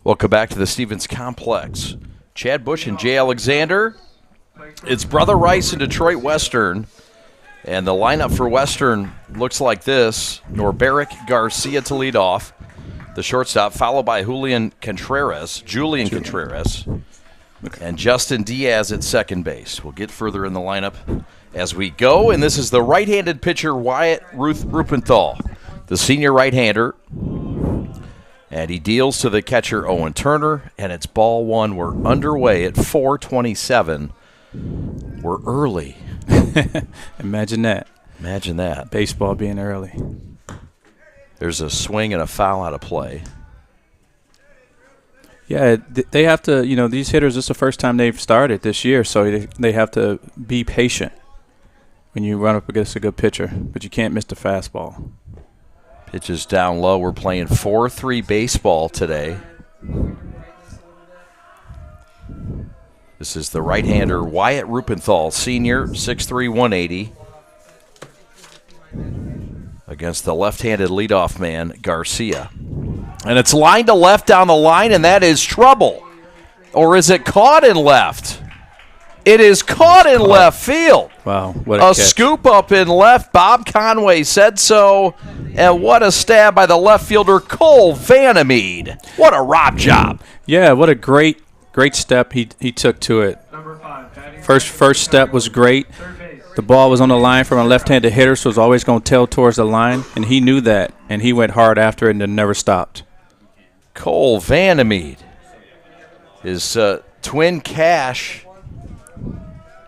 Welcome back to the Stevens Complex. Chad Bush and Jay Alexander. It's Brother Rice and Detroit Western. And the lineup for Western looks like this. Norberic Garcia to lead off, the shortstop, followed by Julian Contreras, and Justin Diaz at second base. We'll get further in the lineup as we go. And this is the right-handed pitcher, Wyatt Rupenthal, the senior right-hander. And he deals to the catcher, Owen Turner, and it's ball one. We're underway at 4:27. We're early. Imagine that. Imagine that. Baseball being early. There's a swing and a foul out of play. Yeah, they have to, these hitters, this is the first time they've started this year, so they have to be patient when you run up against a good pitcher, but you can't miss the fastball. Pitch is down low. We're playing 4-3 baseball today. This is the right-hander, Wyatt Rupenthal, senior, 6'3", 180, against the left-handed leadoff man, Garcia. And it's lined to left down the line, and that is trouble. Or is it caught in left? It is caught in left field. Wow, what a catch. Scoop up in left. Bob Conway said so. And what a stab by the left fielder, Cole Vandermeed. What a rob job. Yeah, what a great step he took to it. First step was great. The ball was on the line from a left-handed hitter, so it was always going to tail towards the line, and he knew that, and he went hard after it and then never stopped. Cole Vandermeed. His twin Cash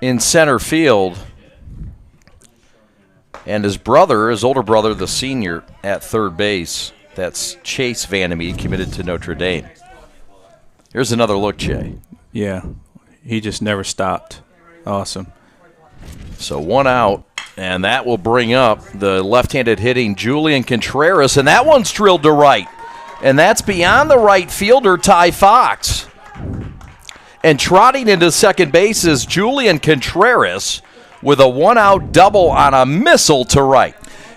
in center field, and his older brother, the senior, at third base. That's Chase Vandermeed, committed to Notre Dame. Here's another look, Jay. Yeah, he just never stopped. Awesome. So one out, and that will bring up the left-handed hitting Julian Contreras, and that one's drilled to right. And that's beyond the right fielder, Ty Fox. And trotting into second base is Julian Contreras with a one-out double on a missile to right.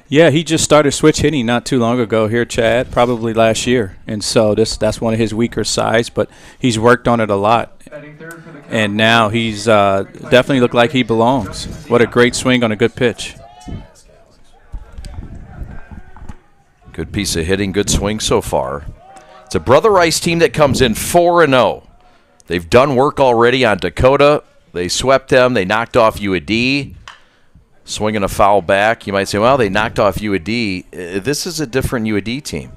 Yeah, he just started switch hitting not too long ago here, Chad, probably last year. And so that's one of his weaker sides, but he's worked on it a lot. And now he's definitely looked like he belongs. What a great swing on a good pitch. Good piece of hitting, good swing so far. It's a Brother Rice team that comes in 4-0. They've done work already on Dakota. They swept them. They knocked off UAD. Swinging a foul back. You might say, well, they knocked off UAD. This is a different UAD team.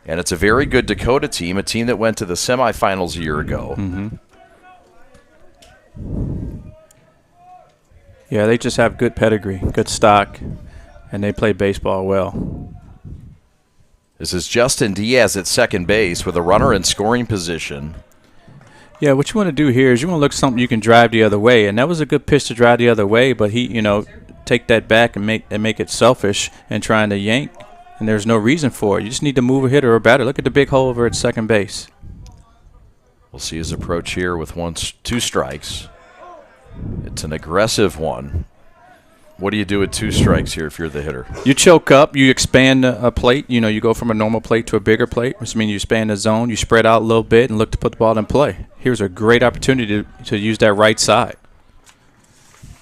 And it's a very good Dakota team, a team that went to the semifinals a year ago. Mm-hmm. Yeah, they just have good pedigree, good stock, and they play baseball well. This is Justin Diaz at second base with a runner in scoring position. Yeah, what you want to do here is you want to look something you can drive the other way, and that was a good pitch to drive the other way, but he, take that back and make it selfish and trying to yank, and there's no reason for it. You just need to move a hitter or batter. Look at the big hole over at second base. We'll see his approach here with 2 strikes. It's an aggressive one. What do you do with 2 strikes here if you're the hitter? You choke up. You expand a plate. You go from a normal plate to a bigger plate, which means you expand the zone. You spread out a little bit and look to put the ball in play. Here's a great opportunity to use that right side.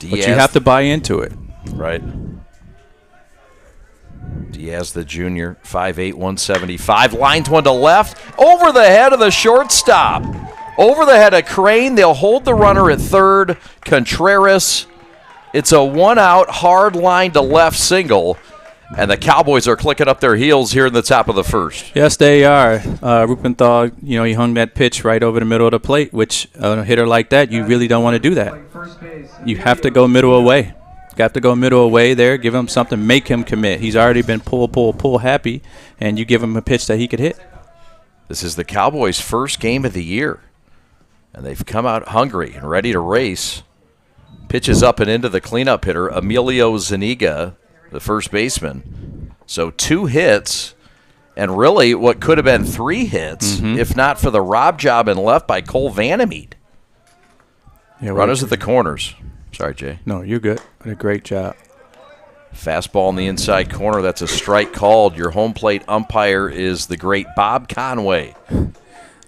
But you have to buy into it. Right. Diaz, the junior, 5'8", 175. Lines one to left. Over the head of the shortstop. Over the head of Crane. They'll hold the runner at third. Contreras. It's a one-out, hard line to left single, and the Cowboys are clicking up their heels here in the top of the first. Yes, they are. Rupenthal, he hung that pitch right over the middle of the plate, which a hitter like that, you really don't want to do that. You have to go middle away. You have to go middle away there, give him something, make him commit. He's already been pull happy, and you give him a pitch that he could hit. This is the Cowboys' first game of the year, and they've come out hungry and ready to race. Pitches up and into the cleanup hitter, Emilio Zuniga, the first baseman. So 2 hits, and really what could have been 3 hits, if not for the rob job in left by Cole Vandermeed. Yeah, runners at the corners. Sorry, Jay. No, you're good. What a great job. Fastball in the inside corner. That's a strike called. Your home plate umpire is the great Bob Conway.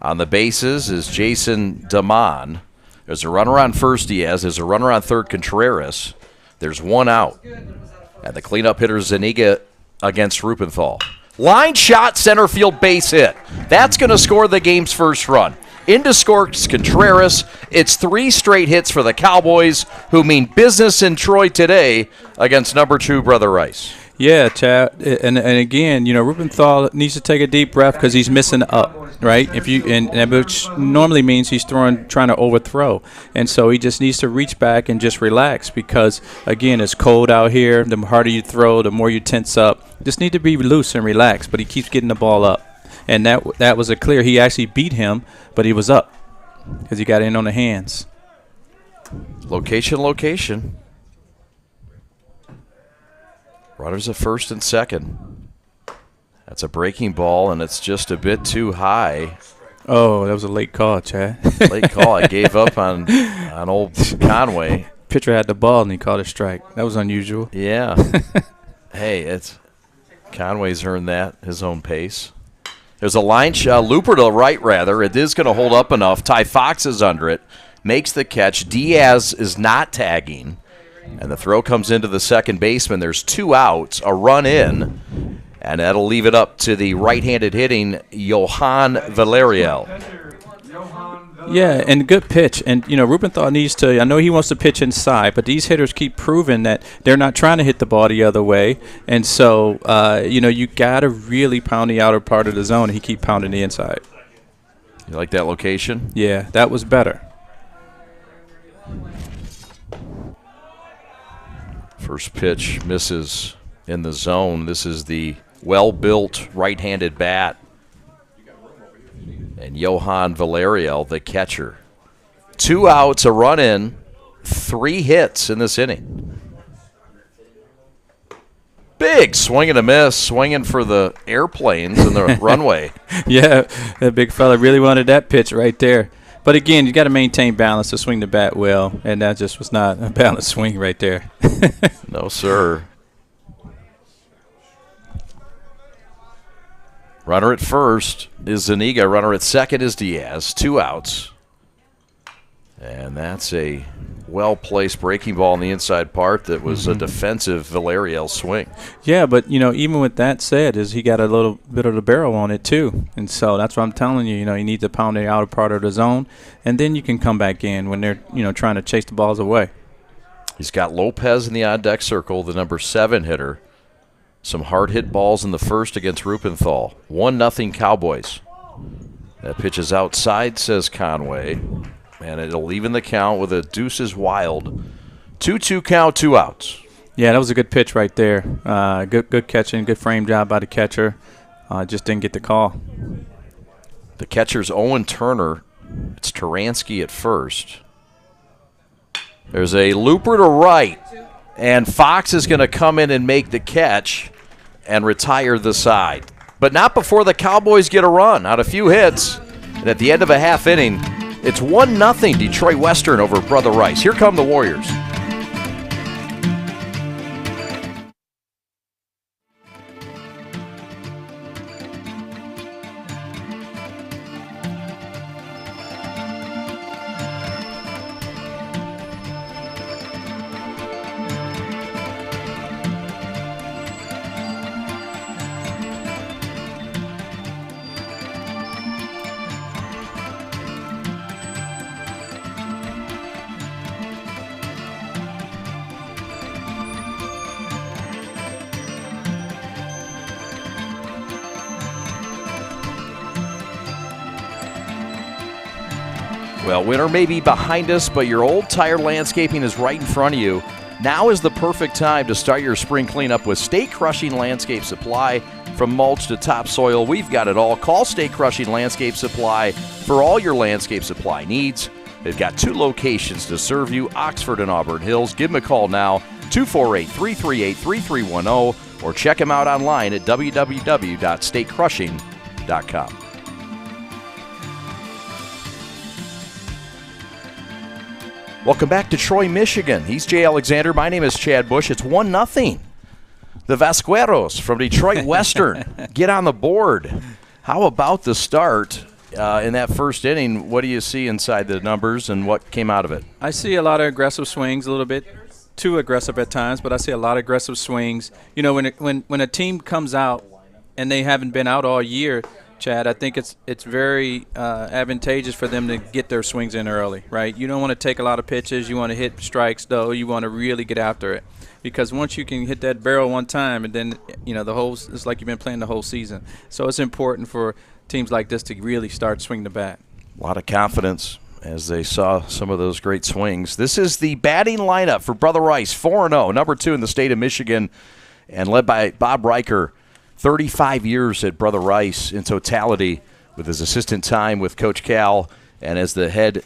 On the bases is Jason Damon. There's a runner on first, Diaz. There's a runner on third, Contreras. There's one out. And the cleanup hitter, Zuniga, against Rupenthal. Line shot, center field base hit. That's going to score the game's first run. Into scores Contreras. It's 3 straight hits for the Cowboys, who mean business in Troy today against number 2 Brother Rice. Yeah, Chad, and again, Rupenthal needs to take a deep breath because he's missing up, right? And which normally means he's trying to overthrow, and so he just needs to reach back and just relax because again, it's cold out here. The harder you throw, the more you tense up. Just need to be loose and relax, but he keeps getting the ball up, and that was a clear. He actually beat him, but he was up because he got in on the hands. Location. Runners at first and second. That's a breaking ball, and it's just a bit too high. Oh, that was a late call, Chad. Late call. I gave up on old Conway. Pitcher had the ball, and he called a strike. That was unusual. Yeah. Hey, Conway's earned that, his own pace. There's a line shot, looper to the right, rather. It is going to hold up enough. Ty Fox is under it, makes the catch. Diaz is not tagging. And the throw comes into the second baseman. There's 2 outs, a run in, and that'll leave it up to the right-handed hitting Johan Valeriel. Yeah, and good pitch. And, Rupenthal needs to – I know he wants to pitch inside, but these hitters keep proving that they're not trying to hit the ball the other way. And so, you got to really pound the outer part of the zone, and he keep pounding the inside. You like that location? Yeah, that was better. First pitch misses in the zone. This is the well-built right-handed bat. And Johan Valeriel, the catcher. 2 outs, a run in, 3 hits in this inning. Big swing and a miss, swinging for the airplanes in the runway. Yeah, that big fella really wanted that pitch right there. But again, you got to maintain balance to swing the bat well, and that just was not a balanced swing right there. No, sir. Runner at first is Zuniga. Runner at second is Diaz. 2 outs. And that's a well-placed breaking ball on the inside part that was a defensive Valeriel swing. Yeah, but, even with that said, is he got a little bit of the barrel on it too. And so that's what I'm telling you, you need to pound the outer part of the zone, and then you can come back in when they're, trying to chase the balls away. He's got Lopez in the on-deck circle, the number 7 hitter. Some hard-hit balls in the first against Rupenthal. 1-0 Cowboys. That pitch is outside, says Conway. And it'll even the count with a deuces wild. 2-2 count, 2 outs. Yeah, that was a good pitch right there. Good catching, good frame job by the catcher. Just didn't get the call. The catcher's Owen Turner. It's Taransky at first. There's a looper to right. And Fox is going to come in and make the catch and retire the side. But not before the Cowboys get a run out a few hits. And at the end of a half inning, it's 1-0 Detroit Western over Brother Rice. Here come the Warriors. Well, winter may be behind us, but your old tire landscaping is right in front of you. Now is the perfect time to start your spring cleanup with State Crushing Landscape Supply. From mulch to topsoil, we've got it all. Call State Crushing Landscape Supply for all your landscape supply needs. They've got 2 locations to serve you, Oxford and Auburn Hills. Give them a call now, 248-338-3310, or check them out online at www.statecrushing.com. Welcome back to Troy, Michigan. He's Jay Alexander. My name is Chad Bush. It's 1-0. The Vasqueros from Detroit Western get on the board. How about the start in that first inning? What do you see inside the numbers and what came out of it? I see a lot of aggressive swings, a little bit too aggressive at times, but I see a lot of aggressive swings. You know, when a team comes out and they haven't been out all year, Chad, I think it's very advantageous for them to get their swings in early, right? You don't want to take a lot of pitches. You want to hit strikes, though. You want to really get after it. Because once you can hit that barrel one time, and then, you know, it's like you've been playing the whole season. So it's important for teams like this to really start swinging the bat. A lot of confidence as they saw some of those great swings. This is the batting lineup for Brother Rice, 4-0, number 2 in the state of Michigan, and led by Bob Riker. 35 years at Brother Rice in totality with his assistant time with Coach Cal, and as the head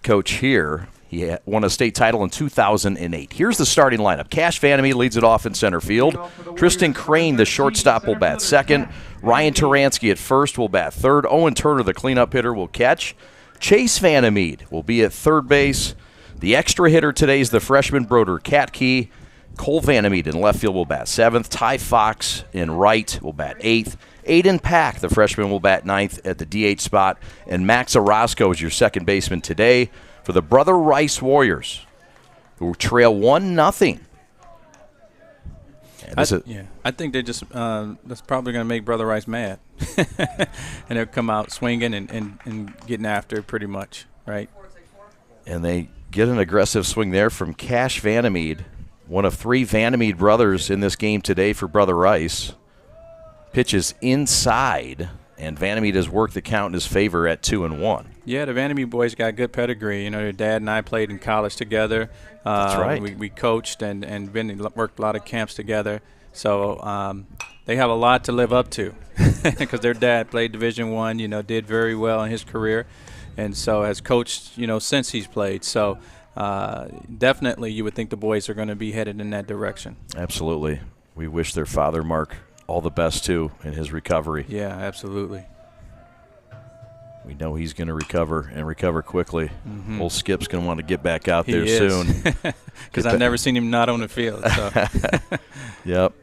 coach here. He won a state title in 2008. Here's the starting lineup. Cash Vandermeed leads it off in center field. Tristan Crane, the shortstop, will bat second. Ryan Taransky at first will bat third. Owen Turner, the cleanup hitter, will catch. Chase Vandermeed will be at third base. The extra hitter today is the freshman Broder Katkey. Cole Vandermeed in left field will bat seventh. Ty Fox in right will bat eighth. Aiden Pack, the freshman, will bat ninth at the DH spot. And Max Orozco is your second baseman today for the Brother Rice Warriors, who trail 1-0. I think they just that's probably going to make Brother Rice mad. And they'll come out swinging and getting after it pretty much, right? And they get an aggressive swing there from Cash Vandermeed, one of 3 Vandermeed brothers in this game today for Brother Rice. Pitches inside, and Vandermeed has worked the count in his favor at 2-1. Yeah, the Vandermeed boys got good pedigree. You know, their dad and I played in college together. That's right. We coached and worked a lot of camps together. So they have a lot to live up to because their dad played Division I, you know, did very well in his career, and so has coached, you know, since he's played. So definitely you would think the boys are going to be headed in that direction. Absolutely. We wish their father, Mark, all the best, too, in his recovery. Yeah, absolutely. We know he's going to recover and recover quickly. Mm-hmm. Old Skip's going to want to get back out there soon. Because I've never seen him not on the field. So. Yep.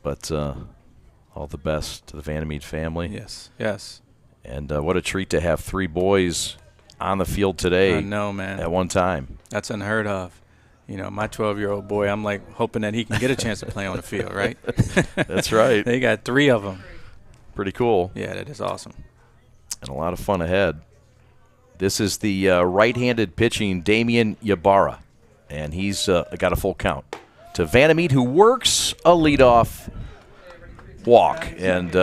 But all the best to the Vandermeed family. Yes, yes. And what a treat to have 3 boys on the field today. I know, man. At one time. That's unheard of. You know, my 12-year-old boy, I'm like hoping that he can get a chance to play on the field, right? That's right. They got 3 of them. Pretty cool. Yeah, that is awesome. And a lot of fun ahead. This is the right-handed pitching Damian Ybarra, and he's got a full count. To Vandermeed, who works a leadoff walk, and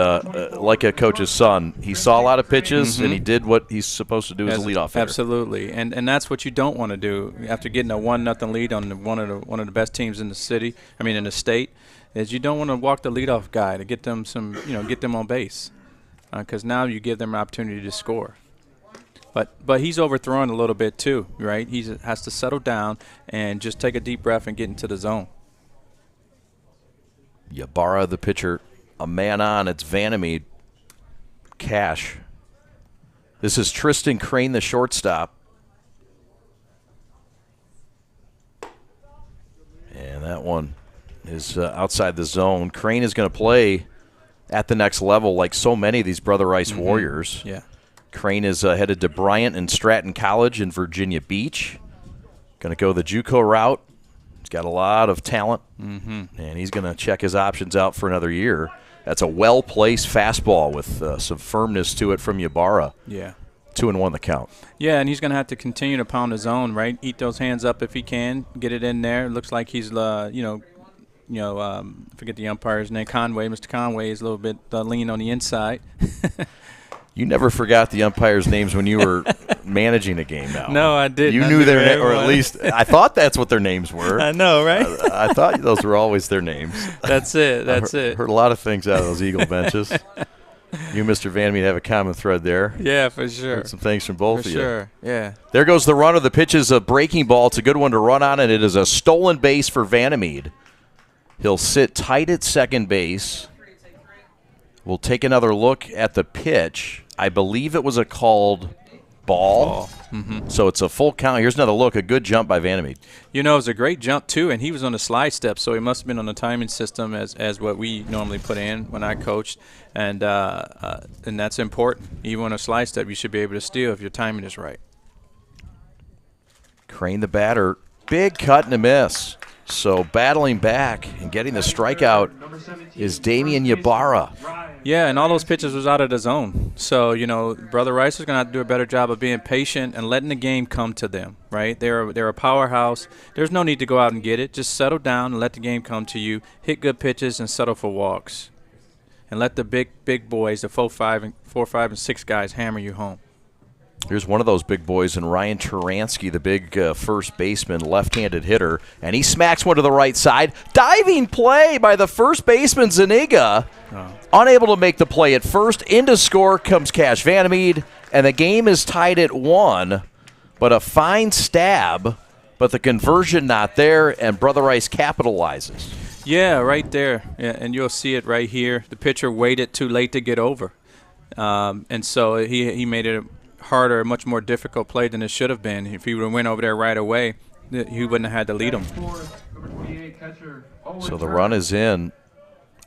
like a coach's son, he saw a lot of pitches, and he did what he's supposed to do as a leadoff hitter. Absolutely, and that's what you don't want to do after getting a 1-0 lead on one of the best teams in the city. I mean, in the state, is you don't want to walk the leadoff guy to get them get them on base, because now you give them an opportunity to score. But he's overthrowing a little bit too, right? He has to settle down and just take a deep breath and get into the zone. Ybarra, the pitcher, a man on. It's Vandermeed. Cash. This is Tristan Crane, the shortstop. And that one is outside the zone. Crane is going to play at the next level like so many of these Brother Rice Warriors. Yeah. Crane is headed to Bryant and Stratton College in Virginia Beach. Going to go the JUCO route. He's got a lot of talent, and he's going to check his options out for another year. That's a well-placed fastball with some firmness to it from Ybarra. Yeah. 2-1 the count. Yeah, and he's going to have to continue to pound the zone, right? Eat those hands up if he can, get it in there. It looks like he's, forget the umpire's name, Conway. Mr. Conway is a little bit lean on the inside. You never forgot the umpires' names when you were managing a game now. No, I didn't. You knew their name, or at least I thought that's what their names were. I know, right? I thought those were always their names. That's it. That's it. Heard a lot of things out of those Eagle benches. You, Mr. Vandermeed, have a common thread there. Yeah, for sure. Heard some things from both of you. For sure, yeah. There goes the runner. The pitch is a breaking ball. It's a good one to run on, and it is a stolen base for Vandermeed. He'll sit tight at second base. We'll take another look at the pitch. I believe it was a called ball. Mm-hmm. So it's a full count. Here's another look. A good jump by Vandermeed. You know, it was a great jump, too, and he was on the slide step, so he must have been on the timing system as what we normally put in when I coached, and that's important. Even on a slide step, you should be able to steal if your timing is right. Crane the batter. Big cut and a miss. So battling back and getting the strikeout is Damian Ybarra. Yeah, and all those pitches was out of the zone. So, you know, Brother Rice is going to have to do a better job of being patient and letting the game come to them, right? They're a powerhouse. There's no need to go out and get it. Just settle down and let the game come to you. Hit good pitches and settle for walks. And let the big boys, the 4, 5, and 6 guys hammer you home. Here's one of those big boys, and Ryan Turansky, the big first baseman, left-handed hitter, and he smacks one to the right side. Diving play by the first baseman, Zuniga. Unable to make the play at first. Into score comes Cash Vandermeed, and the game is tied at 1. But a fine stab, but the conversion not there, and Brother Rice capitalizes. Yeah, right there, yeah, and you'll see it right here. The pitcher waited too late to get over, and so he made it harder, a much more difficult play than it should have been. If he would have went over there right away, he wouldn't have had to lead him. So the run is in.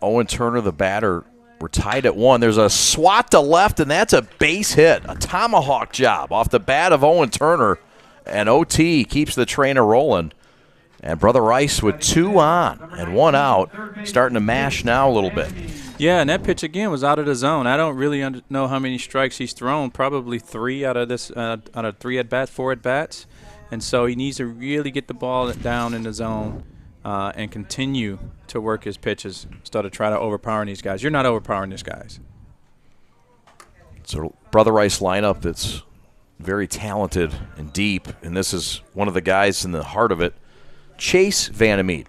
Owen Turner, the batter, we're tied at 1. There's a swat to left, and that's a base hit, a tomahawk job off the bat of Owen Turner, and OT keeps the trainer rolling. And Brother Rice with 2 on and 1 out, starting to mash now a little bit. Yeah, and that pitch again was out of the zone. I don't really know how many strikes he's thrown. Probably 3 out of this, out of 3 at bats, 4 at bats, and so he needs to really get the ball down in the zone and continue to work his pitches instead of try to overpower these guys. You're not overpowering these guys. So Brother Rice lineup that's very talented and deep, and this is one of the guys in the heart of it, Chase Vandermeed,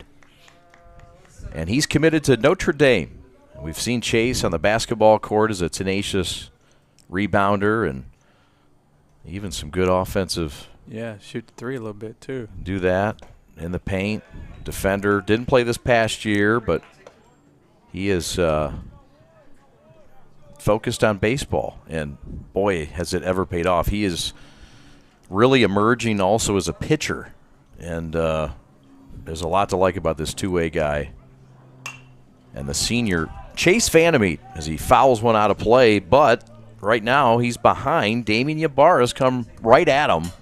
and he's committed to Notre Dame. We've seen Chase on the basketball court as a tenacious rebounder and even some good offensive. Yeah, shoot the 3 a little bit too. Do that in the paint. Defender. Didn't play this past year, but he is focused on baseball. And, boy, has it ever paid off. He is really emerging also as a pitcher. And there's a lot to like about this two-way guy. And the senior Chase Vandermeed as he fouls one out of play, but right now he's behind. Damian Ybarra's come right at him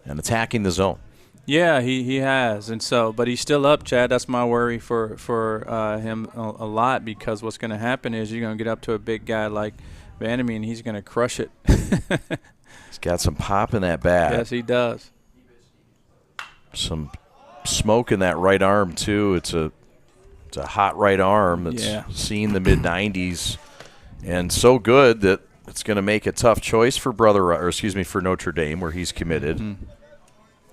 and attacking the zone. Yeah, he has, and so, but he's still up, Chad. That's my worry for him a lot, because what's going to happen is you're going to get up to a big guy like Vandermeed, and he's going to crush it. He's got some pop in that bat. Yes, he does. Some smoke in that right arm too. It's a hot right arm that's seen the mid-90s, and so good that it's going to make a tough choice for for Notre Dame, where he's committed. Mm.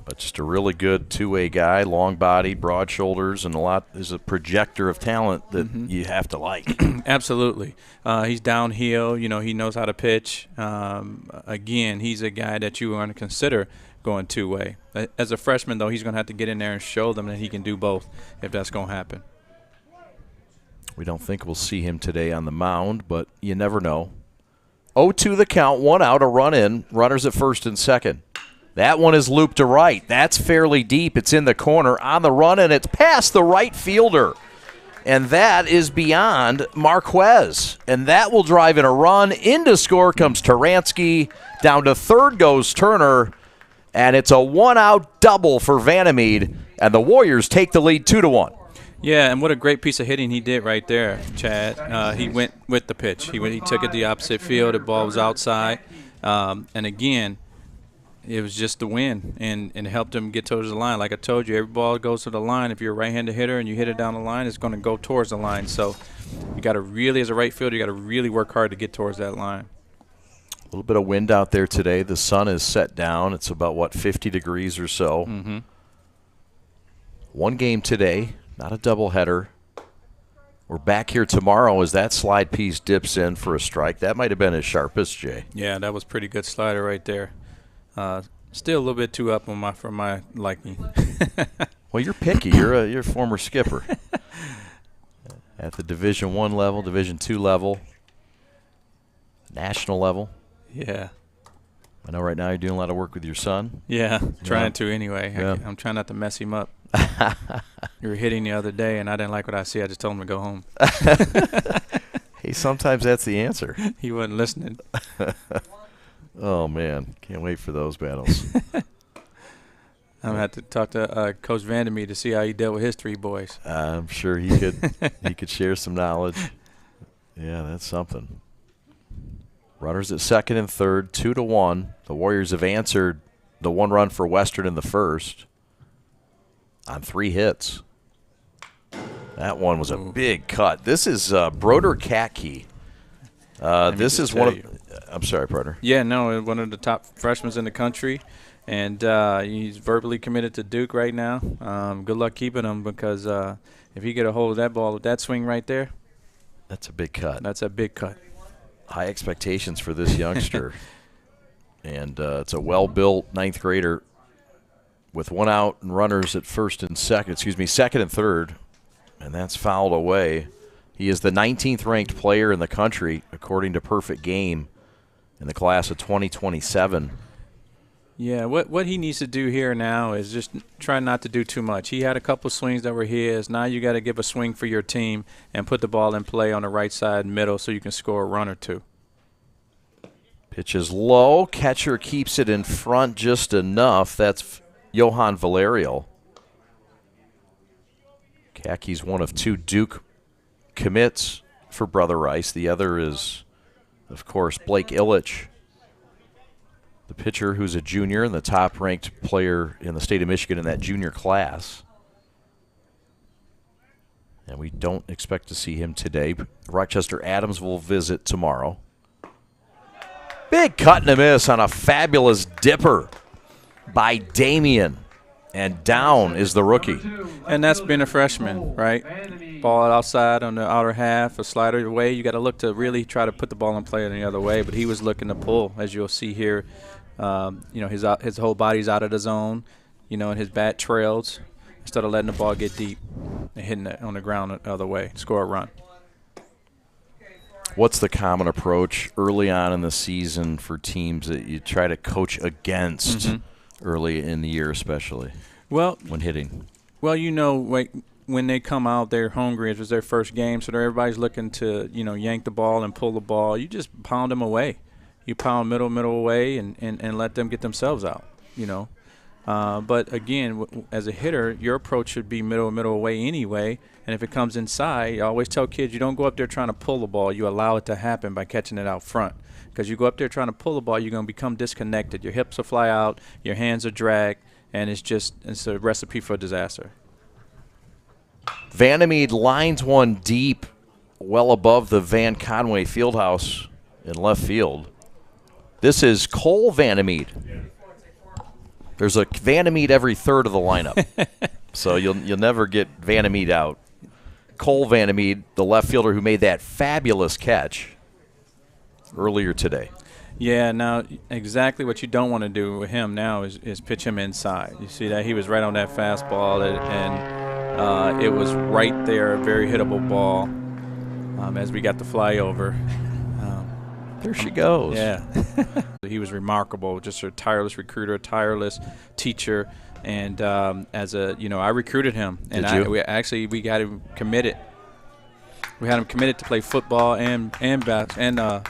But just a really good two-way guy, long body, broad shoulders, and is a projector of talent that you have to like. Absolutely. He's downhill. You know, he knows how to pitch. Again, he's a guy that you want to consider going two-way. As a freshman, though, he's going to have to get in there and show them that he can do both if that's going to happen. We don't think we'll see him today on the mound, but you never know. 0-2 the count, 1 out, a run in, runners at first and second. That one is looped to right. That's fairly deep. It's in the corner on the run, and it's past the right fielder. And that is beyond Marquez. And that will drive in a run. Into score comes Turansky. Down to third goes Turner. And it's a 1-out double for Vandermeed. And the Warriors take the lead 2-1. Yeah, and what a great piece of hitting he did right there, Chad. He went with the pitch. He took it the opposite field. The ball was outside. And again, it was just the wind and helped him get towards the line. Like I told you, every ball goes to the line. If you're a right-handed hitter and you hit it down the line, it's going to go towards the line. So you got to really, as a right fielder, you got to really work hard to get towards that line. A little bit of wind out there today. The sun is set down. It's about, 50 degrees or so. Mm-hmm. One game today, not a doubleheader. We're back here tomorrow as that slide piece dips in for a strike. That might have been his sharpest, Jay. Yeah, that was pretty good slider right there. Still a little bit too up for my liking. Well, you're picky. You're a former skipper at the Division I level, Division II level, national level. Yeah. I know right now you're doing a lot of work with your son. Yeah, trying to anyway. Yeah. I'm trying not to mess him up. You were hitting the other day, and I didn't like what I see. I just told him to go home. Hey, sometimes that's the answer. He wasn't listening. Oh, man. Can't wait for those battles. I'm going to have to talk to Coach Vandermeer to see how he dealt with his 3 boys. I'm sure he could share some knowledge. Yeah, that's something. Runners at second and third, 2-1. The Warriors have answered the 1 run for Western in the first on 3 hits. That one was a big cut. This is Broder Katke. This is one of – I'm sorry, partner. Yeah, no, one of the top freshmen in the country, and he's verbally committed to Duke right now. Good luck keeping him because if he get a hold of that ball with that swing right there – that's a big cut. That's a big cut. High expectations for this youngster. And it's a well-built 9th grader with 1 out and runners at second and third. And that's fouled away. He is the 19th ranked player in the country, according to Perfect Game, in the class of 2027. Yeah, what he needs to do here now is just try not to do too much. He had a couple swings that were his. Now you got to give a swing for your team and put the ball in play on the right side middle so you can score a run or 2. Pitch is low. Catcher keeps it in front just enough. That's Johan Valerial. Katke's one of 2 Duke commits for Brother Rice. The other is, of course, Blake Illich, the pitcher who's a junior and the top-ranked player in the state of Michigan in that junior class. And we don't expect to see him today. Rochester Adams will visit tomorrow. Big cut and a miss on a fabulous dipper by Damien. And down is the rookie. And that's been a freshman, right? Ball outside on the outer half, a slider away. You got to look to really try to put the ball in play the other way. But he was looking to pull, as you'll see here. His whole body's out of the zone, and his bat trails instead of letting the ball get deep and hitting it on the ground the other way, score a run. What's the common approach early on in the season for teams that you try to coach against early in the year, especially when hitting? Well, when they come out, they're hungry. It was their first game, so everybody's looking to, yank the ball and pull the ball. You just pound them away. You pound middle away and let them get themselves out, But, again, as a hitter, your approach should be middle away anyway. And if it comes inside, I always tell kids you don't go up there trying to pull the ball. You allow it to happen by catching it out front. Because you go up there trying to pull the ball, you're going to become disconnected. Your hips will fly out, your hands are dragged, and it's a recipe for disaster. Vandermeer lines one deep well above the Van Conway Fieldhouse in left field. This is Cole Vandermeer. There's a Vandermeer every third of the lineup, so you'll never get Vandermeer out. Cole Vandermeer, the left fielder who made that fabulous catch earlier today. Yeah, now exactly what you don't want to do with him now is pitch him inside. You see that? He was right on that fastball, and it was right there, a very hittable ball as we got the flyover. There she goes. Yeah. He was remarkable, just a tireless recruiter, tireless teacher. And I recruited him. And Did you? We got him committed. We had him committed to play football and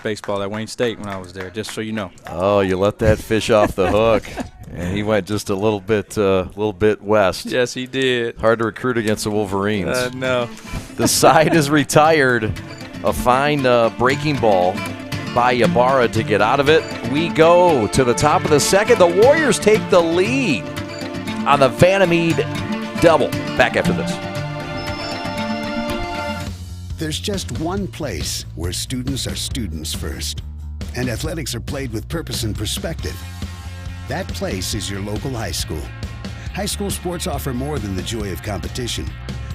baseball at Wayne State when I was there, just so you know. Oh, you let that fish off the hook. And he went just a little bit west. Yes, he did. Hard to recruit against the Wolverines. No. The side is retired. A fine breaking ball by Ybarra to get out of it. We go to the top of the second. The Warriors take the lead on the Vandermeer double. Back after this. There's just one place where students are students first, and athletics are played with purpose and perspective. That place is your local high school. High school sports offer more than the joy of competition.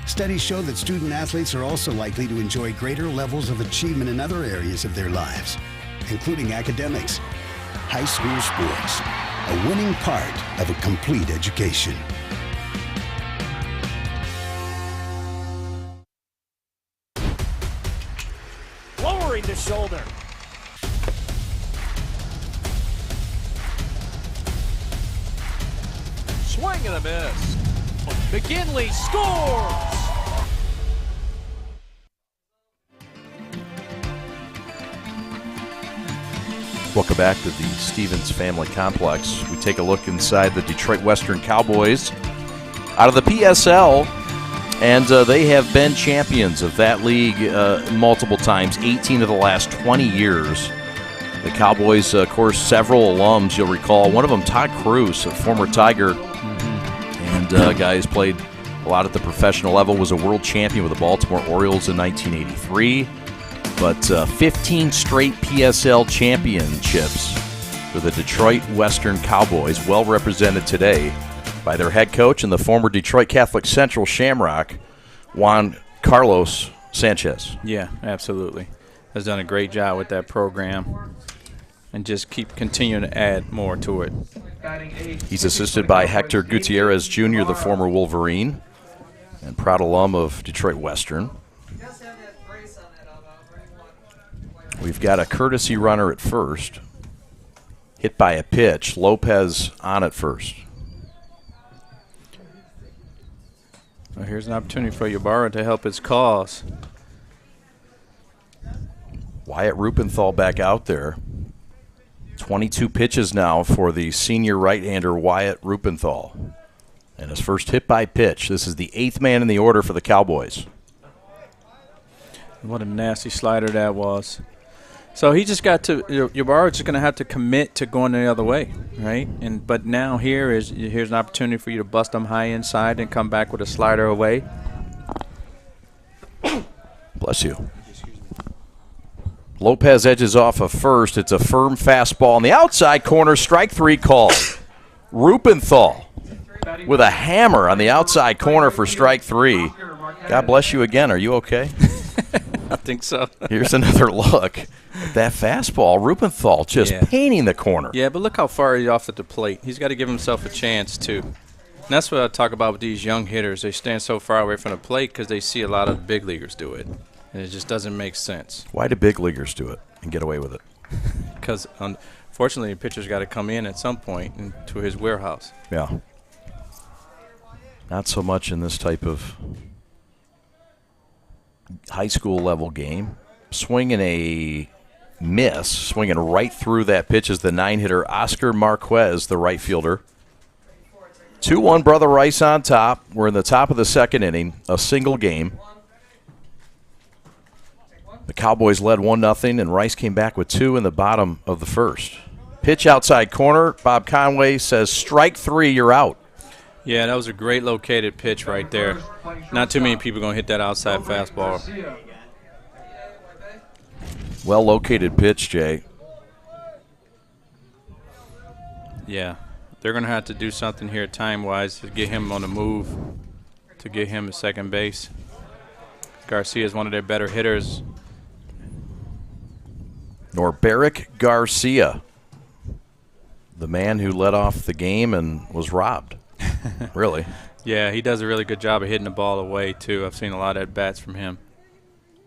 Studies show that student athletes are also likely to enjoy greater levels of achievement in other areas of their lives, including academics. High school sports, a winning part of a complete education. Lowering the shoulder. swing and a miss. McGinley scores! Welcome back to the Stevens Family Complex. We take a look inside the Detroit Western Cowboys out of the PSL, and they have been champions of that league multiple times, 18 of the last 20 years. The Cowboys, of course, several alums, you'll recall. One of them, Todd Cruz, a former Tiger, and a guy who's played a lot at the professional level, was a world champion with the Baltimore Orioles in 1983. But 15 straight PSL championships for the Detroit Western Cowboys, well represented today by their head coach and the former Detroit Catholic Central Shamrock, Juan Carlos Sanchez. Yeah, absolutely. Has done a great job with that program and just keep continuing to add more to it. He's assisted by Hector Gutierrez Jr., the former Wolverine and proud alum of Detroit Western. We've got a courtesy runner at first, hit by a pitch. Lopez on at first. Well, here's an opportunity for Ybarra to help his cause. Wyatt Rupenthal back out there. 22 pitches now for the senior right-hander Wyatt Rupenthal. And his first hit by pitch. This is the 8th man in the order for the Cowboys. What a nasty slider that was. So he just got to, Ybarra just going to have to commit to going the other way, right? But now here's an opportunity for you to bust them high inside and come back with a slider away. Bless you. Lopez edges off of first. It's a firm fastball on the outside corner. Strike 3 call. Rupenthal with a hammer on the outside corner for strike 3. God bless you again. Are you okay? I think so. Here's another look at that fastball. Rupenthal just painting the corner. Yeah, but look how far he's off at the plate. He's got to give himself a chance, too. And that's what I talk about with these young hitters. They stand so far away from the plate because they see a lot of big leaguers do it. And it just doesn't make sense. Why do big leaguers do it and get away with it? Because, unfortunately, the pitcher's got to come in at some point into his warehouse. Yeah. Not so much in this type of high school level game. Swinging a miss, swinging right through that pitch is the 9-hitter Oscar Marquez, the right fielder. 2-1 Brother Rice on top. We're in the top of the second inning, a single game. The Cowboys led 1-0, and Rice came back with 2 in the bottom of the first. Pitch outside corner. Bob Conway says, strike 3, you're out. Yeah, that was a great located pitch right there. Not too many people are going to hit that outside fastball. Well located pitch, Jay. Yeah, they're going to have to do something here time-wise to get him on the move, to get him to second base. Garcia is one of their better hitters. Norberic Garcia, the man who led off the game and was robbed. Really? Yeah, he does a really good job of hitting the ball away, too. I've seen a lot of at-bats from him.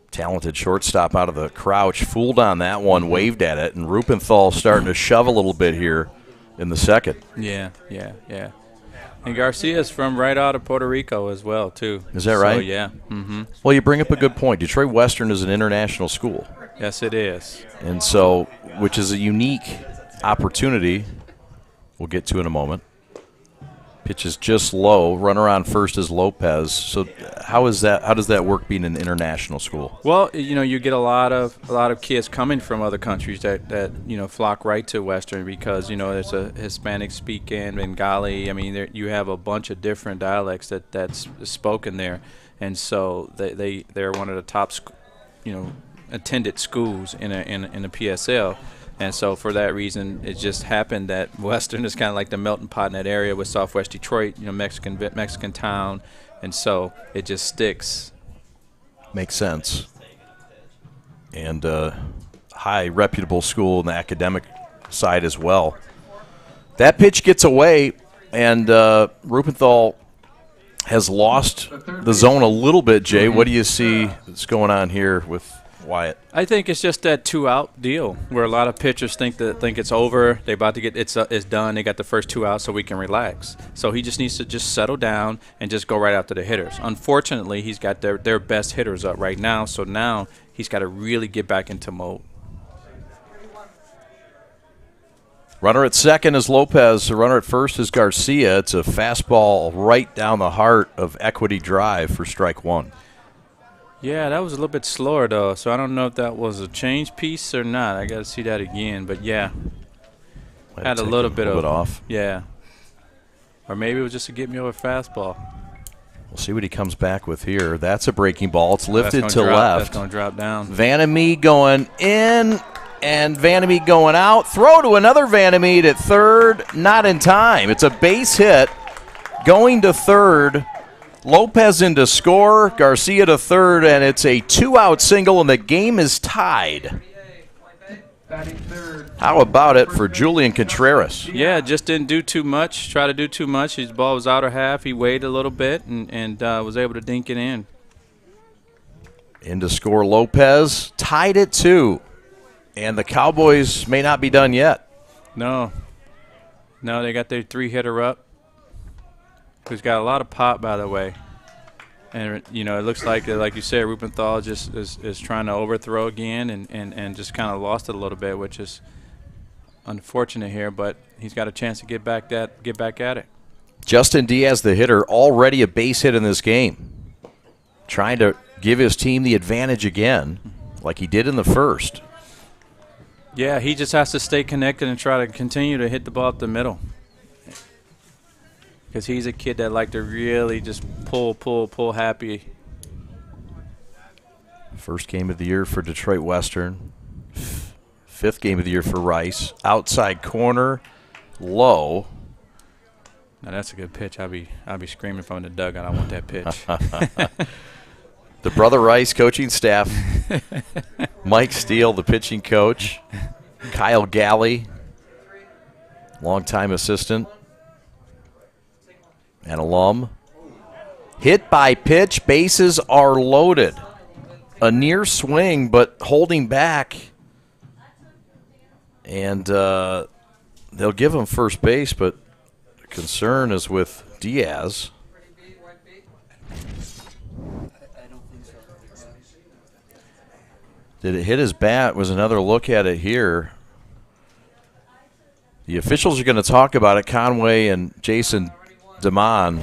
Talented shortstop out of the crouch. Fooled on that one, waved at it, and Rupenthal starting to shove a little bit here in the second. Yeah. And Garcia's from right out of Puerto Rico as well, too. Is that right? So, yeah. Mm-hmm. Well, you bring up a good point. Detroit Western is an international school. Yes, it is. And so, which is a unique opportunity we'll get to in a moment. Pitch is just low. Runner on first is Lopez. So how is that? How does that work being an international school? Well, you get a lot of kids coming from other countries that flock right to Western because there's a Hispanic speaking, Bengali. I mean, you have a bunch of different dialects that's spoken there, and so they're one of the top attended schools in the PSL. And so for that reason, it just happened that Western is kind of like the melting pot in that area with Southwest Detroit, Mexican town, and so it just sticks. Makes sense. And high reputable school in the academic side as well. That pitch gets away, and Rupenthal has lost the zone a little bit. Jay, what do you see that's going on here with Wyatt? I think it's just that 2-out deal where a lot of pitchers think it's over. They about to get it's done. They got the first 2 outs, so we can relax. So he just needs to just settle down and just go right after the hitters. Unfortunately, he's got their best hitters up right now, so now he's got to really get back into mode. Runner at second is Lopez. The runner at first is Garcia. It's a fastball right down the heart of Equity Drive for strike one. Yeah, that was a little bit slower, though, so I don't know if that was a change piece or not. I got to see that again. But, yeah, had a little bit off. Yeah. Or maybe it was just a get-me-over fastball. We'll see what he comes back with here. That's a breaking ball. It's lifted to left. That's going to drop down. Vandermeer going in and Vandermeer going out. Throw to another Vandermeer at third. Not in time. It's a base hit going to third. Lopez in to score, Garcia to third, and it's a 2-out single, and the game is tied. How about it for Julian Contreras? Yeah, just didn't do too much, try to do too much. His ball was outer half. He waited a little bit and was able to dink it in. In to score Lopez, tied at 2, and the Cowboys may not be done yet. No, they got their 3-hitter up. Who's got a lot of pop, by the way. And, you know, it looks like you said, Rubenthal just is trying to overthrow again and just kind of lost it a little bit, which is unfortunate here. But he's got a chance to get back at it. Justin Diaz, the hitter, already a base hit in this game. Trying to give his team the advantage again, like he did in the first. Yeah, he just has to stay connected and try to continue to hit the ball up the middle. Because he's a kid that like to really just pull happy. First game of the year for Detroit Western. 5th game of the year for Rice. Outside corner, low. Now that's a good pitch. I'll be screaming from the dugout. I want that pitch. The Brother Rice coaching staff. Mike Steele, the pitching coach. Kyle Galley, longtime assistant. An alum. Hit by pitch, bases are loaded. A near swing, but holding back. And they'll give him first base, but the concern is with Diaz. Did it hit his bat? Was another look at it here. The officials are going to talk about it, Conway and Jason Damon,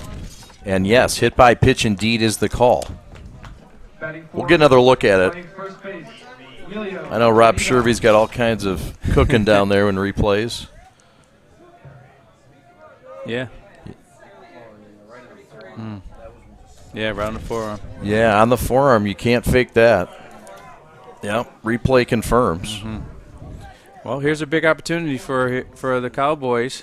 and yes, hit by pitch indeed is the call. We'll get another look at it. I know Rob Shervy's got all kinds of cooking down there in replays. Yeah. Yeah, right on the forearm. Yeah, on the forearm, you can't fake that. Yep, replay confirms. Well, here's a big opportunity for the Cowboys.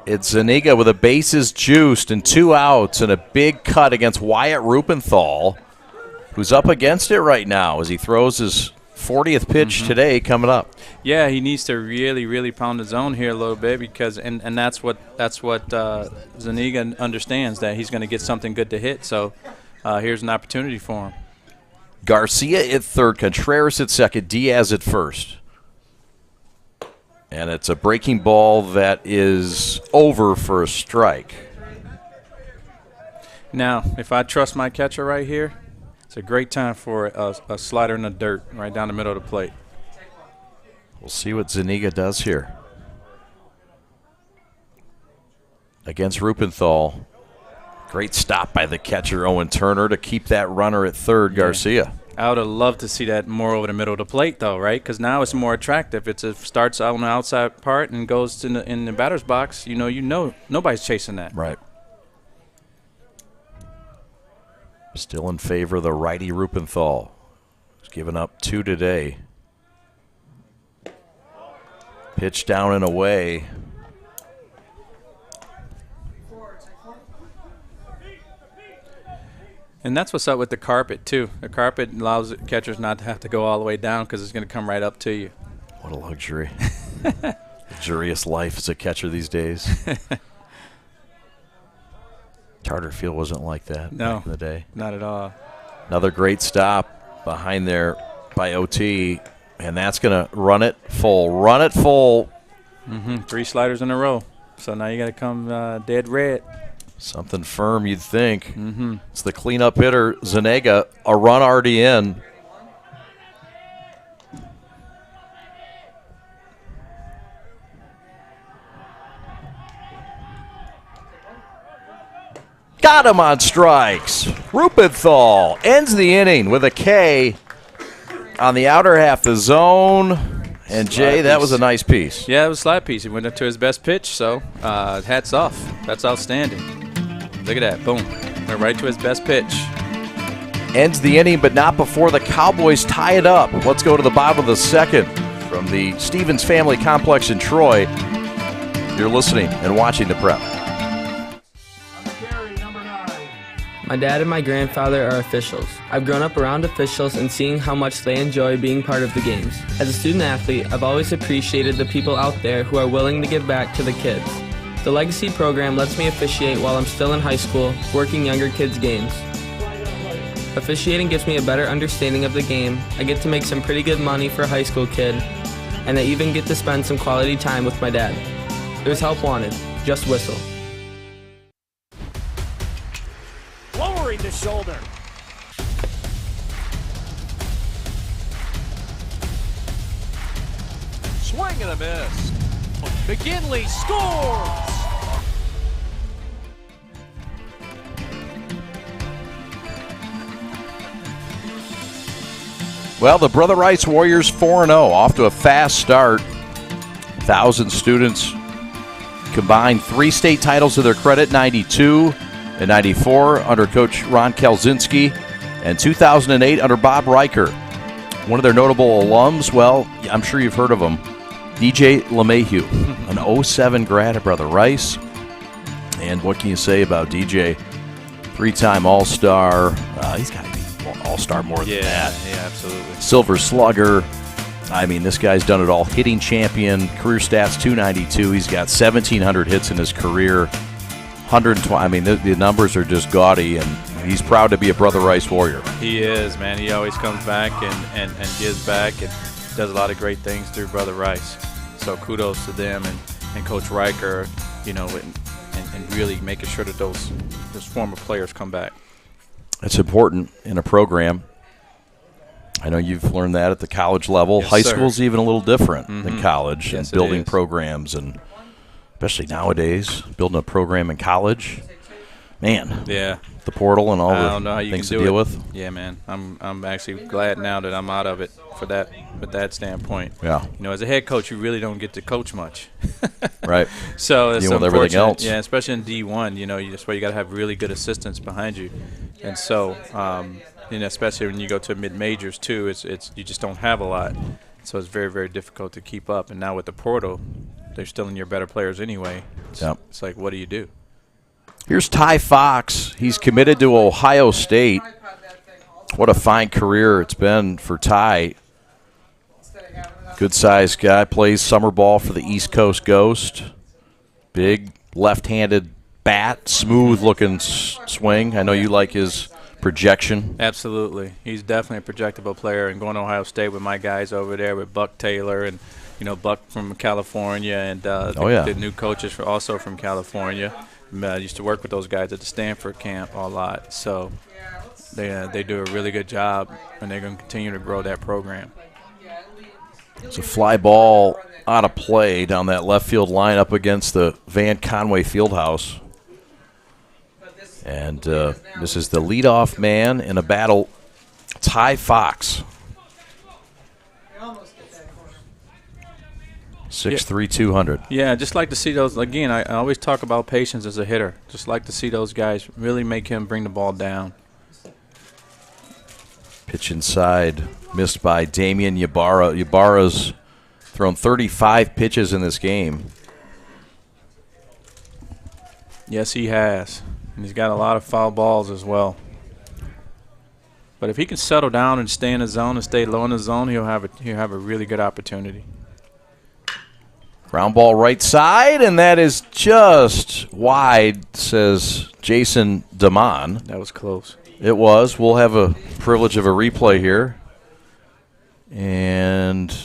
It's Zuniga with the bases juiced and 2 outs and a big cut against Wyatt Rubenthal, who's up against it right now as he throws his 40th pitch today coming up. Yeah, he needs to really, really pound the zone here a little bit because and that's what Zuniga understands, that he's going to get something good to hit. So here's an opportunity for him. Garcia at third, Contreras at second, Diaz at first. And it's a breaking ball that is over for a strike. Now, if I trust my catcher right here, it's a great time for a slider in the dirt right down the middle of the plate. We'll see what Zuniga does here. Against Rubenthal. Great stop by the catcher, Owen Turner, to keep that runner at third, Garcia. I would have loved to see that more over the middle of the plate, though, right? Because now it's more attractive. It starts out on the outside part and goes in the batter's box. You know, nobody's chasing that. Right. Still in favor of the righty Rubenthal. He's given up 2 today. Pitch down and away. And that's what's up with the carpet, too. The carpet allows catchers not to have to go all the way down because it's going to come right up to you. What a luxury. Luxurious life as a catcher these days. Tarter Field wasn't like that back in the day. Not at all. Another great stop behind there by OT, and that's going to run it full. Run it full. 3 sliders in a row. So now you got to come dead red. Something firm, you'd think. It's the cleanup hitter, Zanega. A run already in. Got him on strikes. Rupenthal ends the inning with a K on the outer half of the zone. And, Jay, that was a nice piece. Yeah, it was a slide piece. He went up to his best pitch, so hats off. That's outstanding. Look at that. Boom. Went right to his best pitch. Ends the inning, but not before the Cowboys tie it up. Let's go to the bottom of the second from the Stevens Family Complex in Troy. You're listening and watching The Prep. My dad and my grandfather are officials. I've grown up around officials and seeing how much they enjoy being part of the games. As a student athlete, I've always appreciated the people out there who are willing to give back to the kids. The Legacy program lets me officiate while I'm still in high school, working younger kids' games. Officiating gives me a better understanding of the game. I get to make some pretty good money for a high school kid, and I even get to spend some quality time with my dad. There's help wanted. Just whistle. Lowering the shoulder. Swing and a miss. McGinley scores! Well, the Brother Rice Warriors 4-0, off to a fast start. 1,000 students combined 3 state titles to their credit, 92 and 94 under Coach Ron Kalzinski, and 2008 under Bob Riker. One of their notable alums, well, I'm sure you've heard of him, DJ LeMahieu, an 07 grad at Brother Rice. And what can you say about DJ? 3-time All-Star. He's got to be All-Star more than that. Yeah, absolutely. Silver Slugger. I mean, this guy's done it all. Hitting champion, career stats 292. He's got 1,700 hits in his career. 120. I mean, the numbers are just gaudy, and he's proud to be a Brother Rice Warrior. He is, man. He always comes back and gives back and does a lot of great things through Brother Rice. So kudos to them and Coach Riker, you know, and really making sure that those former players come back. It's important in a program. I know you've learned that at the college level. Yes, High sir. school's even a little different than college, Yes, and it building is. programs, and especially nowadays, building a program in college. Man, Yeah. the portal and all I don't know how the you things can to do deal it. with. Yeah, man. I'm actually glad now that I'm out of it with that standpoint. Yeah, You know, as a head coach, you really don't get to coach much. right. So it's Dealing with everything unfortunate. else. Yeah, especially in D1, you know, that's why you got to have really good assistants behind you. And so, you know, especially when you go to mid-majors too, it's you just don't have a lot. So it's very, very difficult to keep up. And now with the portal, they're still in your better players anyway. Yep. It's like, what do you do? Here's Ty Fox. He's committed to Ohio State. What a fine career it's been for Ty. Good-sized guy, plays summer ball for the East Coast Ghost. Big left-handed bat, smooth-looking swing. I know you like his projection. Absolutely. He's definitely a projectable player. And going to Ohio State with my guys over there with Buck Taylor and, you know, Buck from California and the new coaches also from California. I used to work with those guys at the Stanford camp a lot. So they do a really good job, and they're going to continue to grow that program. It's a fly ball out of play down that left field line up against the Van Conway Fieldhouse. And this is the leadoff man in a battle, Ty Fox. 6'3", 200. Yeah, just like to see those. Again, I always talk about patience as a hitter. Just like to see those guys really make him bring the ball down. Pitch inside, missed by Damian Ybarra. Ybarra's thrown 35 pitches in this game. Yes, he has. And he's got a lot of foul balls as well. But if he can settle down and stay in the zone and stay low in the zone, he'll have a really good opportunity. Ground ball right side, and that is just wide, says Jason Damon. That was close. It was. We'll have a privilege of a replay here. And,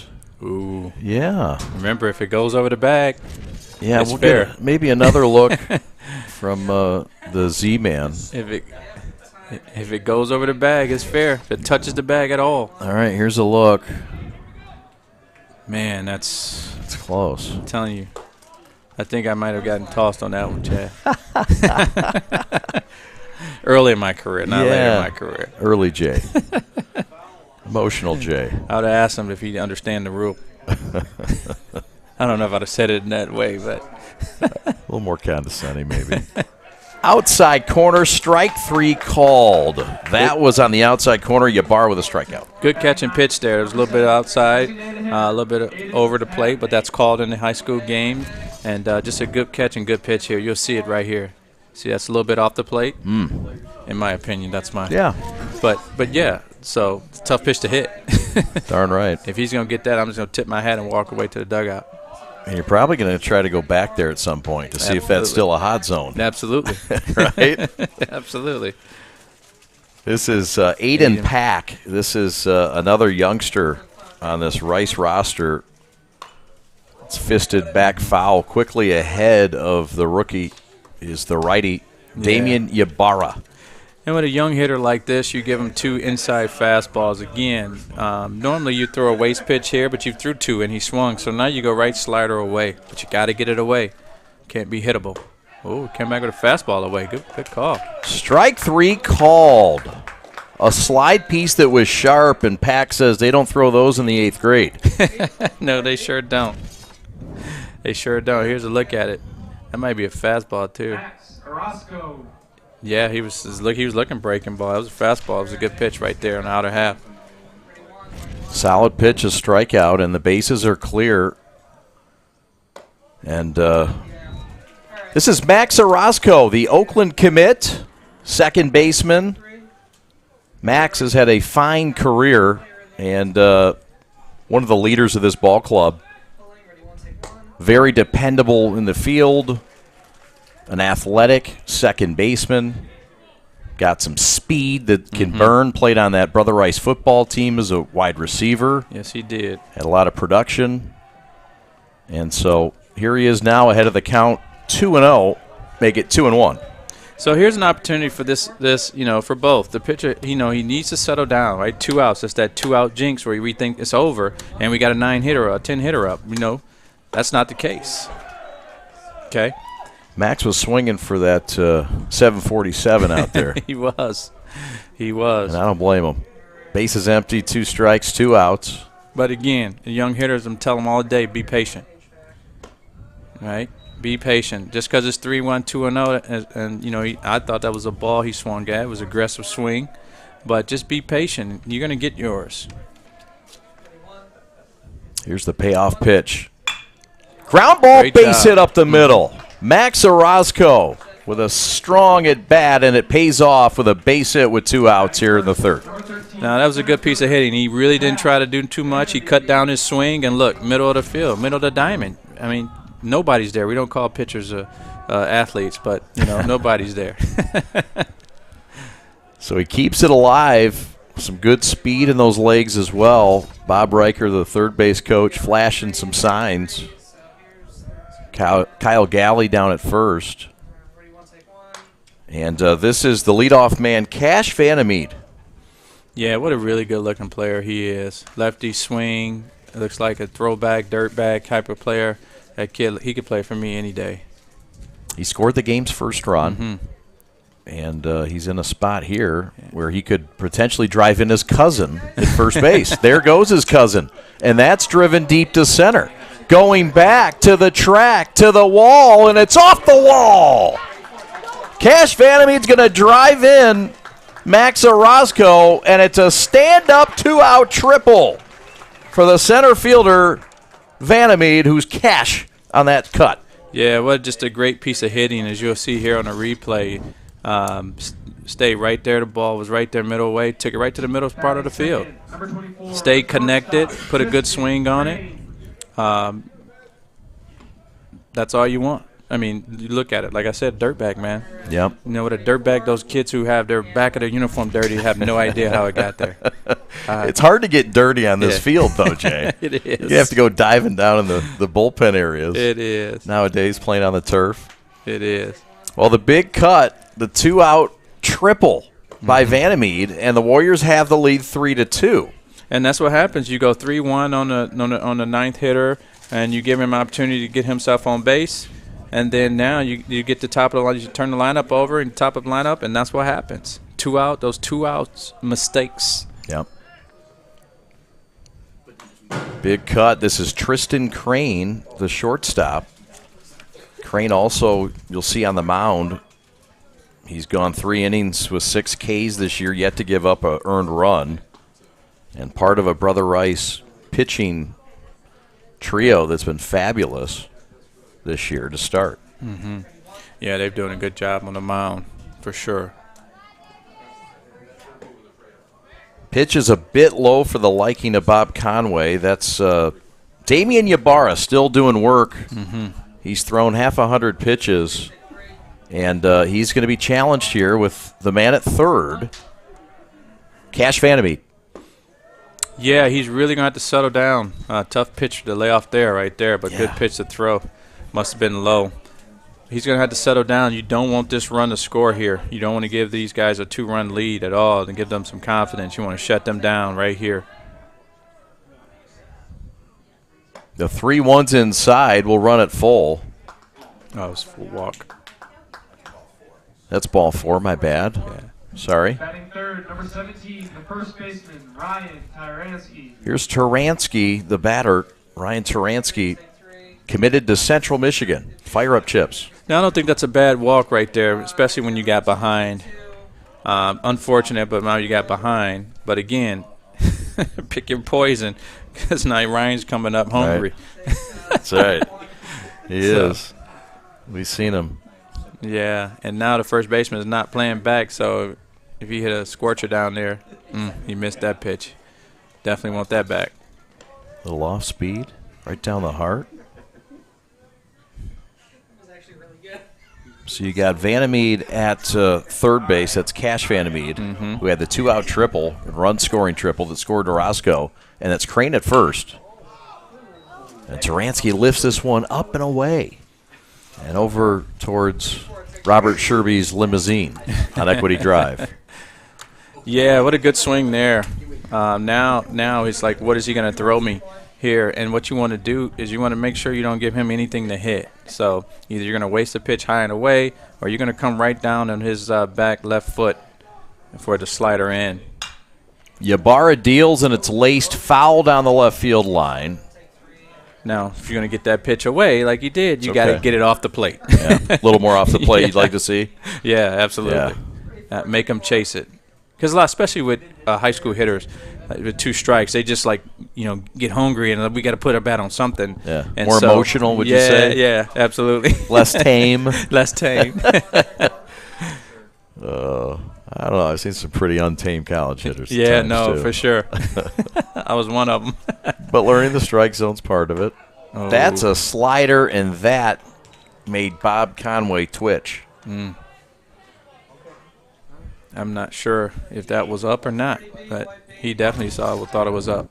Ooh. yeah. Remember, if it goes over the bag, Yeah, it's we'll fair. get maybe another look from the Z-Man. If it goes over the bag, it's fair. If it touches the bag at all. All right, here's a look. Man, that's It's close. I'm telling you. I think I might have gotten tossed on that one, Chad. Early in my career, not later in my career. Early J. Emotional J. I would have asked him if he'd understand the rule. I don't know if I'd have said it in that way, but A little more condescending, maybe. Outside corner, strike 3 called. That was on the outside corner. Ybarra with a strikeout. good catch and pitch there. It was a little bit outside, a little bit over the plate, but that's called in the high school game. And just a good catch and good pitch here. You'll see it right here. See, that's a little bit off the plate. In my opinion, that's my. Yeah. But yeah, so it's a tough pitch to hit. Darn right. If he's going to get that, I'm just going to tip my hat and walk away to the dugout. And you're probably going to try to go back there at some point to see if that's still a hot zone. Absolutely. Right? Absolutely. This is Aiden Pack. This is another youngster on this Rice roster. It's fisted back foul quickly ahead of the rookie is the righty, Damian Ybarra. And with a young hitter like this, you give him 2 inside fastballs. Again, normally you throw a waste pitch here, but you threw 2 and he swung. So now you go right slider away, but you got to get it away. Can't be hittable. Oh, came back with a fastball away. Good call. Strike 3 called. A slide piece that was sharp, and Pack says they don't throw those in the 8th grade. No, they sure don't. They sure don't. Here's a look at it. That might be a fastball too. Yeah, he was looking breaking ball. That was a fastball. It was a good pitch right there on the outer half. Solid pitch, a strikeout, and the bases are clear. And this is Max Orozco, the Oakland commit, second baseman. Max has had a fine career and one of the leaders of this ball club. Very dependable in the field, an athletic second baseman, got some speed that can burn, played on that Brother Rice football team as a wide receiver. Yes, he did. Had a lot of production. And so here he is now ahead of the count, 2-0, make it 2-1. So here's an opportunity for this, for both. The pitcher, he needs to settle down, right? 2 outs. That's that 2-out jinx where we think it's over, and we got a 9-hitter or a 10-hitter up. That's not the case. Okay? Max was swinging for that 747 out there. He was. And I don't blame him. Bases empty, 2 strikes, 2 outs. But again, the young hitters, I'm telling them all day, be patient. Right? Be patient. Just because it's 3-1, 2-0, and I thought that was a ball he swung at. It was an aggressive swing. But just be patient. You're going to get yours. Here's the payoff pitch. Ground ball, Great base job. hit up the middle. Max Orozco with a strong at bat, and it pays off with a base hit with 2 outs here in the 3rd. Now, that was a good piece of hitting. He really didn't try to do too much. He cut down his swing, and look, middle of the field, middle of the diamond. I mean, nobody's there. We don't call pitchers athletes, but, nobody's there. So he keeps it alive. Some good speed in those legs as well. Bob Riker, the third base coach, flashing some signs. Kyle Galley down at first. And this is the leadoff man, Cash Vandermeed. Yeah, what a really good-looking player he is. Lefty swing. Looks like a throwback, dirtbag type of player. That kid, he could play for me any day. He scored the game's first run. And he's in a spot here where he could potentially drive in his cousin at first base. There goes his cousin. And that's driven deep to center. Going back to the track, to the wall, and it's off the wall. Cash Vandermeed's going to drive in Max Orozco, and it's a stand-up 2-out triple for the center fielder, Vandermeed, who's cash on that cut. Yeah, what just a great piece of hitting, as you'll see here on the replay. Stayed right there. The ball was right there middle way. Took it right to the middle part of the field. Stayed connected. Put a good swing on it. That's all you want. I mean, you look at it. Like I said, dirtbag, man. Yep. You know what a dirtbag, those kids who have their back of their uniform dirty have no idea how it got there. It's hard to get dirty on this field, though, Jay. It is. You have to go diving down in the bullpen areas. It is. Nowadays, playing on the turf. It is. Well, the big cut, the 2-out triple by Vandermeed, and the Warriors have the lead 3-2. And that's what happens. You go 3-1 on the ninth hitter, and you give him an opportunity to get himself on base. And then now you get the top of the line. You turn the lineup over and top of the lineup, and that's what happens. 2 out, those 2 outs, mistakes. Yep. Big cut. This is Tristan Crane, the shortstop. Crane also, you'll see on the mound, he's gone 3 innings with 6 Ks this year, yet to give up a earned run. And part of a Brother Rice pitching trio that's been fabulous this year to start. Mm-hmm. Yeah, they're doing a good job on the mound, for sure. Pitch is a bit low for the liking of Bob Conway. That's Damian Ybarra still doing work. Mm-hmm. He's thrown half 100 pitches, and he's going to be challenged here with the man at third, Cash Vandermeed. Yeah, he's really going to have to settle down. Tough pitch to lay off there, right there, but good pitch to throw. Must have been low. He's going to have to settle down. You don't want this run to score here. You don't want to give these guys a 2-run lead at all and give them some confidence. You want to shut them down right here. The 3-1's inside will run it full. Oh, it's full walk. That's ball 4, my bad. Yeah. Sorry. Batting third, number 17, the first baseman, Ryan Tyransky. Here's Tyransky, the batter. Ryan Tyransky, committed to Central Michigan. Fire up chips. Now, I don't think that's a bad walk right there, especially when you got behind. Unfortunate, but now you got behind. But again, pick your poison, because now Ryan's coming up hungry. Right. That's right. He is. We've seen him. Yeah, and now the first baseman is not playing back, so if he hit a scorcher down there, he missed that pitch. Definitely want that back. A little off speed, right down the heart. So you got Vandermeed at third base. That's Cash Vandermeed, who had the 2-out triple, run-scoring triple that scored Orozco, and that's Crane at first. And Tyransky lifts this one up and away and over towards Robert Sherby's limousine on Equity Drive. Yeah, what a good swing there. Now he's like, what is he going to throw me here? And what you want to do is you want to make sure you don't give him anything to hit. So either you're going to waste a pitch high and away, or you're going to come right down on his back left foot for the slider in. Ybarra deals, and it's laced foul down the left field line. Now, if you're going to get that pitch away like you did, you got to get it off the plate. Yeah, a little more off the plate you'd like to see. Yeah, absolutely. Yeah. Make them chase it. Because especially with high school hitters, with 2 strikes, they just get hungry and we got to put our bat on something. Yeah, and more emotional, would you say? Yeah, absolutely. Less tame. Less tame. I don't know. I've seen some pretty untamed college hitters. Yeah, too. for sure. I was one of them. But learning the strike zone's part of it. Oh. That's a slider, and that made Bob Conway twitch. I'm not sure if that was up or not, but he definitely thought it was up.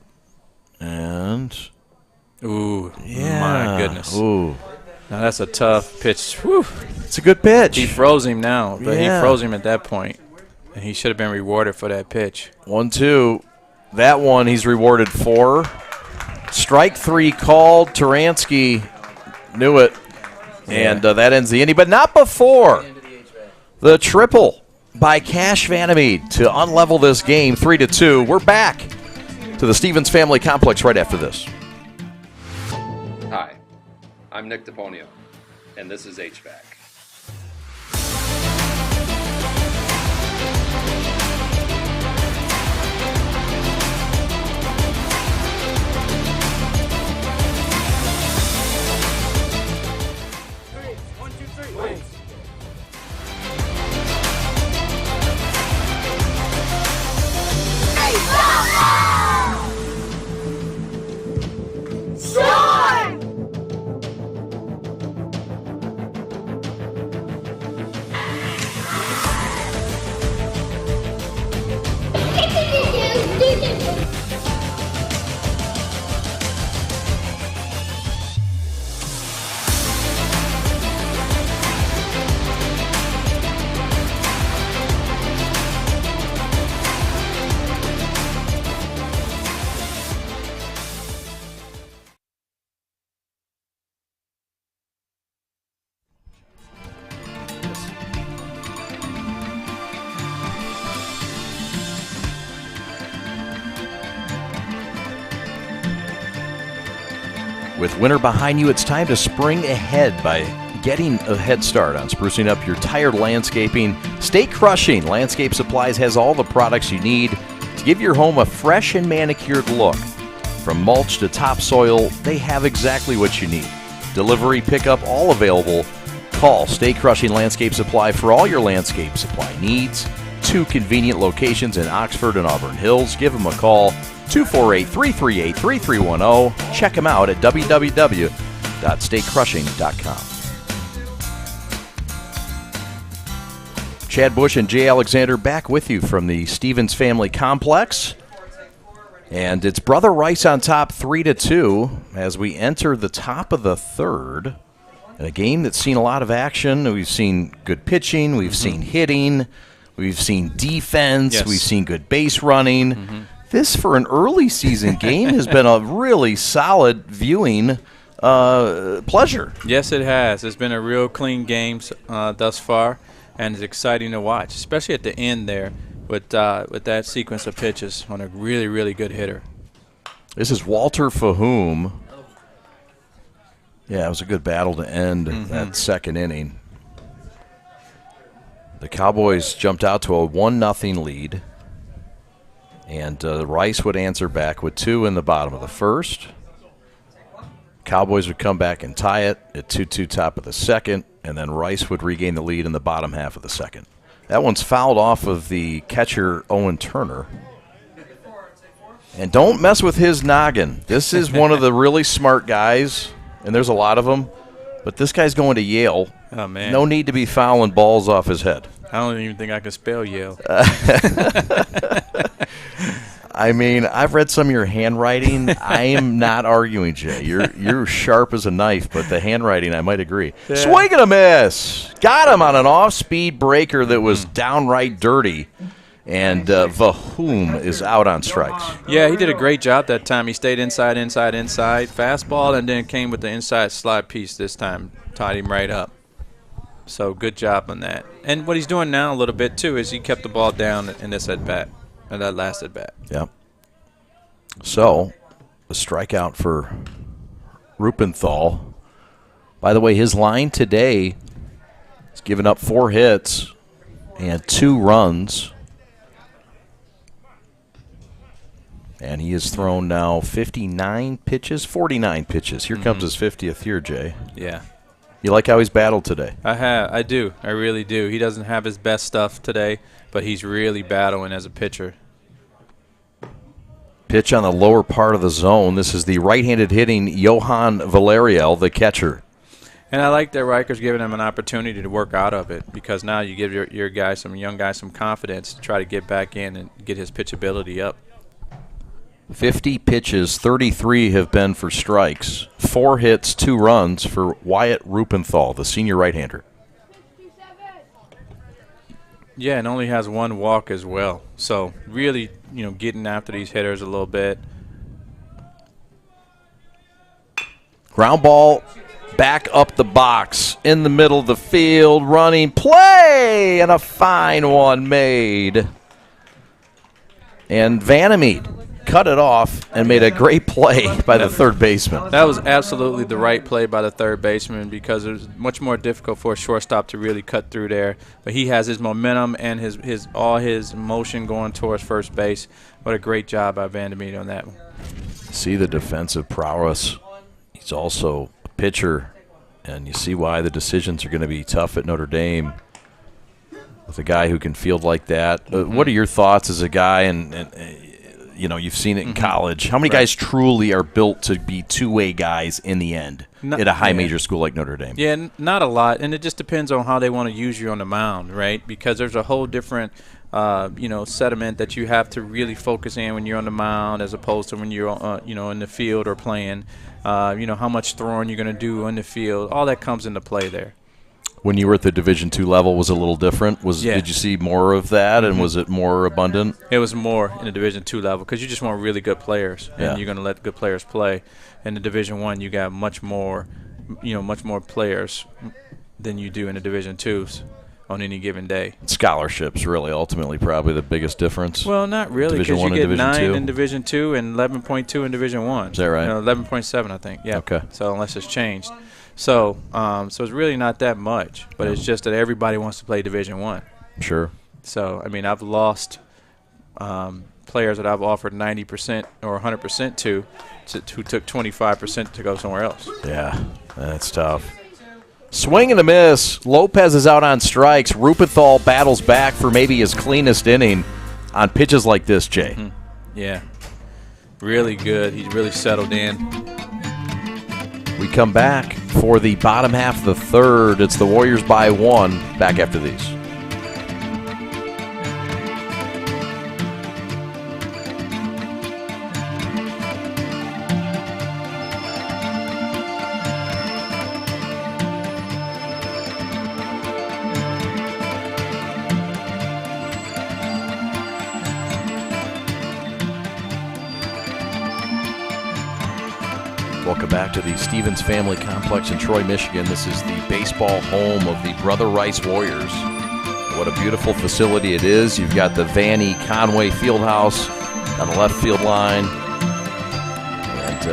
And ooh, my goodness. Ooh. Now that's a tough pitch. Whew. It's a good pitch. He froze him now, but Yeah. he froze him at that point, and he should have been rewarded for that pitch. 1-2. That one he's rewarded for. Strike 3 called. Tyransky knew it, and that ends the inning, but not before the triple by Cash Vandermeed to unlevel this game 3-2. We're back to the Stevens Family Complex right after this. Hi, I'm Nick DePonio, and this is HVAC. With winter behind you, it's time to spring ahead by getting a head start on sprucing up your tired landscaping. Stay Crushing Landscape Supplies has all the products you need to give your home a fresh and manicured look. From mulch to topsoil, they have exactly what you need. Delivery, pickup, all available. Call Stay Crushing Landscape Supply for all your landscape supply needs. 2 convenient locations in Oxford and Auburn Hills. Give them a call, 248-338-3310. Check them out at www.staycrushing.com. Chad Bush and Jay Alexander back with you from the Stevens Family Complex. And it's Brother Rice on top 3-2 as we enter the top of the third. In a game that's seen a lot of action. We've seen good pitching. We've seen hitting. We've seen defense. Yes. We've seen good base running. This, for an early season game, has been a really solid viewing pleasure. Yes, it has. It's been a real clean game thus far, and it's exciting to watch, especially at the end there with that sequence of pitches on a really, really good hitter. This is Walter Fahum. Yeah, it was a good battle to end that second inning. The Cowboys jumped out to a 1-0 lead, and Rice would answer back with 2 in the bottom of the first. Cowboys would come back and tie it at 2-2 top of the second, and then Rice would regain the lead in the bottom half of the second. That one's fouled off of the catcher, Owen Turner. And don't mess with his noggin. This is one of the really smart guys, and there's a lot of them, but this guy's going to Yale. Oh, man. No need to be fouling balls off his head. I don't even think I can spell Yale. I mean, I've read some of your handwriting. I am not arguing, Jay. You're sharp as a knife, but the handwriting, I might agree. Yeah. Swing and a miss. Got him on an off-speed breaker that was downright dirty. And Vahum is out on strikes. Yeah, he did a great job that time. He stayed inside, fastball, and then came with the inside slide piece this time. Tied him right up. So good job on that. And what he's doing now a little bit, too, is he kept the ball down in this at-bat, in that last at-bat. Yep. So, a strikeout for Rupenthal. By the way, his line today has given up 4 hits and 2 runs. And he has thrown now 49 pitches. Here comes his 50th year, Jay. Yeah. You like how he's battled today? I do. I really do. He doesn't have his best stuff today, but he's really battling as a pitcher. Pitch on the lower part of the zone. This is the right-handed hitting Johan Valeriel, the catcher. And I like that Riker's giving him an opportunity to work out of it, because now you give your guy, some young guy, some confidence to try to get back in and get his pitchability up. 50 pitches, 33 have been for strikes. 4 hits, 2 runs for Wyatt Rupenthal, the senior right-hander. Yeah, and only has 1 walk as well. So really, getting after these hitters a little bit. Ground ball back up the box in the middle of the field, running play, and a fine one made. And Vandermeed cut it off and made a great play by the third baseman. That was absolutely the right play by the third baseman, because it was much more difficult for a shortstop to really cut through there. But he has his momentum and all his motion going towards first base. What a great job by Vandermeed on that one. See the defensive prowess. He's also a pitcher, and you see why the decisions are going to be tough at Notre Dame with a guy who can field like that. What are your thoughts as a guy, and you've seen it in college. How many guys truly are built to be two-way guys in the end at a high major school like Notre Dame? Yeah, not a lot, and it just depends on how they want to use you on the mound, right? Because there's a whole different, sediment that you have to really focus in when you're on the mound as opposed to when you're, in the field or playing. How much throwing you're going to do in the field. All that comes into play there. When you were at the Division II level, was it a little different? Did you see more of that, and was it more abundant? It was more in the Division II level because you just want really good players, and you're going to let good players play. In the Division I, you got much more players than you do in the Division IIs. on any given day. Scholarships really ultimately probably the biggest difference. Well, not really, Division because one you and get Division 9 two? in Division 2 and 11.2 in Division 1. Is that right? 11.7, I think. Yeah. Okay. So unless it's changed. So it's really not that much, but it's just that everybody wants to play Division 1. Sure. So, I mean, I've lost players that I've offered 90% or 100% to who took 25% to go somewhere else. Yeah, that's tough. Swing and a miss. Lopez is out on strikes. Rupenthal battles back for maybe his cleanest inning on pitches like this, Jay. Mm-hmm. Yeah. Really good. He's really settled in. We come back for the bottom half of the third. It's the Warriors by 1. Back after these. Welcome back to the Stevens Family Complex in Troy, Michigan. This is the baseball home of the Brother Rice Warriors. What a beautiful facility it is. You've got the Vanny Conway Fieldhouse on the left field line. And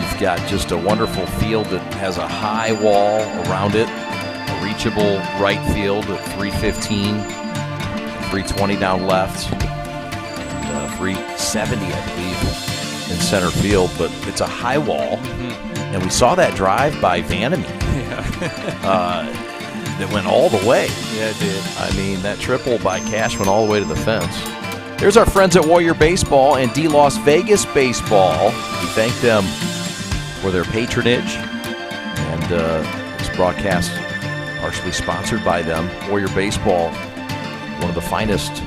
you've got just a wonderful field that has a high wall around it. A reachable right field at 315, 320 down left, and 370, I believe, in center field, but it's a high wall, and we saw that drive by Vanamy that went all the way. Yeah, it did. I mean, that triple by Cash went all the way to the fence. There's our friends at Warrior Baseball and D Las Vegas Baseball. We thank them for their patronage, and this broadcast partially sponsored by them. Warrior Baseball, one of the finest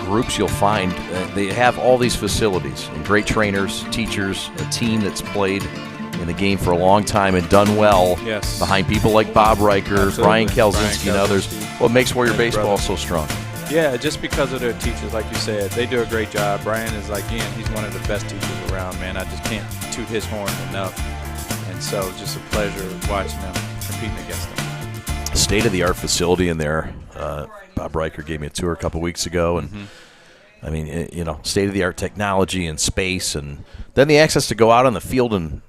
groups you'll find. They have all these facilities and great trainers, teachers, a team that's played in the game for a long time and done well behind people like Bob Riker, Absolutely. Brian Kelzinski, and others. What makes Warrior Baseball brother. so strong? Yeah, just because of their teachers, like you said. They do a great job. Brian is, like, again, he's one of the best teachers around, man. I just can't toot his horn enough. And so just a pleasure watching them, competing against them. State-of-the-art facility in there. Bob Riker gave me a tour a couple weeks ago, and I mean, state-of-the-art technology and space, and then the access to go out on the field and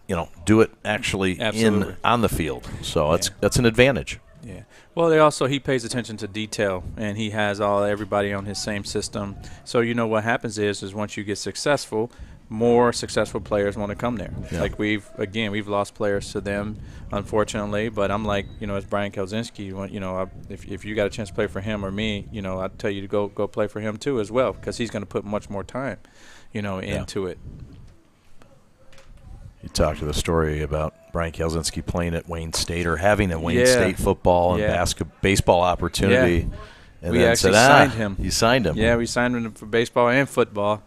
do it actually on the field. So that's an advantage. Yeah. Well, he pays attention to detail, and he has everybody on his same system. So what happens is once you get successful, more successful players want to come there. Yeah. Like we've lost players to them, unfortunately. But I'm like, as Brian Kelzinski, if you got a chance to play for him or me, I'd tell you to go play for him too as well, because he's going to put much more time, into it. You talked to the story about Brian Kelzinski playing at Wayne State or having a Wayne State football and baseball opportunity. Yeah. And we then actually said, signed him. You signed him. Yeah, we signed him for baseball and football.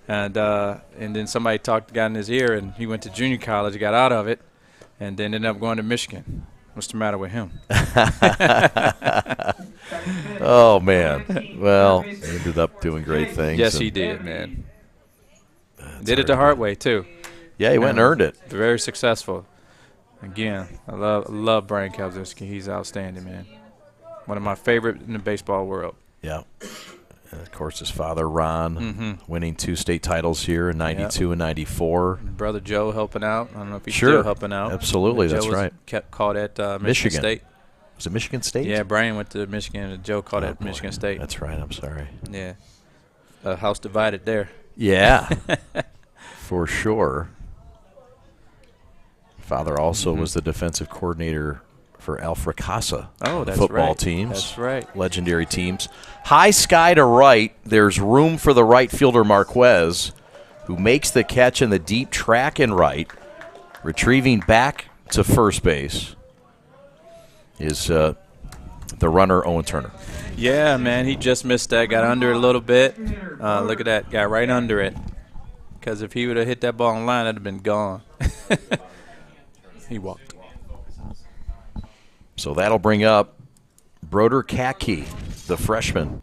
And then somebody got in his ear, and he went to junior college, got out of it, and then ended up going to Michigan. What's the matter with him? Oh, man. Well, he ended up doing great things. Yes, he did, man. Did it the hard way, too. Yeah, he went and earned it. Very successful. Again, I love Brian Kelzinski. He's outstanding, man. One of my favorite in the baseball world. Yeah. And of course, his father, Ron, winning 2 state titles here in 92 and 94. Brother Joe helping out. I don't know if he's Sure. still helping out. Absolutely, Joe that's right. Kept caught at Michigan State. Was it Michigan State? Yeah, Brian went to Michigan, and Joe caught at Michigan State. That's right. I'm sorry. Yeah. House divided there. Yeah, for sure. Father also was the defensive coordinator for Alfred Casa football teams. That's right. Legendary teams. High sky to right. There's room for the right fielder Marquez, who makes the catch in the deep track and right. Retrieving back to first base is the runner, Owen Turner. Yeah, man, he just missed that. Got under it a little bit. Look at that. Got right under it. Because if he would have hit that ball in line, it would have been gone. He walked. So that'll bring up Broder Kaki, the freshman.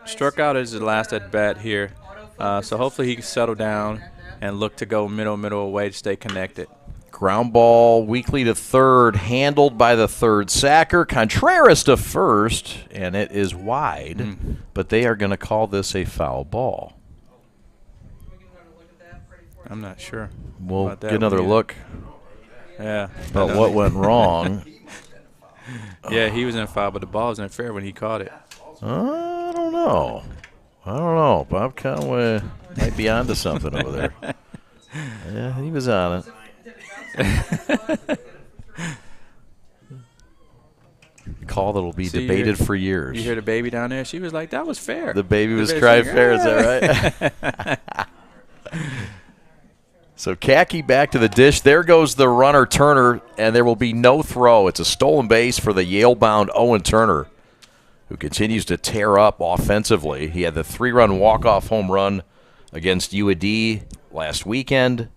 Struck out as the last at bat here. So hopefully he can settle down and look to go middle away to stay connected. Ground ball weakly to third, handled by the third sacker. Contreras to first, and it is wide, but they are going to call this a foul ball. I'm not sure. We'll get another look at what went wrong. Yeah, he was in foul, but the ball was in fair when he caught it. I don't know. Bob Conway might be onto something over there. Yeah, he was on it. Call that'll be debated for years. You hear the baby down there? She was like, that was fair. The baby was crying fair, is that right? So Kaki back to the dish. There goes the runner, Turner, and there will be no throw. It's a stolen base for the Yale-bound Owen Turner, who continues to tear up offensively. He had the 3-run walk-off home run against UAD last weekend,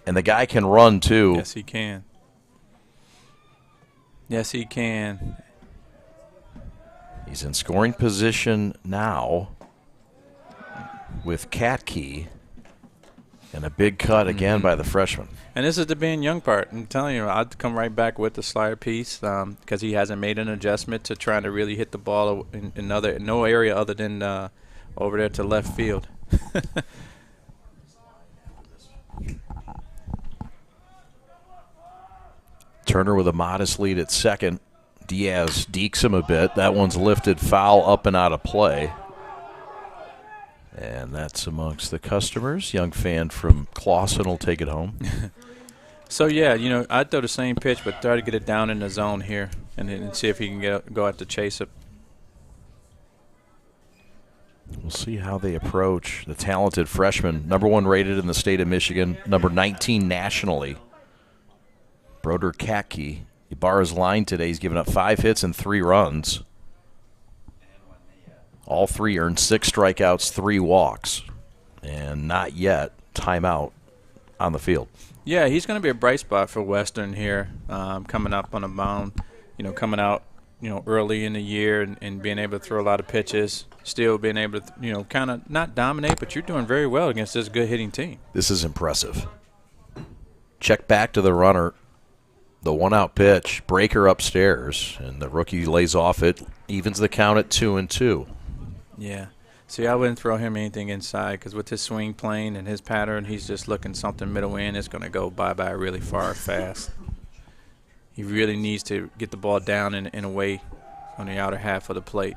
and the guy can run too. Yes, he can. Yes, he can. He's in scoring position now with Katke, and a big cut again by the freshman. And this is the being young part. I'm telling you, I'd come right back with the slider piece because he hasn't made an adjustment to trying to really hit the ball in no area other than over there to left field. Turner with a modest lead at second. Diaz dekes him a bit. That one's lifted foul up and out of play. And that's amongst the customers. Young fan from Clawson will take it home. So, yeah, I'd throw the same pitch, but try to get it down in the zone here and see if he can go out to chase it. We'll see how they approach the talented freshman, number 1 rated in the state of Michigan, number 19 nationally. Broder Katke. Ibarra's line today, he's given up 5 hits and 3 runs. All 3 earned 6 strikeouts, 3 walks, and not yet timeout on the field. Yeah, he's going to be a bright spot for Western here, coming up on a mound, coming out, early in the year and being able to throw a lot of pitches, still being able to, kind of not dominate, but you're doing very well against this good hitting team. This is impressive. Check back to the runner. The 1-out pitch, breaker upstairs, and the rookie lays off it, evens the count at 2-2. Yeah. See, I wouldn't throw him anything inside because with his swing plane and his pattern, he's just looking something middle in. It's going to go bye-bye really fast. He really needs to get the ball down and away on the outer half of the plate.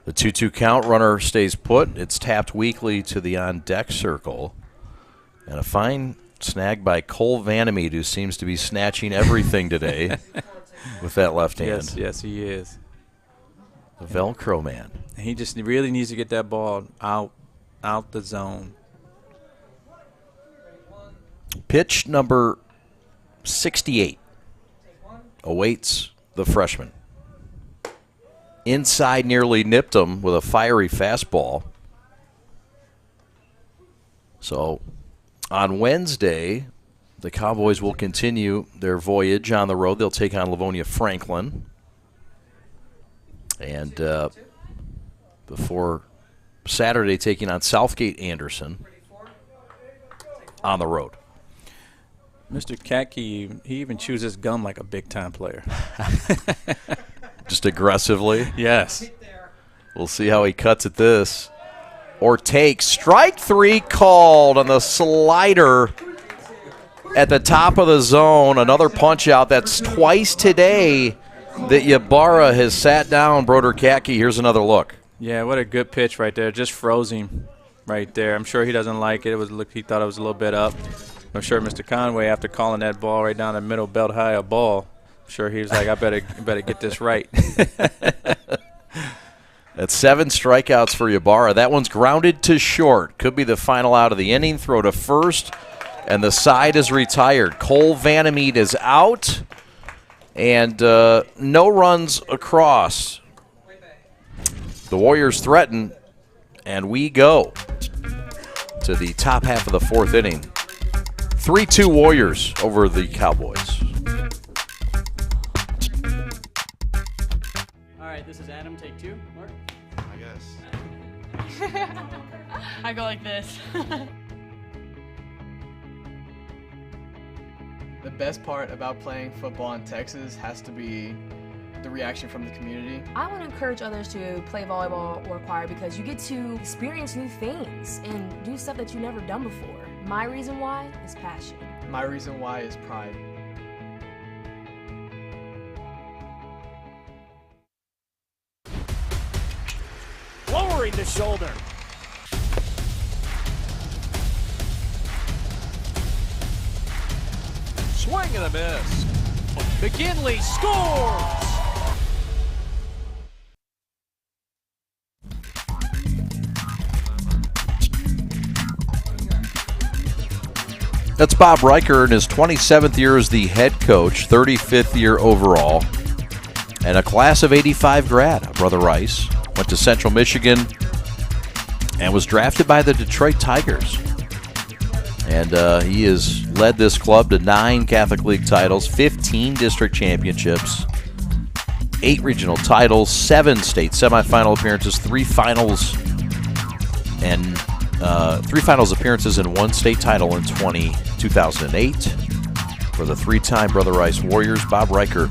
The 2-2 count, runner stays put. It's tapped weakly to the on-deck circle. And a fine snag by Cole Vandermeed, who seems to be snatching everything today with that left hand. Yes, he is. The Velcro man. He just really needs to get that ball out the zone. Pitch number 68 awaits the freshman. Inside, nearly nipped him with a fiery fastball. So on Wednesday, the Cowboys will continue their voyage on the road. They'll take on Livonia Franklin. And before Saturday, taking on Southgate Anderson on the road. Mr. Katke, he even chews his gum like a big-time player. Just aggressively? Yes. We'll see how he cuts at this. Or takes. Strike 3 called on the slider at the top of the zone. Another punch out. That's twice today that Ybarra has sat down Broder Katke. Here's another look. Yeah, what a good pitch right there. Just froze him right there. I'm sure he doesn't like it. He thought it was a little bit up. I'm sure Mr. Conway, after calling that ball right down the middle, belt high a ball, I'm sure he was like, I better get this right. That's 7 strikeouts for Ybarra. That one's grounded to short. Could be the final out of the inning. Throw to first, and the side is retired. Cole Vandermeed is out, and no runs across. The Warriors threaten, and we go to the top half of the 4th inning. 3-2 Warriors over the Cowboys. All right, this is Adam. Take 2. Mark? I guess. I go like this. best part about playing football in Texas has to be the reaction from the community. I want to encourage others to play volleyball or choir because you get to experience new things and do stuff that you've never done before. My reason why is passion. My reason why is pride. Lowering the shoulder. Swing and a miss. McKinley scores! That's Bob Riker in his 27th year as the head coach, 35th year overall, and a class of 85 grad. Brother Rice went to Central Michigan and was drafted by the Detroit Tigers. And he has led this club to 9 Catholic League titles, 15 district championships, 8 regional titles, 7 state semifinal appearances, 3 finals, and 3 finals appearances and 1 state title in 2008. For the 3-time Brother Rice Warriors, Bob Riker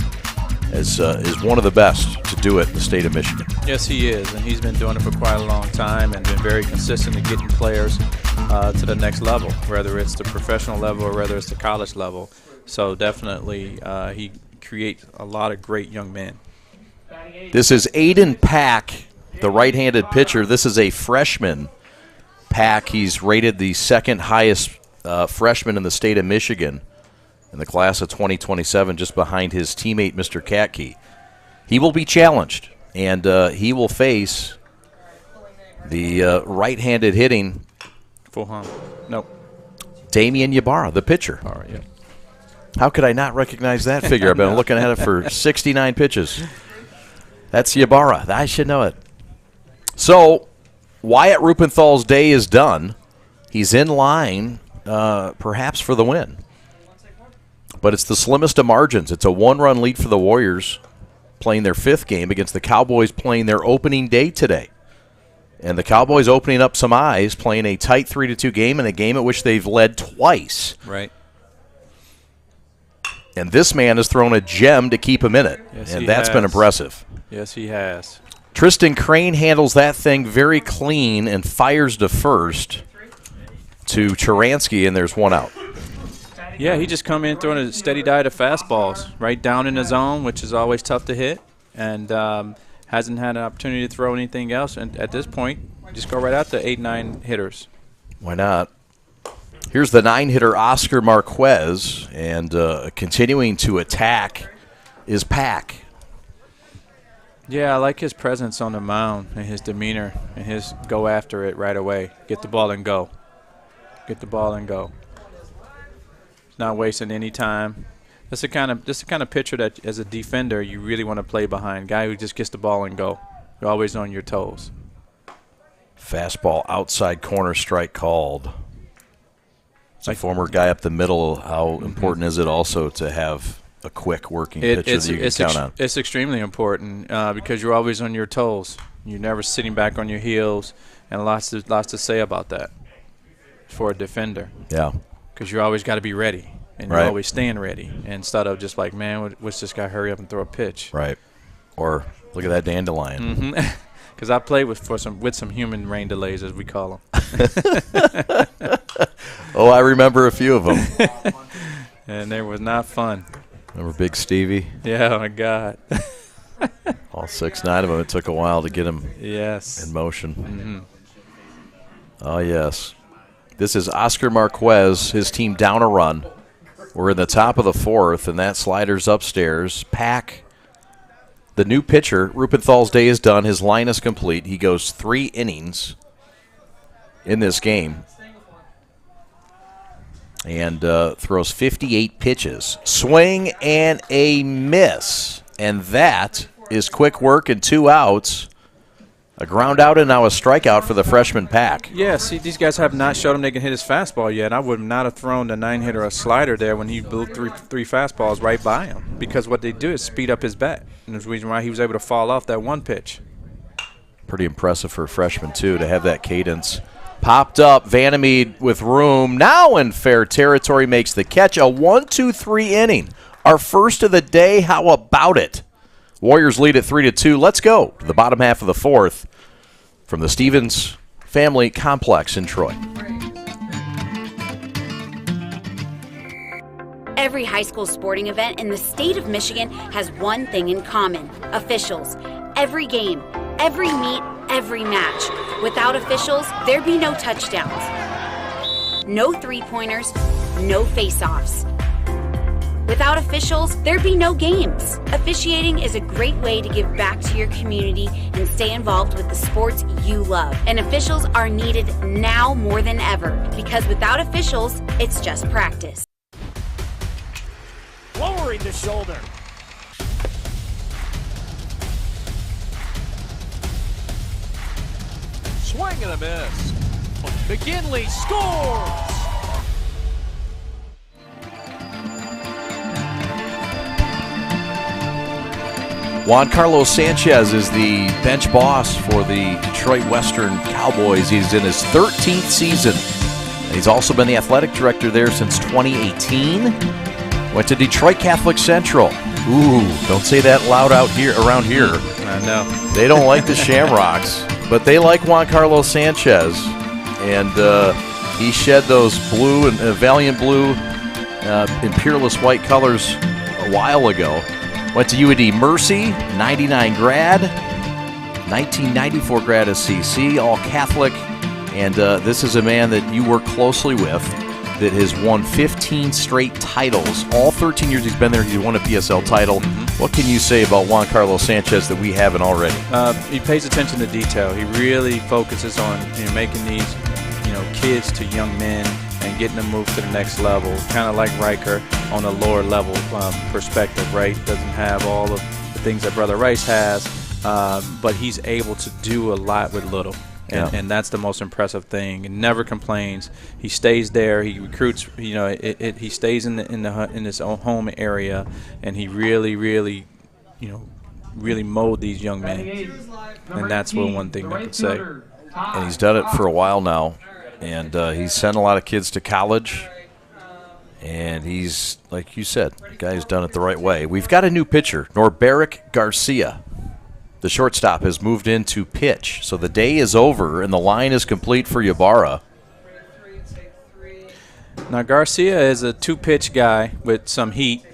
is one of the best to do it in the state of Michigan. Yes, he is, and he's been doing it for quite a long time and been very consistent in getting players to the next level, whether it's the professional level or whether it's the college level. So definitely he creates a lot of great young men. This is Aiden Pack, the right-handed pitcher. This is a freshman. Pack, he's rated the second highest freshman in the state of Michigan in the class of 2027, just behind his teammate, Mr. Katke. He will be challenged, and he will face the right-handed hitting Full hum. Nope. Damian Ybarra, the pitcher. All right, yeah. How could I not recognize that figure? I've been looking at it for 69 pitches. That's Ybarra. I should know it. So Wyatt Rupenthal's day is done. He's in line, perhaps, for the win. But it's the slimmest of margins. It's a 1-run lead for the Warriors, playing their 5th game against the Cowboys, playing their opening day today. And the Cowboys opening up some eyes, playing a tight 3-2 game in a game at which they've led twice. Right. And this man has thrown a gem to keep him in it. Yes, and that's been impressive. Yes, he has. Tristan Crane handles that thing very clean and fires to first to Charansky, and there's 1 out. Yeah, he just come in throwing a steady diet of fastballs right down in the zone, which is always tough to hit, and hasn't had an opportunity to throw anything else. And at this point, just go right out to 8-9 hitters. Why not? Here's the 9-hitter Oscar Marquez, and continuing to attack is Pack. Yeah, I like his presence on the mound and his demeanor and his go after it right away. Get the ball and go. Get the ball and go. Not wasting any time. That's the kind of pitcher that, as a defender, you really want to play behind. Guy who just gets the ball and go. You're always on your toes. Fastball outside corner, strike called. It's a former guy up the middle. How important is it also to have a quick working pitcher that you can count on? It's extremely important because you're always on your toes. You're never sitting back on your heels, and lots to say about that for a defender. Yeah. Because you always got to be ready, and you're always staying ready instead of just like, man, let's this guy hurry up and throw a pitch. Right. Or look at that dandelion. Because I played with some human rain delays, as we call them. Oh, I remember a few of them. And they was not fun. Remember Big Stevie? Yeah, oh my God. All 6'9" of them. It took a while to get him in motion. Mm-hmm. Oh, yes. This is Oscar Marquez, his team down a run. We're in the top of the 4th, and that slider's upstairs. Pack, the new pitcher, Rupenthal's day is done. His line is complete. He goes 3 innings in this game and throws 58 pitches. Swing and a miss, and that is quick work and 2 outs. A ground out and now a strikeout for the freshman Pack. Yeah, see, these guys have not showed him they can hit his fastball yet. I would not have thrown the 9-hitter a slider there when he blew three fastballs right by him, because what they do is speed up his bat, and there's a reason why he was able to fall off that 1 pitch. Pretty impressive for a freshman, too, to have that cadence. Popped up, Vandermeed with room. Now in fair territory, makes the catch. A 1-2-3 inning. Our first of the day. How about it? Warriors lead at 3-2. Let's go to the bottom half of the fourth from the Stevens Family Complex in Troy. Every high school sporting event in the state of Michigan has one thing in common: officials. Every game, every meet, every match. Without officials, there'd be no touchdowns, no three-pointers, no face-offs. Without officials, there'd be no games. Officiating is a great way to give back to your community and stay involved with the sports you love. And officials are needed now more than ever, because without officials, it's just practice. Lowering the shoulder. Swing and a miss. McGinley scores. Juan Carlos Sanchez is the bench boss for the Detroit Western Cowboys. He's in his 13th season. He's also been the athletic director there since 2018. Went to Detroit Catholic Central. Ooh, don't say that loud out here around here. I know. They don't like the Shamrocks, but they like Juan Carlos Sanchez. And he shed those blue and Valiant blue and Peerless white colors a while ago. Went to UAD Mercy, 99 grad, 1994 grad of CC, all Catholic. And this is a man that you work closely with that has won 15 straight titles. All 13 years he's been there, he's won a PSL title. What can you say about Juan Carlos Sanchez that we haven't already? He pays attention to detail. He really focuses on making these kids to young men and getting them moved to the next level, kind of like Riker on a lower level perspective, right? Doesn't have all of the things that Brother Rice has, but he's able to do a lot with little. And that's the most impressive thing. He never complains. He stays there. He recruits. He stays in his own home area, and he really mold these young men. And that's one thing I could say. And he's done it for a while now, and he's sent a lot of kids to college. And he's, like you said, the guy who's done it the right way. We've got a new pitcher, Norberic Garcia. The shortstop has moved into pitch. So the day is over, and the line is complete for Ybarra. Now, Garcia is a two-pitch guy with some heat,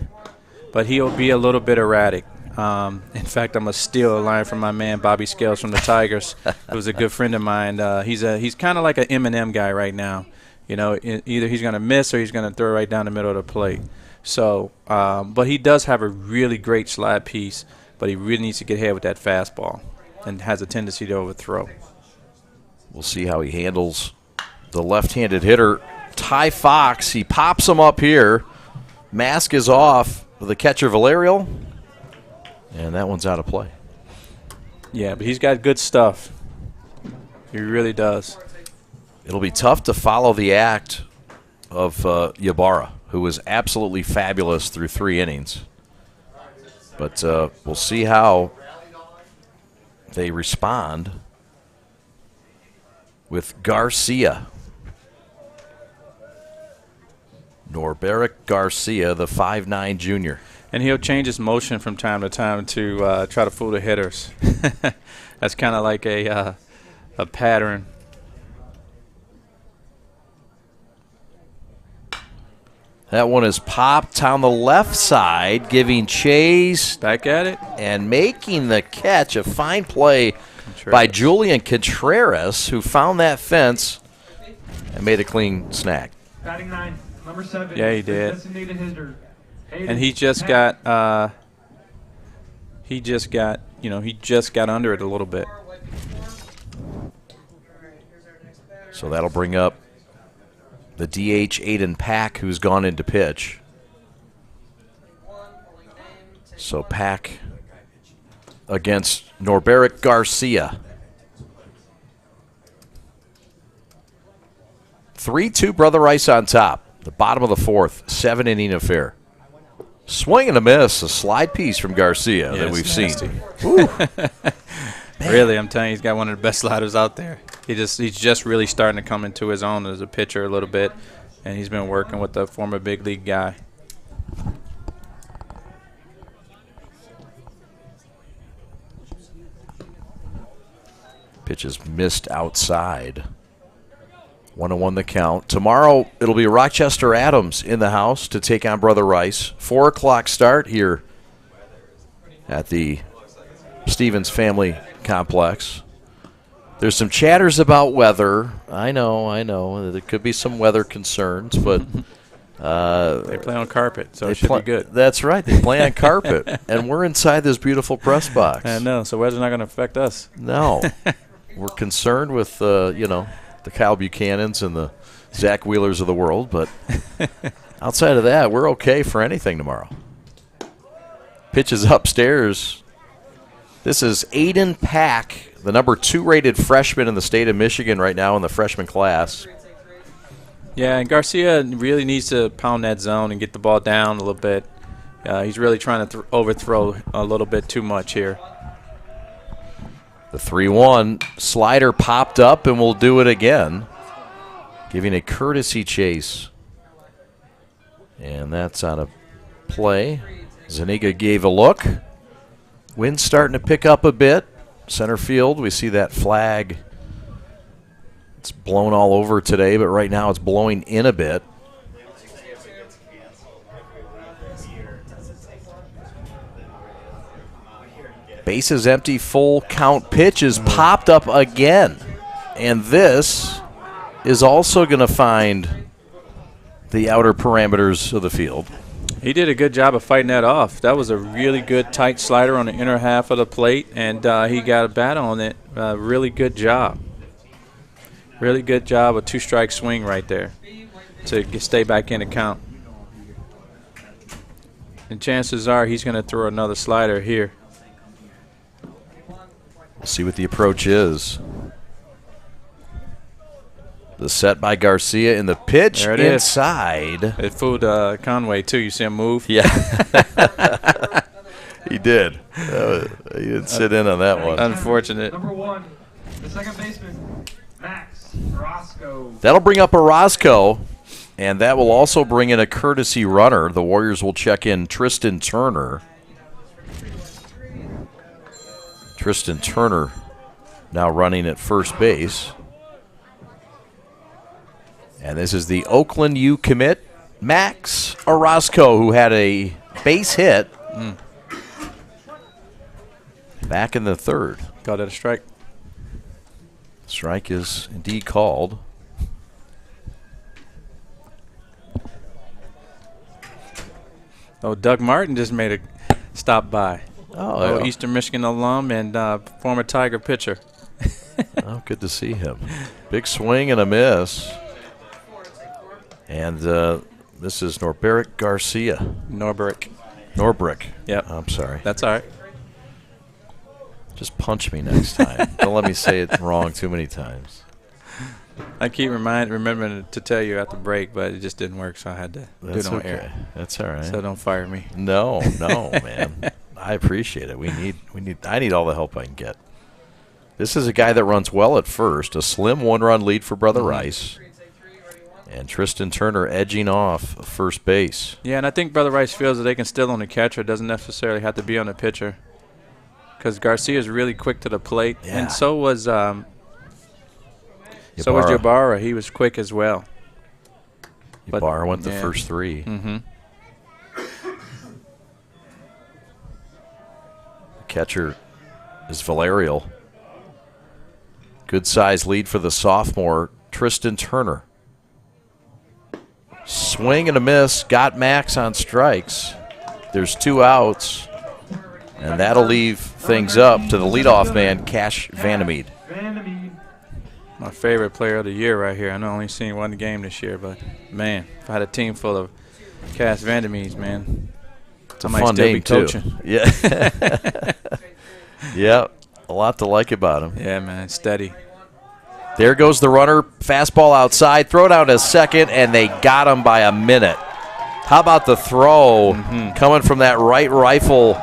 but he'll be a little bit erratic. In fact, I'm going to steal a line from my man Bobby Scales from the Tigers, who's a good friend of mine. He's kind of like an Eminem guy right now. Either he's going to miss or he's going to throw right down the middle of the plate. So, but he does have a really great slide piece. But he really needs to get ahead with that fastball and has a tendency to overthrow. We'll see how he handles the left-handed hitter, Ty Fox. He pops him up here. Mask is off for the catcher, Valerial. And that one's out of play. Yeah, but he's got good stuff. He really does. It'll be tough to follow the act of Ybarra, who was absolutely fabulous through 3 innings. But we'll see how they respond with Garcia. Norberic Garcia, the 5'9" junior. And he'll change his motion from time to time to try to fool the hitters. That's kind of like a pattern. That one is popped on the left side, giving chase. Back at it. And making the catch. A fine play by Julian Contreras, who found that fence and made a clean snag. Batting 9, number 7. Yeah, he did. Designated hitter. And he just got under it a little bit. So that'll bring up the DH Aiden Pack, who's gone into pitch. So Pack against Norberic Garcia. 3-2 Brother Rice on top. The bottom of the fourth, 7-inning affair. Swing and a miss, a slide piece from Garcia that we've seen. Really, I'm telling you, he's got one of the best sliders out there. He's just really starting to come into his own as a pitcher a little bit, and he's been working with the former big league guy. Pitch is missed outside. 1-1 the count. Tomorrow it'll be Rochester Adams in the house to take on Brother Rice. 4 o'clock start here at the Stevens Family Complex. There's some chatters about weather. I know. There could be some weather concerns, but they play on carpet, so it should be good. That's right. They play on carpet, and we're inside this beautiful press box. I know, so weather's not going to affect us. No. We're concerned with, the Kyle Buchanans and the Zach Wheelers of the world, but outside of that, we're okay for anything tomorrow. Pitch is upstairs. This is Aiden Pack, the number 2 rated freshman in the state of Michigan right now in the freshman class. Yeah, and Garcia really needs to pound that zone and get the ball down a little bit. He's really trying to overthrow a little bit too much here. The 3-1 slider popped up, and we'll do it again, giving a courtesy chase. And that's on a play. Zuniga gave a look. Wind's starting to pick up a bit. Center field, we see that flag. It's blown all over today, but right now it's blowing in a bit. Bases empty, full count pitch is popped up again. And this is also going to find the outer parameters of the field. He did a good job of fighting that off. That was a really good tight slider on the inner half of the plate, and he got a bat on it. Really good job. Really good job, a 2-strike swing right there to stay back in the count. And chances are he's going to throw another slider here. We'll see what the approach is. The set by Garcia in the pitch inside. It fooled Conway, too. You see him move? Yeah. He did. He didn't sit in on that one. Unfortunate. Number 1, the second baseman, Max Orozco. That'll bring up Orozco, and that will also bring in a courtesy runner. The Warriors will check in Tristan Turner. Tristan Turner now running at first base. And this is the Oakland U commit, Max Orozco, who had a base hit back in the third. Got it a strike. Strike is indeed called. Oh, Doug Martin just made a stop by. Oh, yeah. Eastern Michigan alum and former Tiger pitcher. Oh, good to see him. Big swing and a miss. And this is Norberek Garcia. Norbrick. Yep. I'm sorry. That's all right. Just punch me next time. Don't let me say it wrong too many times. I keep remembering to tell you at the break, but it just didn't work, so I had to do it on air. That's all right. So don't fire me. No, man. I appreciate it. I need all the help I can get. This is a guy that runs well at first. A slim 1-run lead for Brother Rice. And Tristan Turner edging off first base. Yeah, and I think Brother Rice feels that they can still on the catcher. It doesn't necessarily have to be on the pitcher. Because Garcia is really quick to the plate. Yeah. And so was Ybarra. He was quick as well. Ybarra went the first 3. Mm-hmm. The catcher is Valerial. Good size lead for the sophomore, Tristan Turner. Swing and a miss. Got Max on strikes. There's 2 outs. And that'll leave things up to the leadoff man, Cash Vandermeed. My favorite player of the year right here. I know I only seen one game this year, but, man, if I had a team full of Cash Vandermeeds, man, it's a fun name, too. Yeah. Yeah, a lot to like about him. Yeah, man, steady. There goes the runner. Fastball outside. Throw down to second, and they got him by a minute. How about the throw coming from that right rifle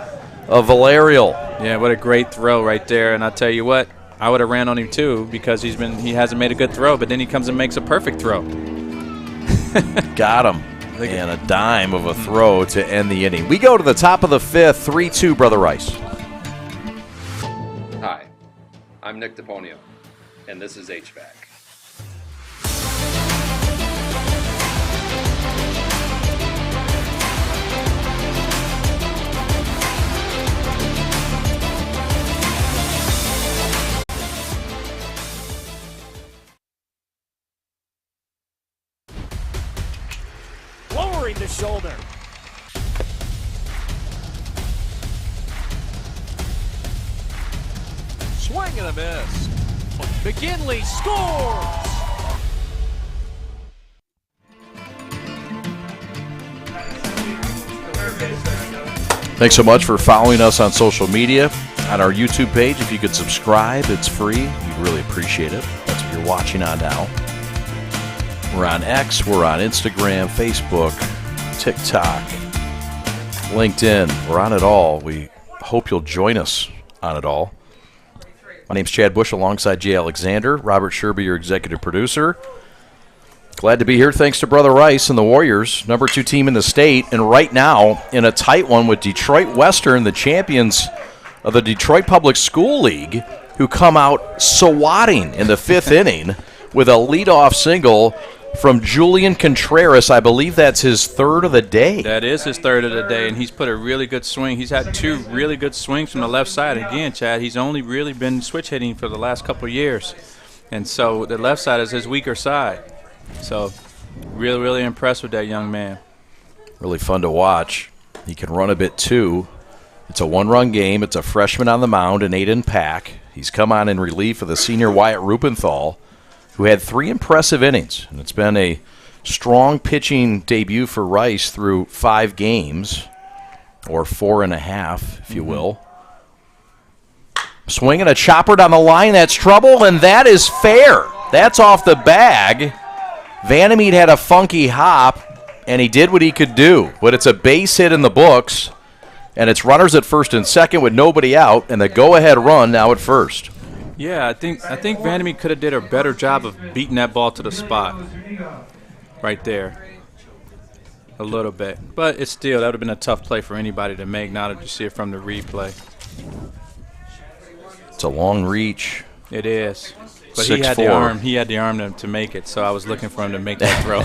of Valerial? Yeah, what a great throw right there. And I tell you what, I would have ran on him too because he hasn't made a good throw, but then he comes and makes a perfect throw. Got him. And a dime of a throw to end the inning. We go to the top of the fifth, 3-2, Brother Rice. Hi, I'm Nick DePonio, and this is HVAC. Lowering the shoulder. Swing and a miss. McKinley scores! Thanks so much for following us on social media. On our YouTube page, if you could subscribe, it's free. We'd really appreciate it. That's what you're watching on now. We're on X, we're on Instagram, Facebook, TikTok, LinkedIn. We're on it all. We hope you'll join us on it all. My name's Chad Bush alongside Jay Alexander. Robert Sherby, your executive producer. Glad to be here. Thanks to Brother Rice and the Warriors, number 2 team in the state. And right now, in a tight one with Detroit Western, the champions of the Detroit Public School League, who come out swatting in the 5th inning with a leadoff single from Julian Contreras. I believe that's his 3rd of the day. That is his 3rd of the day, and he's put a really good swing. He's had 2 really good swings from the left side. Again, Chad, he's only really been switch hitting for the last couple of years. And so the left side is his weaker side. So really, really impressed with that young man. Really fun to watch. He can run a bit too. It's a 1-run game. It's a freshman on the mound, an Aiden Pack. He's come on in relief of the senior Wyatt Rupenthal, who had 3 impressive innings. And it's been a strong pitching debut for Rice through 5 games, or 4.5, if you will. Swinging a chopper down the line. That's trouble, and that is fair. That's off the bag. Vandermeed had a funky hop, and he did what he could do. But it's a base hit in the books, and it's runners at first and second with nobody out, and the go-ahead run now at first. Yeah, I think Vandermeed could have did a better job of beating that ball to the spot right there a little bit. But it's still, that would have been a tough play for anybody to make now that you see it from the replay. It's a long reach. It is. But 6'4". He had the arm to make it, so I was looking for him to make that throw.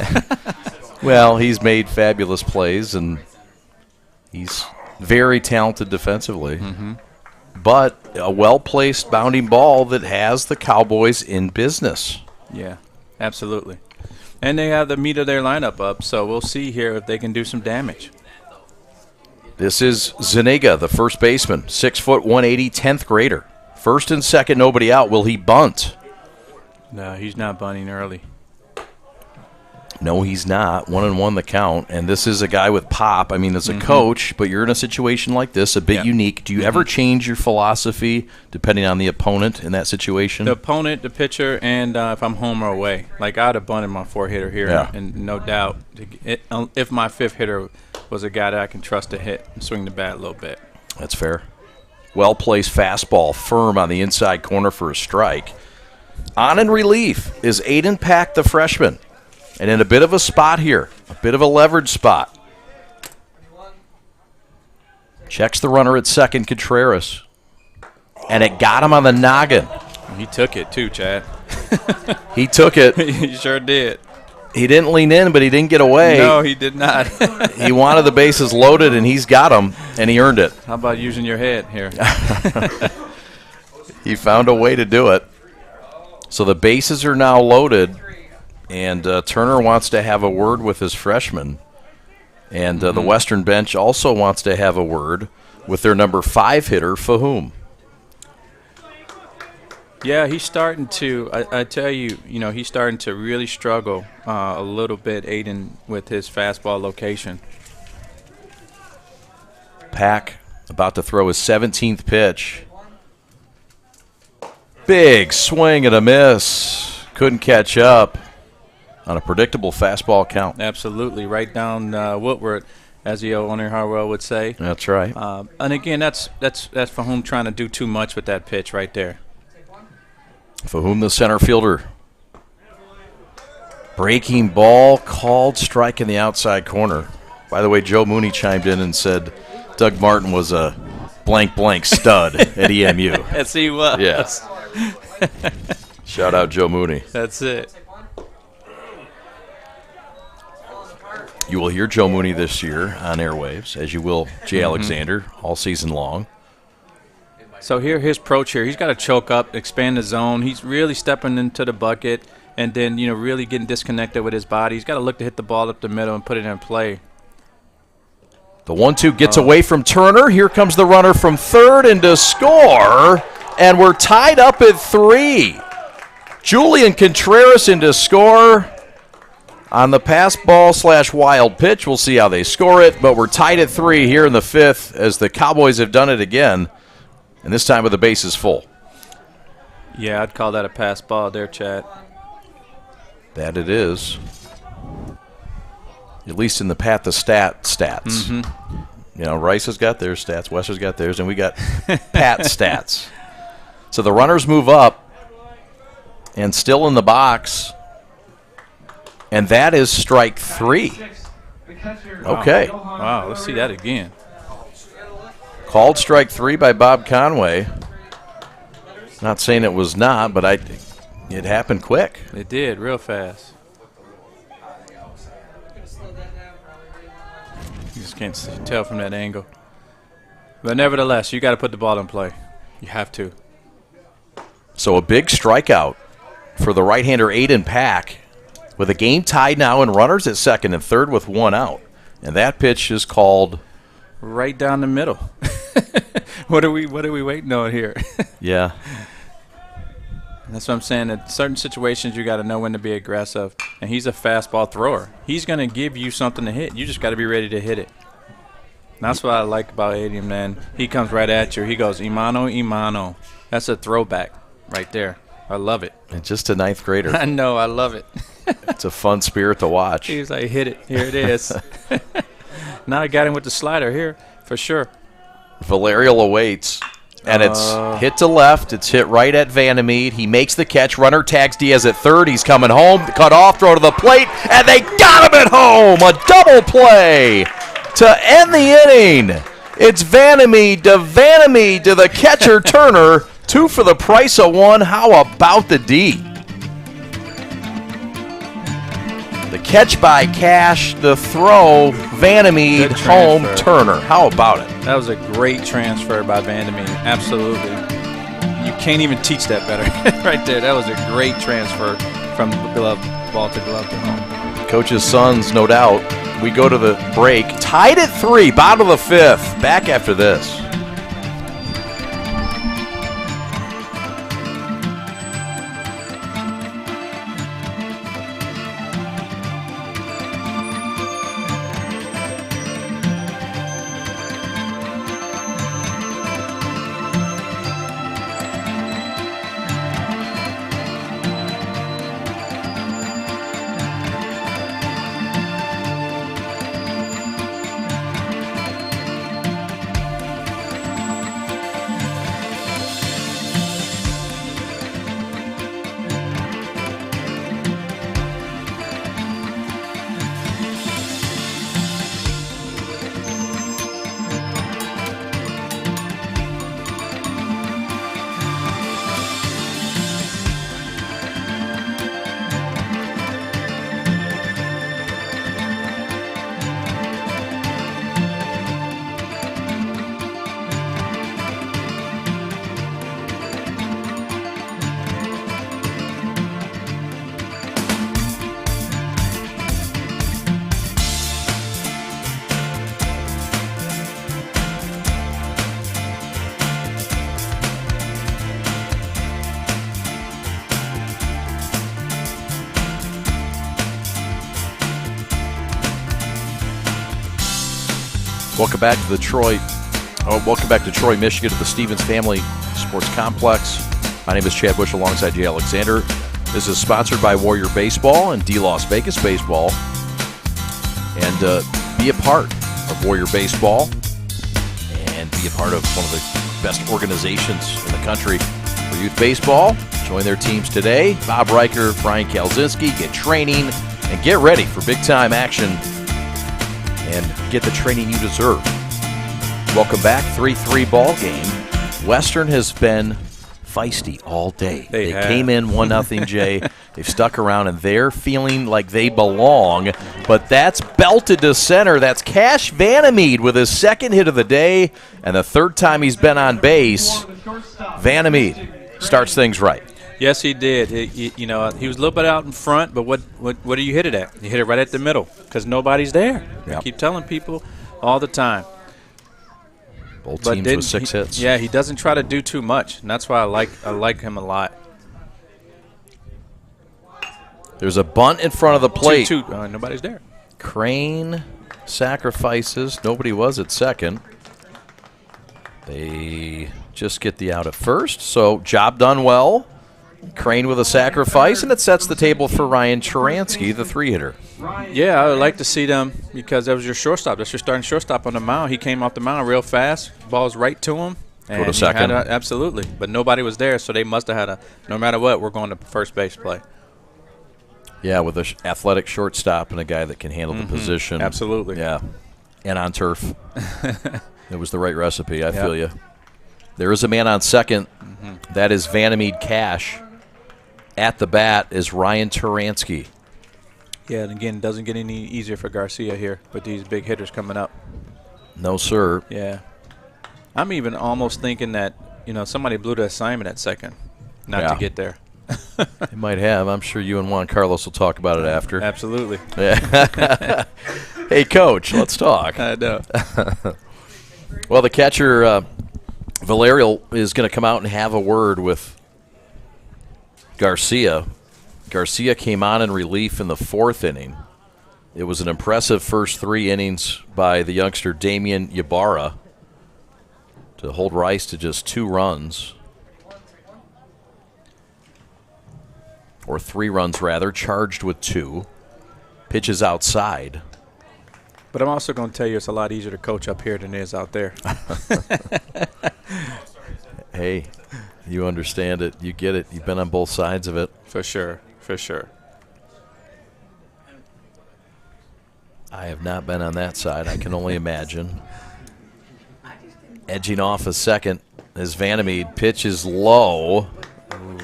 Well, he's made fabulous plays, and he's very talented defensively. Mm-hmm. But a well-placed bounding ball that has the Cowboys in business. Yeah, absolutely. And they have the meat of their lineup up, so we'll see here if they can do some damage. This is Zuniga, the first baseman, 6 foot 180, 10th grader. First and second, nobody out. Will he bunt? No, he's not bunting early. No, he's not. 1-1 the count. And this is a guy with pop. I mean, as a coach, but you're in a situation like this, a bit unique. Do you ever change your philosophy depending on the opponent in that situation? The opponent, the pitcher, and if I'm home or away. Like, I'd have bunted my 4th-hitter here, and no doubt. If my 5th hitter was a guy that I can trust to hit and swing the bat a little bit. That's fair. Well-placed fastball, firm on the inside corner for a strike. On in relief is Aiden Pack, the freshman. And in a bit of a spot here, a bit of a leverage spot. Checks the runner at second, Contreras. And it got him on the noggin. He took it too, Chad. He took it. He sure did. He didn't lean in, but he didn't get away. No, he did not. He wanted the bases loaded, and he's got them, and he earned it. How about using your head here? He found a way to do it. So the bases are now loaded. And Turner wants to have a word with his freshman. And the Western bench also wants to have a word with their number 5 hitter, Fahum. Yeah, he's starting to, I tell you, he's starting to really struggle a little bit, Aiden, with his fastball location. Pack about to throw his 17th pitch. Big swing and a miss. Couldn't catch up. On a predictable fastball count. Absolutely. Right down Woodward, as the old owner Harwell would say. That's right. And again, that's for whom trying to do too much with that pitch right there. Fahum, the center fielder. Breaking ball, called strike in the outside corner. By the way, Joe Mooney chimed in and said Doug Martin was a blank stud at EMU. Yes, he was. Yes. Shout out Joe Mooney. That's it. You will hear Joe Mooney this year on airwaves, as you will Jay Alexander all season long. So here, his approach here, he's got to choke up, expand the zone. He's really stepping into the bucket and then, really getting disconnected with his body. He's got to look to hit the ball up the middle and put it in play. The 1-2 gets away from Turner. Here comes the runner from third and to score, and we're tied up at 3. Julian Contreras in to score on the pass ball / wild pitch. We'll see how they score it, but we're tied at 3 here in the 5th as the Cowboys have done it again, and this time with the bases full. Yeah, I'd call that a pass ball there, Chad. That it is. At least in the path of stats. Rice has got their stats, Wester's got theirs, and we got Pat stats. So the runners move up and still in the box, and that is strike 3. Okay. Wow, let's see that again. Called strike 3 by Bob Conway. Not saying it was not, but it happened quick. It did, real fast. You just can't tell from that angle. But nevertheless, you got to put the ball in play. You have to. So a big strikeout for the right-hander Aiden Pack with a game tied now and runners at second and third with 1 out. And that pitch is called right down the middle. What are we waiting on here? Yeah. That's what I'm saying. In certain situations, you got to know when to be aggressive. And he's a fastball thrower. He's going to give you something to hit. You just got to be ready to hit it. And that's what I like about Aiden, man. He comes right at you. He goes, Imano. That's a throwback right there. I love it. And just a 9th grader. I know. I love it. It's a fun spirit to watch. He's like, hit it. Here it is. Now I got him with the slider here for sure. Valerial awaits. And it's hit to left. It's hit right at Vandermeed. He makes the catch. Runner tags Diaz at third. He's coming home. Cut off. Throw to the plate. And they got him at home. A double play to end the inning. It's Vandermeed to the catcher Turner. 2 for the price of 1. How about the D? The catch by Cash. The throw, Vandermeed, home, Turner. How about it? That was a great transfer by Vandermeed. Absolutely. You can't even teach that better right there. That was a great transfer from ball to glove to home. Coach's sons, no doubt. We go to the break. Tied at 3, bottom of the 5th. Back after this. Welcome back to Troy, Michigan, to the Stevens Family Sports Complex. My name is Chad Bush alongside Jay Alexander. This is sponsored by Warrior Baseball and D-Las Vegas Baseball. And be a part of Warrior Baseball and be a part of one of the best organizations in the country for youth baseball. Join their teams today. Bob Riker, Brian Kalzinski, get training and get ready for big-time action and get the training you deserve. Welcome back, 3-3 ball game. Western has been feisty all day. They came in 1-0, Jay. They've stuck around, and they're feeling like they belong. But that's belted to center. That's Cash Vandermeed with his second hit of the day, and the third time he's been on base. Vandermeed starts things right. Yes, he did. He was a little bit out in front, but what do you hit it at? You hit it right at the middle because nobody's there. Yep. I keep telling people all the time. Both teams with 6 hits. Yeah, he doesn't try to do too much, and that's why I like him a lot. There's a bunt in front of the plate. 2-2. Nobody's there. Crane sacrifices. Nobody was at second. They just get the out at first, so job done well. Crane with a sacrifice, and it sets the table for Ryan Taransky, the 3-hitter. Yeah, I would like to see them because that was your shortstop. That's your starting shortstop on the mound. He came off the mound real fast. Ball's right to him. Go to second. Absolutely. But nobody was there, so they must have had no matter what, we're going to first base play. Yeah, with an athletic shortstop and a guy that can handle the position. Absolutely. Yeah, and on turf. It was the right recipe, I feel you. There is a man on second. That is Vandermeed Cash. At the bat is Ryan Taransky. Yeah, and again, it doesn't get any easier for Garcia here with these big hitters coming up. No, sir. Yeah. I'm even almost thinking that, somebody blew the assignment at second not to get there. They might have. I'm sure you and Juan Carlos will talk about it after. Absolutely. Yeah. Hey, Coach, let's talk. I know. Well, the catcher, Valerial, is going to come out and have a word with Garcia. Garcia came on in relief in the 4th inning. It was an impressive first 3 innings by the youngster Damian Ybarra to hold Rice to just 2 runs. Or 3 runs, rather, charged with 2. Pitches outside. But I'm also going to tell you it's a lot easier to coach up here than it is out there. Hey, you understand it. You get it. You've been on both sides of it. For sure. For sure. I have not been on that side. I can only imagine. Edging off a second as Vandermeed pitches low. Ooh,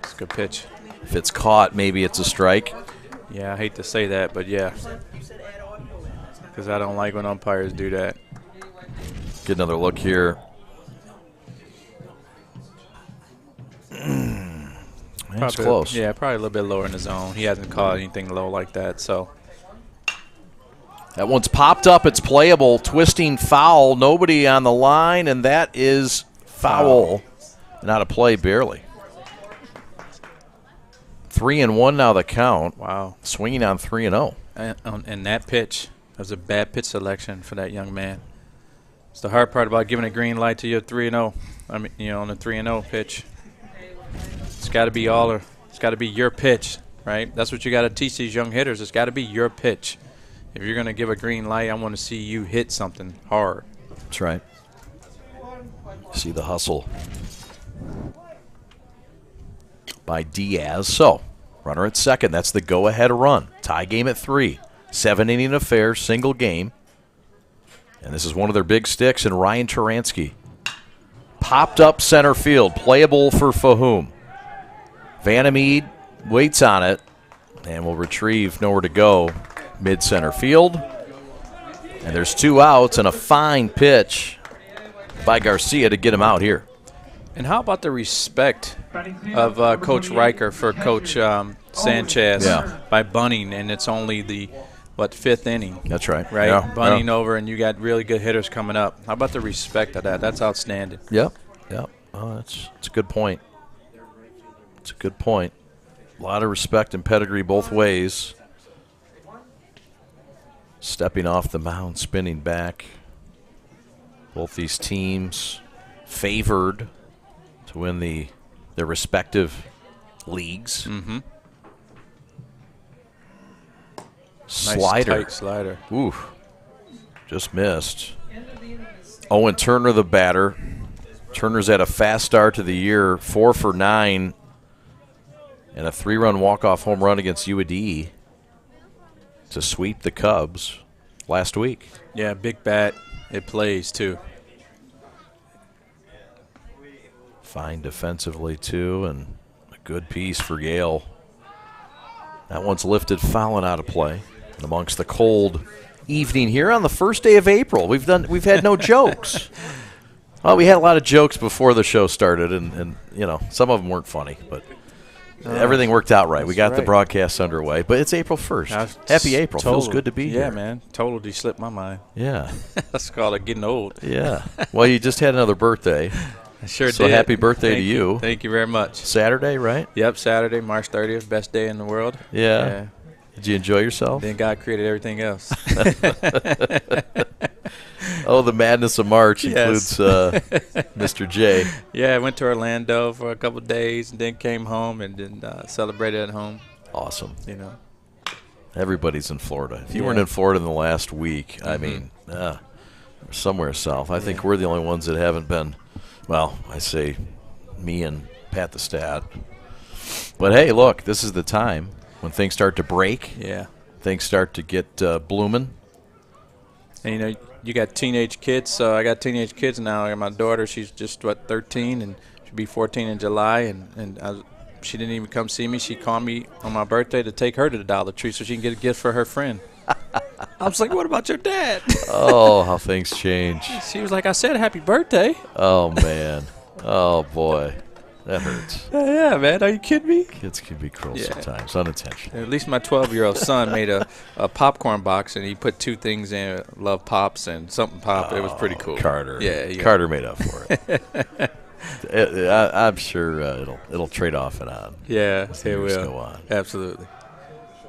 it's a good pitch. If it's caught, maybe it's a strike. Yeah, I hate to say that, but yeah. Because I don't like when umpires do that. Get another look here. That's close. Yeah, probably a little bit lower in the zone. He hasn't caught anything low like that, so. That one's popped up. It's playable. Twisting foul. Nobody on the line, and that is foul. Not a play, barely. 3-1 now the count. Wow. Swinging on 3-0. And that pitch was a bad pitch selection for that young man. It's the hard part about giving a green light to your 3-0. I mean, on the 3-0 pitch. It's got to be it's got to be your pitch, right? That's what you got to teach these young hitters. It's got to be your pitch. If you're going to give a green light, I want to see you hit something hard. That's right. See the hustle by Diaz. So, runner at second. That's the go-ahead run. Tie game at 3. 7-inning affair, single game. And this is one of their big sticks, and Ryan Taransky. Popped up center field, playable for Fahum. Vandermeed waits on it and will retrieve nowhere to go mid-center field. And there's 2 outs and a fine pitch by Garcia to get him out here. And how about the respect of Coach Riker for Coach Sanchez by bunting, and it's only the, 5th inning? That's right. Right? Yeah. Bunting over, and you got really good hitters coming up. How about the respect of that? That's outstanding. Yep. Oh, it's a good point. It's a good point. A lot of respect and pedigree both ways. Stepping off the mound, spinning back. Both these teams favored to win their respective leagues. Mm-hmm. Slider. Nice tight slider. Ooh, just missed. Owen Turner, the batter. Turner's had a fast start to the year, 4 for 9 and a 3-run walk-off home run against UAD to sweep the Cubs last week. Yeah, big bat. It plays, too. Fine defensively, too, and a good piece for Yale. That one's lifted, fouling out of play. And amongst the cold evening here on the first day of April, we've had no jokes. Well, we had a lot of jokes before the show started, and you know, some of them weren't funny, but everything worked out right. We got the broadcast underway, but it's April 1st. Happy April. Feels good to be here. Yeah, man. Totally slipped my mind. Yeah. That's called it getting old. Yeah. Well, you just had another birthday. I sure did. So happy birthday to you. Thank you very much. Saturday, right? Yep, Saturday, March 30th, best day in the world. Yeah. Did you enjoy yourself? Then God created everything else. Oh, the madness of March includes Mr. J. Yeah, I went to Orlando for a couple of days and then came home and then celebrated at home. Awesome. You know. Everybody's in Florida. If you weren't in Florida in the last week, I mean, somewhere south. I think we're the only ones that haven't been. Well, I say me and Pat the Stat. But, hey, look, this is the time when things start to break. Yeah. Things start to get blooming. And, you know, you got teenage kids. So I got teenage kids now. I got my daughter. She's just, 13, and she'll be 14 in July. And she didn't even come see me. She called me on my birthday to take her to the Dollar Tree so she can get a gift for her friend. I was like, what about your dad? Oh, how things change. She was like, I said happy birthday. Oh, man. Oh, boy. That hurts. Yeah, man. Are you kidding me? Kids can be cruel sometimes, unintentional. At least my 12-year-old son made a popcorn box, and he put 2 things in, Love Pops and something pop. It was pretty cool. Carter. Yeah. Carter made up for it. I'm sure it'll trade off and on. Yeah, as the it years will. Go on. Absolutely.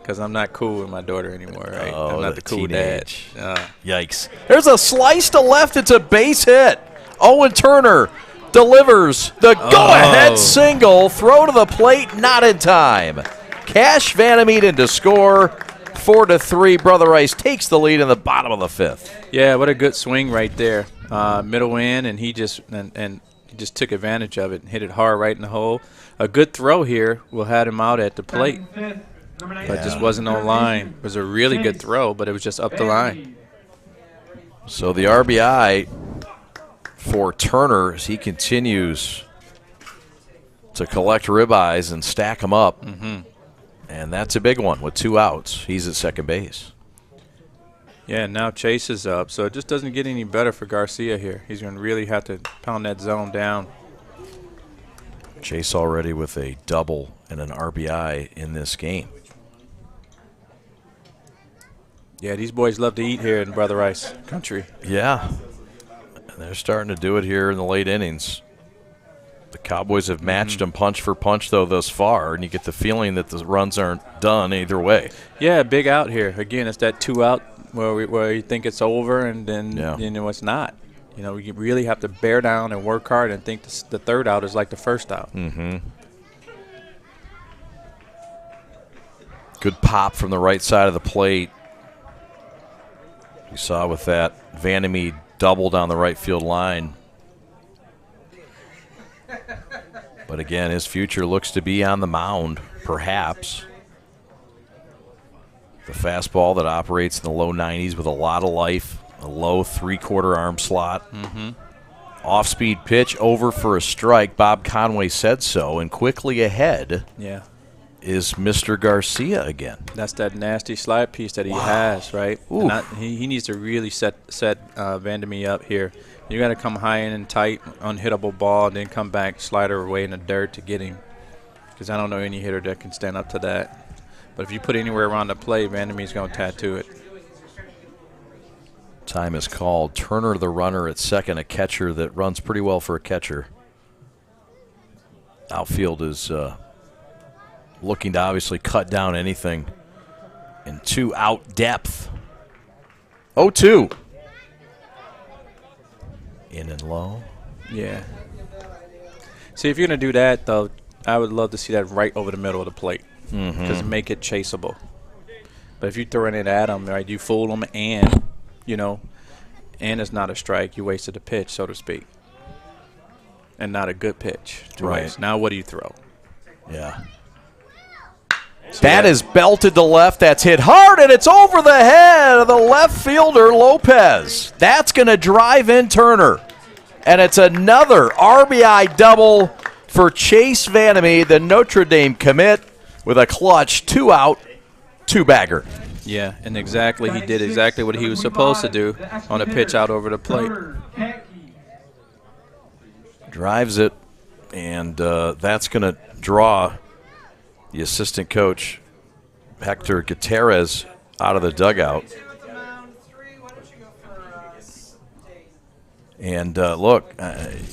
Because I'm not cool with my daughter anymore, right? Oh, I'm not the cool dad. Yikes. There's a slice to left. It's a base hit. Owen Turner delivers the go-ahead single. Throw to the plate, not in time. Cash Vandermeeden to score. 4-3. Brother Rice takes the lead in the bottom of the 5th. Yeah, what a good swing right there. Middle in, and he just took advantage of it and hit it hard right in the hole. A good throw here will have him out at the plate. But it just wasn't on line. It was a really good throw, but it was just up the line. So the RBI for Turner as he continues to collect ribeyes and stack them up. And that's a big one with 2 outs. He's at second base. Yeah, now Chase is up, so it just doesn't get any better for Garcia here. He's going to really have to pound that zone down. Chase already with a double and an RBI in this game. Yeah, these boys love to eat here in Brother Rice country. Yeah, and they're starting to do it here in the late innings. The Cowboys have matched them punch for punch, though, thus far, and you get the feeling that the runs aren't done either way. Yeah, big out here. Again, it's that 2 out where you think it's over, and then you know it's not. You know, you really have to bear down and work hard and think the 3rd out is like the 1st out. Good pop from the right side of the plate. You saw with that Vandermeeden double down the right field line. But again, his future looks to be on the mound, perhaps. The fastball that operates in the low 90s with a lot of life, a low 3/4 arm slot. Off-speed pitch over for a strike. Bob Conway said so, and quickly ahead is Mr. Garcia again. That's that nasty slide piece that he has, right? He needs to really set Vandermeeden up here. You got to come high in and tight, unhittable ball, and then come back, slide her away in the dirt to get him. Because I don't know any hitter that can stand up to that. But if you put anywhere around the play, Vandermeeden's going to tattoo it. Time is called. Turner, the runner at second, a catcher that runs pretty well for a catcher. Outfield is looking to obviously cut down anything in 2 out depth. 0-2. In and low. Yeah. See, if you're going to do that, though, I would love to see that right over the middle of the plate. Because make it chaseable. But if you throw it at him, right, you fool him and, and it's not a strike. You wasted a pitch, so to speak. And not a good pitch to waste. Now what do you throw? Yeah. That is belted to left. That's hit hard, and it's over the head of the left fielder, Lopez. That's going to drive in Turner. And it's another RBI double for Chase Vandermeed, the Notre Dame commit, with a clutch 2-out, 2-bagger. Yeah, and exactly, he did exactly what he was supposed to do on a pitch out over the plate. Drives it, and that's going to draw the assistant coach, Hector Gutierrez, out of the dugout. And look,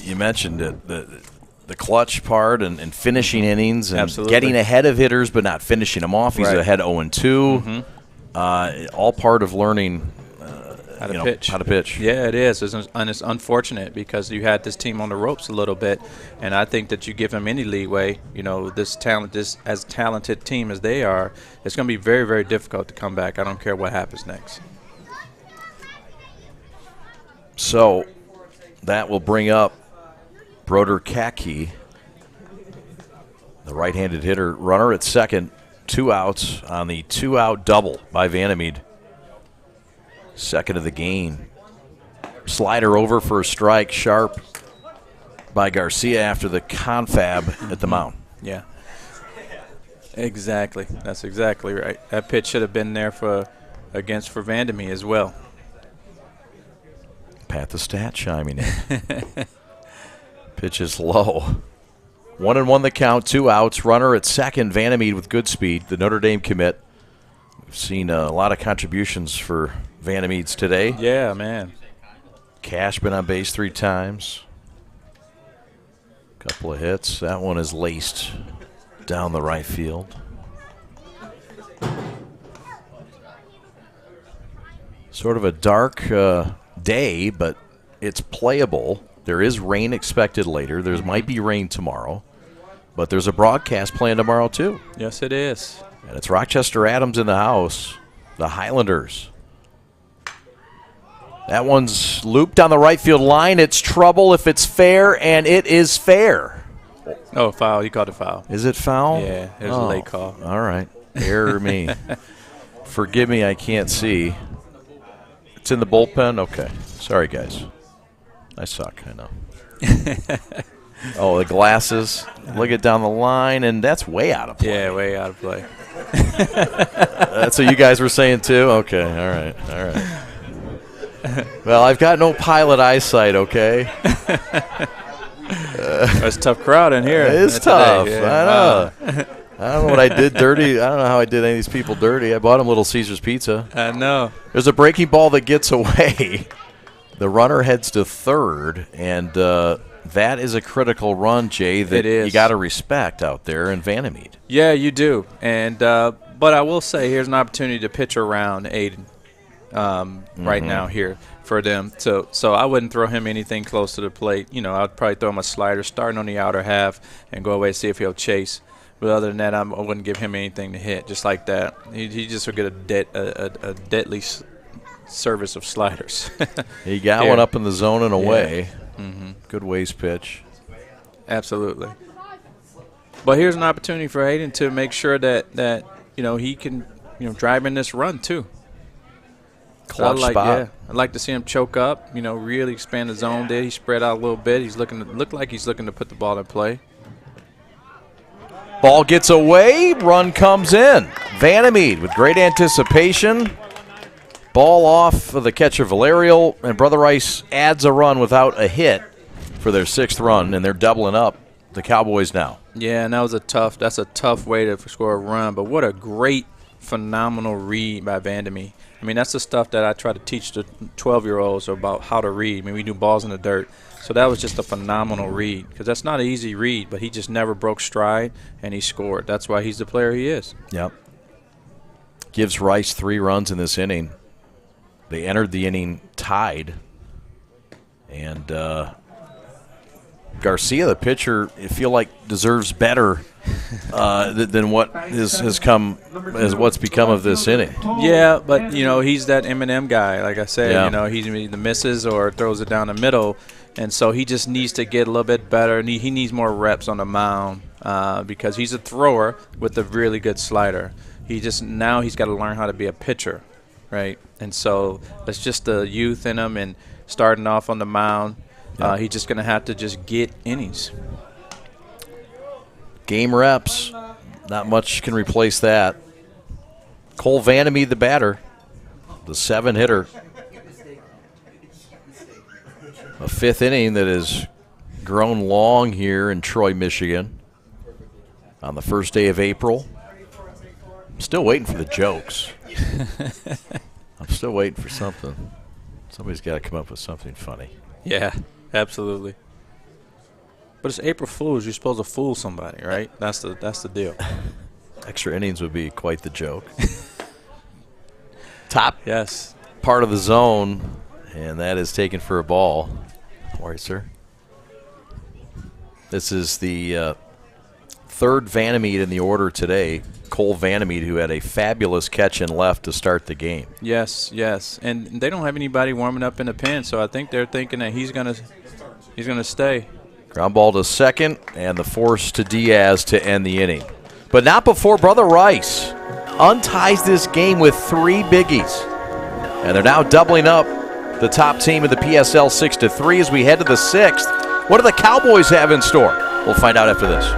you mentioned it, the clutch part and finishing innings and Absolutely. Getting ahead of hitters but not finishing them off. He's Right. ahead 0-2. All part of learning How to pitch. How to pitch. Yeah, it is. And it's unfortunate because you had this team on the ropes a little bit, and I think that you give them any leeway, this as talented team as they are, it's going to be very, very difficult to come back. I don't care what happens next. So that will bring up Broder Kaki, the right-handed hitter, runner at second, 2 outs on the 2-out double by Vandermeed. Second of the game. Slider over for a strike, sharp by Garcia after the confab at the mound. Yeah. Exactly. That's exactly right. That pitch should have been there for Vandermeed as well. Pat the Stat chiming in. Pitch is low. 1-1 the count, 2 outs. Runner at second, Vandermeed with good speed, the Notre Dame commit. We've seen a lot of contributions for Vandermeeds today. Yeah, man. Cash been on base 3 times. Couple of hits. That one is laced down the right field. Sort of a dark day, but it's playable. There is rain expected later. There might be rain tomorrow, but there's a broadcast planned tomorrow too. Yes, it is. And it's Rochester Adams in the house, the Highlanders. That one's looped on the right field line. It's trouble if it's fair, and it is fair. Oh, foul. He called a foul. Is it foul? Yeah, it was a late call. All right. Error me. Forgive me, I can't see. It's in the bullpen? Okay. Sorry, guys. I suck, I know. Oh, the glasses. Look it down the line, and that's way out of play. Yeah, way out of play. That's what you guys were saying, too? Okay, all right. Well, I've got no pilot eyesight, okay? It's a tough crowd in here. It is tough. Yeah. I know. I don't know what I did dirty. I don't know how I did any of these people dirty. I bought them Little Caesars pizza. I know. There's a breaking ball that gets away. The runner heads to third, and that is a critical run, Jay, that you got to respect out there in Vandermeed. Yeah, you do. And but I will say here's an opportunity to pitch around Aiden right now here for them. So I wouldn't throw him anything close to the plate. I'd probably throw him a slider starting on the outer half and go away and see if he'll chase. But other than that, I wouldn't give him anything to hit, just like that. He just will get a deadly service of sliders. He got one up in the zone and away. Yeah. Good ways pitch. Absolutely. But here's an opportunity for Aiden to make sure that he can drive in this run too. Clutch spot. Yeah, I'd like to see him choke up. Really expand the zone. There, he spread out a little bit. He's look like he's looking to put the ball in play. Ball gets away, run comes in. Vandermeed with great anticipation. Ball off of the catcher Valerio, and Brother Rice adds a run without a hit for their 6th run, and they're doubling up the Cowboys now. Yeah, and that's a tough way to score a run, but what a great, phenomenal read by Vandermeed. I mean, that's the stuff that I try to teach the 12-year-olds about how to read. I mean, we do balls in the dirt. So that was just a phenomenal read because that's not an easy read, but he just never broke stride, and he scored. That's why he's the player he is. Yep. Gives Rice 3 runs in this inning. They entered the inning tied. And Garcia, the pitcher, I feel like deserves better than what has come as what's become of this inning. Yeah, but he's that M&M guy. Like I said, he's either misses or throws it down the middle, and so he just needs to get a little bit better. And he needs more reps on the mound because he's a thrower with a really good slider. Now he's got to learn how to be a pitcher, right? And so that's just the youth in him and starting off on the mound. He's just going to have to just get innings. Game reps, not much can replace that. Cole Vandermeed, the batter, the 7-hitter. A 5th inning that has grown long here in Troy, Michigan on the first day of April. I'm still waiting for the jokes. I'm still waiting for something. Somebody's got to come up with something funny. Yeah, absolutely. But it's April Fool's. You're supposed to fool somebody, right? That's the deal. Extra innings would be quite the joke. Top yes part of the zone, and that is taken for a ball. How are you, sir? This is the third Vandermeed in the order today. Cole Vandermeed, who had a fabulous catch in left to start the game. Yes. And they don't have anybody warming up in the pen, so I think they're thinking that he's gonna stay. Ground ball to second, and the force to Diaz to end the inning. But not before Brother Rice unties this game with 3 biggies. And they're now doubling up the top team of the PSL 6-3 as we head to the 6th. What do the Cowboys have in store? We'll find out after this.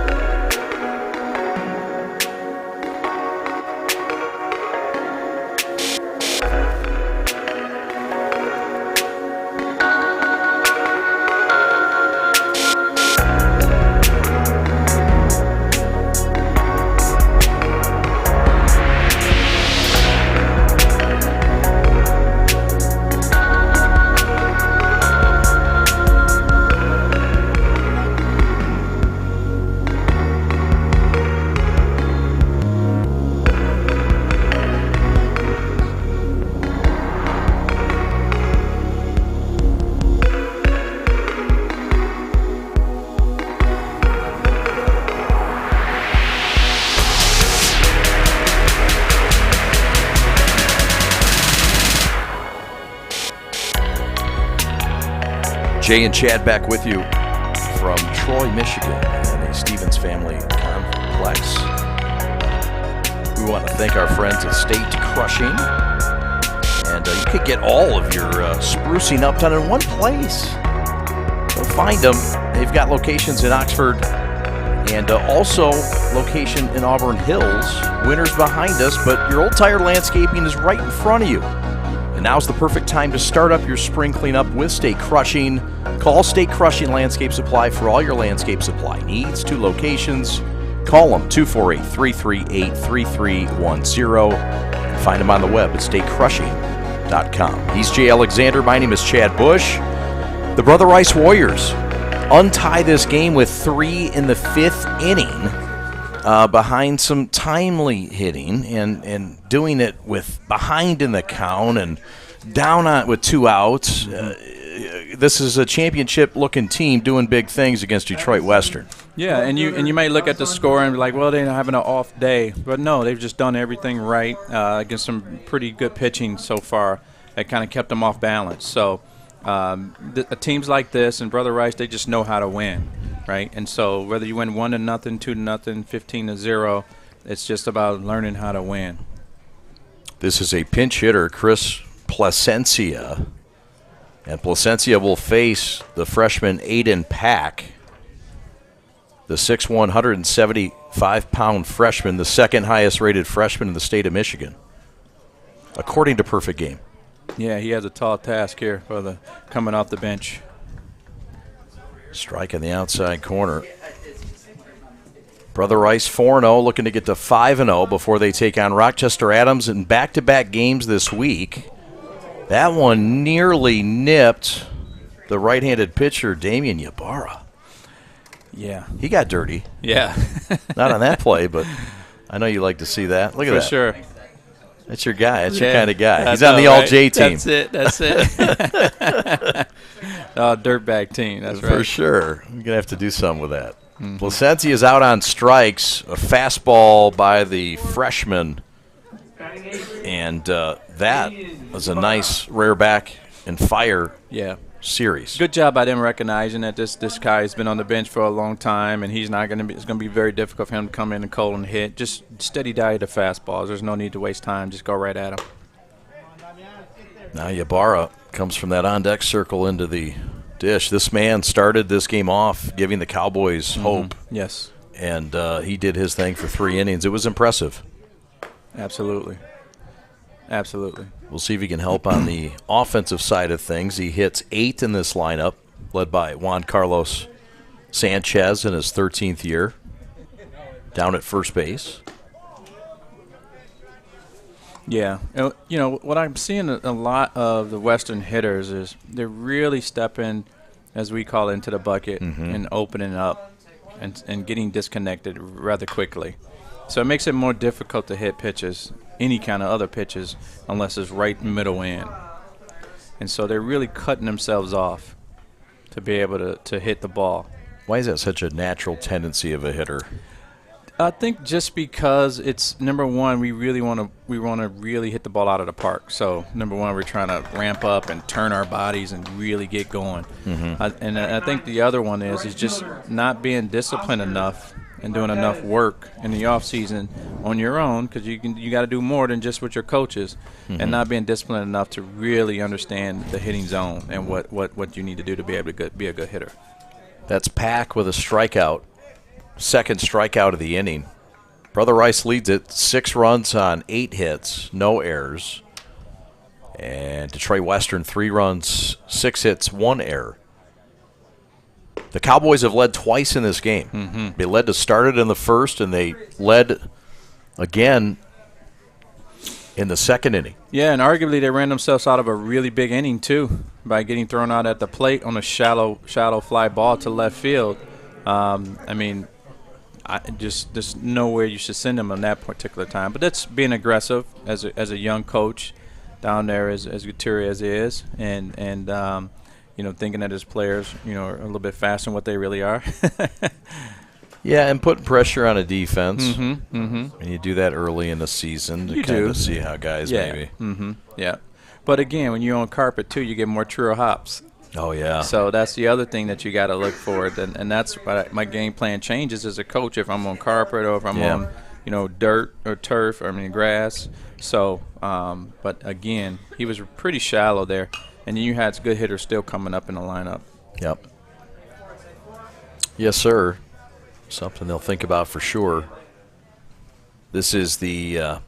Jay and Chad back with you from Troy, Michigan, and the Stevens Family Complex. We want to thank our friends at State Crushing. And you could get all of your sprucing up done in one place. So find them. They've got locations in Oxford and also location in Auburn Hills. Winter's behind us, but your old tire landscaping is right in front of you. And now's the perfect time to start up your spring cleanup with State Crushing. Call State Crushing Landscape Supply for all your landscape supply needs. 2 locations. Call them 248-338-3310. And find them on the web at statecrushing.com. He's Jay Alexander. My name is Chad Bush. The Brother Rice Warriors untie this game with 3 in the 5th inning. Behind some timely hitting and doing it with behind in the count and down on with 2 outs. This is a championship-looking team doing big things against Detroit Western. Yeah, and you might look at the score and be like, well, they're having an off day. But no, they've just done everything right against some pretty good pitching so far that kind of kept them off balance. So teams like this and Brother Rice, they just know how to win. Right, and so whether you win 1-0, 2-0, 15-0, it's just about learning how to win. This is a pinch hitter, Chris Placencia, and Placencia will face the freshman Aiden Pack, the 6'1", 175-pound freshman, the second highest rated freshman in the state of Michigan, according to Perfect Game. Yeah, he has a tall task here for the coming off the bench. Strike in the outside corner. Brother Rice 4-0, looking to get to 5-0 before they take on Rochester Adams in back-to-back games this week. That one nearly nipped the right-handed pitcher, Damian Ybarra. Yeah. He got dirty. Yeah. Not on that play, but I know you like to see that. Look at that. For sure. That's your guy. That's your kind of guy. He's on the All-J team. That's it. Dirtbag team. That's right. For sure. You're going to have to do something with that. Mm-hmm. Placencia is out on strikes. A fastball by the freshman. And that was a nice rare back and fire series. Good job by them recognizing that this guy has been on the bench for a long time, and he's not going to be. It's going to be very difficult for him to come in and cold and hit. Just steady diet of fastballs. There's no need to waste time. Just go right at him. Now Ybarra comes from that on-deck circle into the dish. This man started this game off giving the Cowboys hope. Yes. And he did his thing for 3 innings. It was impressive. Absolutely. Absolutely. We'll see if he can help on the offensive side of things. He hits 8 in this lineup, led by Juan Carlos Sanchez in his 13th year, down at first base. Yeah. You know, what I'm seeing a lot of the Western hitters is they're really stepping, as we call it, into the bucket and opening up and getting disconnected rather quickly. So it makes it more difficult to hit pitches, any kind of other pitches, unless it's right middle in. And so they're really cutting themselves off to be able to hit the ball. Why is that such a natural tendency of a hitter? I think just because it's, number one, we want to really hit the ball out of the park. So number one, we're trying to ramp up and turn our bodies and really get going. And I think the other one is just not being disciplined enough and doing enough work in the off season on your own, because you got to do more than just with your coaches, and not being disciplined enough to really understand the hitting zone and what you need to do to be able to be a good hitter. That's Pack with a strikeout. Second strikeout of the inning. Brother Rice leads it 6 runs on 8 hits, no errors. And Detroit Western 3 runs, 6 hits, 1 error. The Cowboys have led twice in this game. They led to start it in the first, and they led again in the second inning. Yeah, and arguably they ran themselves out of a really big inning too by getting thrown out at the plate on a shallow fly ball to left field. I mean, there's nowhere you should send him on that particular time. But that's being aggressive as a young coach down there, as Gutierrez is, and you know, thinking that his players, you know, are a little bit faster than what they really are. Yeah, and putting pressure on a defense. And you do that early in the season to kind of see how guys maybe. Yeah. But again, when you're on carpet too, you get more true hops. Oh, yeah. So that's the other thing that you got to look for, and that's why my game plan changes as a coach if I'm on carpet or if I'm on, you know, dirt or turf, or grass. So, but again, he was pretty shallow there, and then you had good hitters still coming up in the lineup. Yep. Yes, sir. Something they'll think about for sure. This is the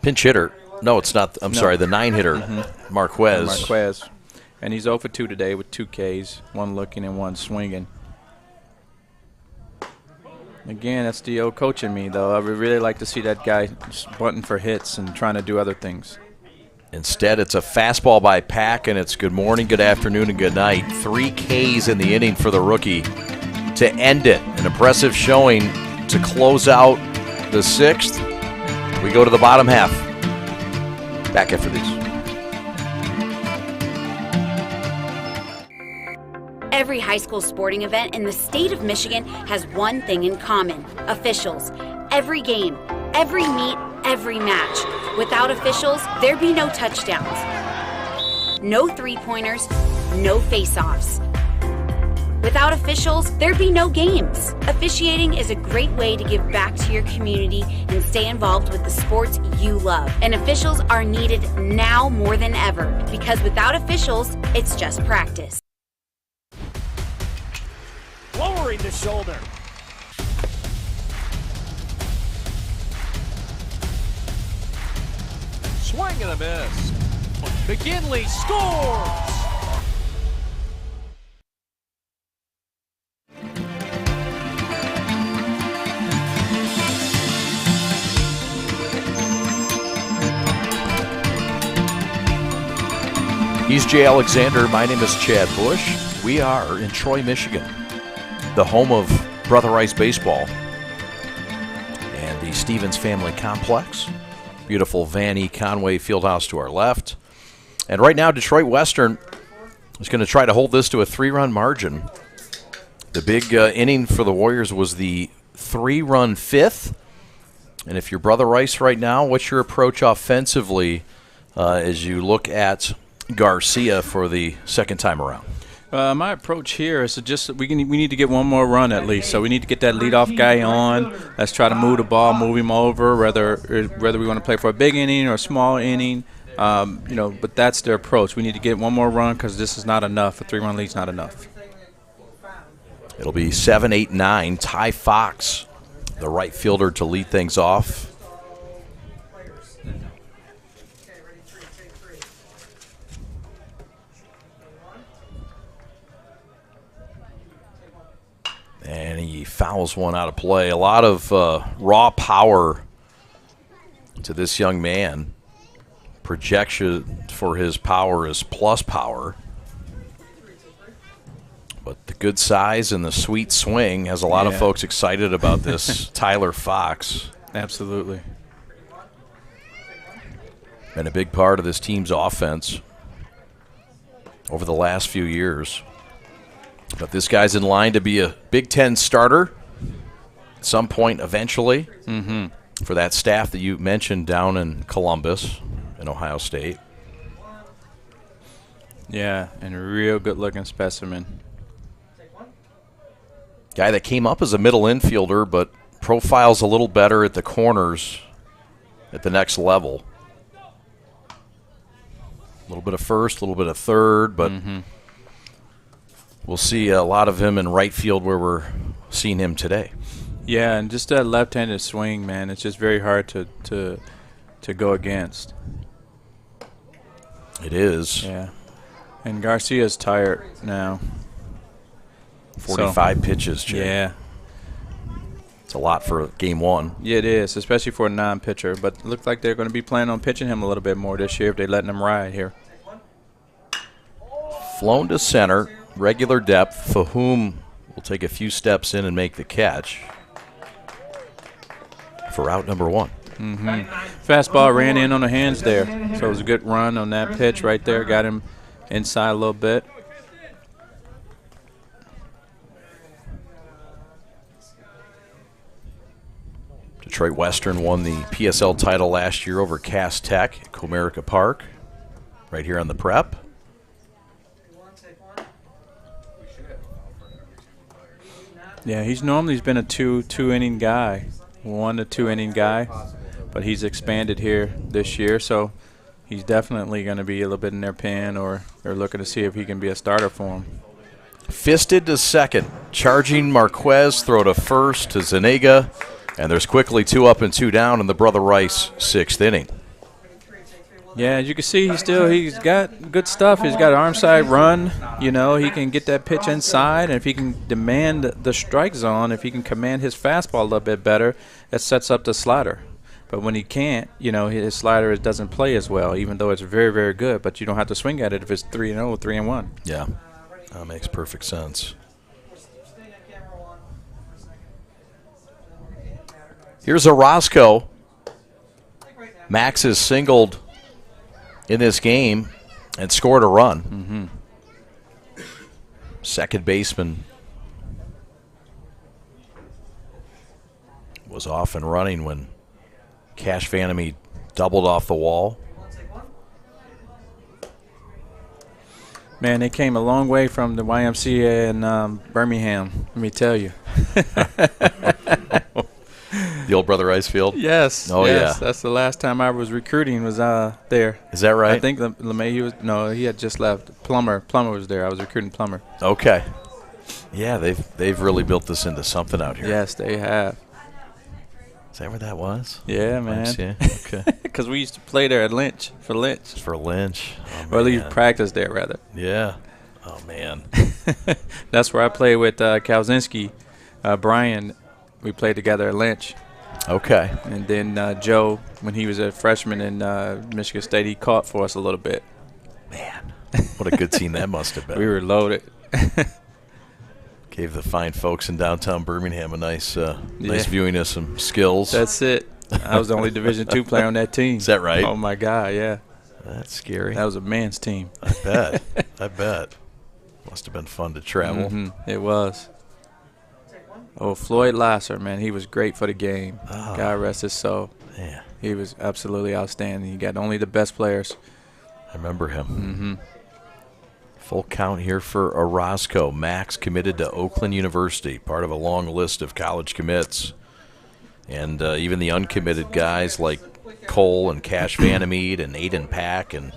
pinch hitter. No, it's not. I'm sorry, the 9-hitter, Marquez. And he's 0 for 2 today with 2 Ks, 1 looking and 1 swinging. Again, that's the old coach in me, though. I would really like to see that guy bunting for hits and trying to do other things. Instead, it's a fastball by Pack, and it's good morning, good afternoon, and good night. 3 Ks in the inning for the rookie to end it. An impressive showing to close out the 6th. We go to the bottom half. Back after these. Every high school sporting event in the state of Michigan has one thing in common: officials. Every game, every meet, every match. Without officials, there'd be no touchdowns, no three-pointers, no face-offs. Without officials, there'd be no games. Officiating is a great way to give back to your community and stay involved with the sports you love. And officials are needed now more than ever, because without officials, it's just practice. Lowering the shoulder. Swing and a miss. McGinley scores! He's Jay Alexander. My name is Chad Bush. We are in Troy, Michigan, the home of Brother Rice baseball and the Stevens Family Complex. Beautiful Van E. Conway Fieldhouse to our left. And right now, Detroit Western is going to try to hold this to a 3-run margin. The big inning for the Warriors was the 3-run 5th. And if you're Brother Rice right now, what's your approach offensively as you look at Garcia for the second time around? My approach here is to just we need to get one more run at least. So we need to get that leadoff guy on. Let's try to move the ball, move him over, whether we want to play for a big inning or a small inning. But that's their approach. We need to get one more run because this is not enough. A 3-run lead's not enough. It'll be 7, 8, 9. Ty Fox, the right fielder, to lead things off. And he fouls one out of play. A lot of raw power to this young man. Projection for his power is plus power. But the good size and the sweet swing has a lot of folks excited about this Tyler Fox. Absolutely. Been a big part of this team's offense over the last few years. But this guy's in line to be a Big Ten starter at some point eventually for that staff that you mentioned down in Columbus in Ohio State. Yeah, and a real good-looking specimen. Guy that came up as a middle infielder, but profiles a little better at the corners at the next level. A little bit of first, a little bit of third, but we'll see a lot of him in right field where we're seeing him today. Yeah, and just that left-handed swing, man, it's just very hard to go against. It is. Yeah. And Garcia's tired now. 45 pitches, Jay. Yeah. It's a lot for game one. Yeah, it is, especially for a non-pitcher. But it looks like they're going to be planning on pitching him a little bit more this year if they're letting him ride here. Flown to center, regular depth. Fahum will take a few steps in and make the catch for out number one. Fastball ran in on the hands there. So it was a good run on that pitch right there. Got him inside a little bit. Detroit Western won the PSL title last year over Cass Tech at Comerica Park, right here on the prep. Yeah, he's been a two inning guy, 1 to 2 inning guy, but he's expanded here this year, so he's definitely going to be a little bit in their pen, or they're looking to see if he can be a starter for him. Fisted to second, charging Marquez, throw to first to Zuniga. And there's quickly 2 up and 2 down in the Brother Rice 6th inning. Yeah, as you can see, he's got good stuff. He's got an arm side run. You know, he can get that pitch inside, and if he can demand the strike zone, if he can command his fastball a little bit better, that sets up the slider. But when he can't, you know, his slider doesn't play as well, even though it's very, very good. But you don't have to swing at it if it's 3-0, 3-1. Yeah, that makes perfect sense. Here's Orozco. Max is singled in this game and scored a run. Second baseman was off and running when Cash Vanamy doubled off the wall. Man, they came a long way from the YMCA in Birmingham, let me tell you. The old Brother Rice Field? Yes. Oh, yes. yeah. That's the last time I was recruiting was there. Is that right? I think LeMay, he had just left. Plummer was there. I was recruiting Plummer. Okay. Yeah, they've really built this into something out here. Yes, they have. Is that where that was? Yeah, man. Nice, yeah. Okay. Because we used to play there at Lynch, for Lynch. For Lynch. Oh, or at least practice there, rather. Yeah. Oh, man. That's where I played with Kalzinski, Brian. We played together at Lynch. Okay. And then Joe, when he was a freshman in Michigan State, he caught for us a little bit. Man, what a good team that must have been. We were loaded. Gave the fine folks in downtown Birmingham a nice viewing of some skills. That's it. I was the only Division II player on that team. Is that right? Oh, my God, yeah. That's scary. That was a man's team. I bet. Must have been fun to travel. It was. Oh, Floyd Lasser, man, he was great for the game. God rest his soul. Yeah. He was absolutely outstanding. He got only the best players. remember him. Full count here for Orozco. Max committed to Oakland University, part of a long list of college commits. And even the uncommitted guys like Cole and Cash Vandermeed and Aiden Pack and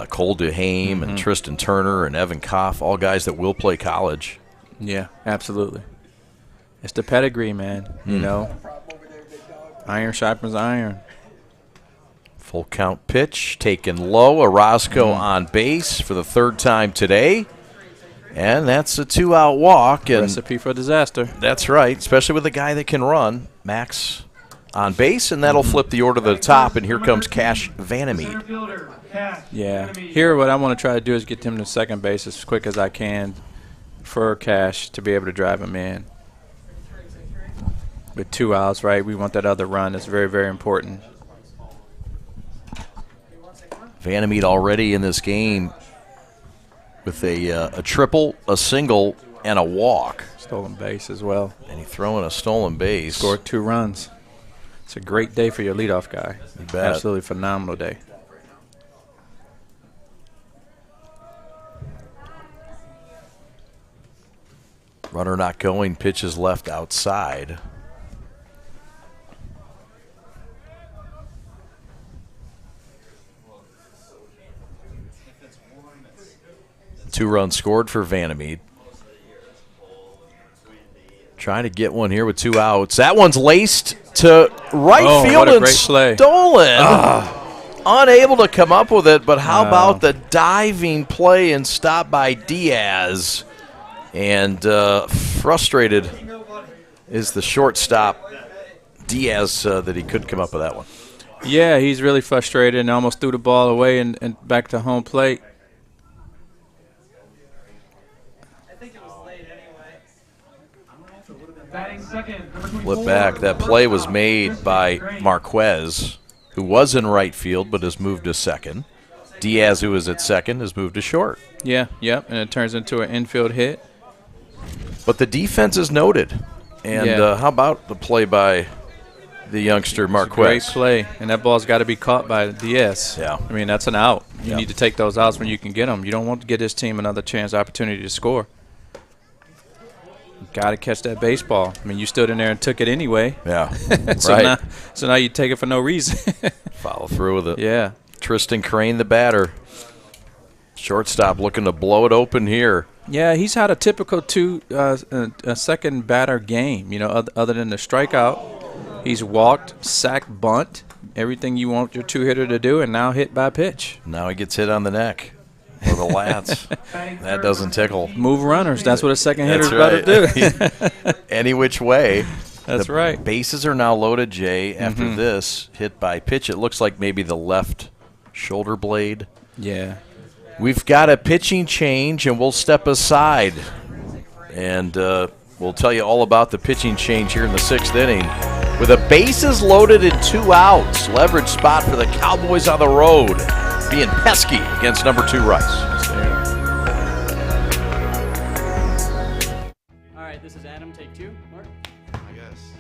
Cole Duhame and Tristan Turner and Evan Koff, all guys that will play college. Yeah, absolutely. It's the pedigree, man. You know, iron sharpens iron. Full count pitch taken low. Orozco on base for the third time today. And that's a 2-out walk. And recipe for disaster. That's right, especially with a guy that can run. Max on base, and that'll flip the order to the top. And here comes Cash Vandermeed. Yeah. Here what I want to try to do is get him to second base as quick as I can for Cash to be able to drive him in. With 2 outs, right? We want that other run. That's very, very important. Vandermeed already in this game with a triple, a single, and a walk. Stolen base as well. And he throwing a stolen base. Scored 2 runs. It's a great day for your leadoff guy. You bet. Absolutely phenomenal day. Runner not going, pitches left outside. Two runs scored for Vandermeed. Trying to get one here with 2 outs. That one's laced to right field and stolen. Unable to come up with it, but how about the diving play and stop by Diaz? And frustrated is the shortstop, Diaz, that he couldn't come up with that one. Yeah, he's really frustrated and almost threw the ball away and back to home plate. Flip back. That play was made by Marquez, who was in right field but has moved to second. Diaz, who is at second, has moved to short. Yeah, yep, and it turns into an infield hit. But the defense is noted. And how about the play by the youngster Marquez? Great play, and that ball's got to be caught by Diaz. Yeah. I mean, that's an out. You need to take those outs when you can get them. You don't want to get this team another opportunity to score. Got to catch that baseball. I mean, you stood in there and took it anyway. Yeah, so now you take it for no reason. Follow through with it. Yeah. Tristan Crane, the batter. Shortstop looking to blow it open here. Yeah, he's had a typical a second batter game. You know, other than the strikeout, he's walked, sacked, bunt, everything you want your 2-hitter to do, and now hit by pitch. Now he gets hit on the neck. Or the lats. That doesn't tickle. Move runners. That's what a second hitter's better do. Any which way. That's right. Bases are now loaded, Jay. After this hit by pitch, it looks like maybe the left shoulder blade. Yeah. We've got a pitching change, and we'll step aside. And we'll tell you all about the pitching change here in the 6th inning. With the bases loaded and 2 outs, leverage spot for the Cowboys on the road. Being pesky against number 2 Rice. All right, this is Adam. Take 2. Mark? I guess.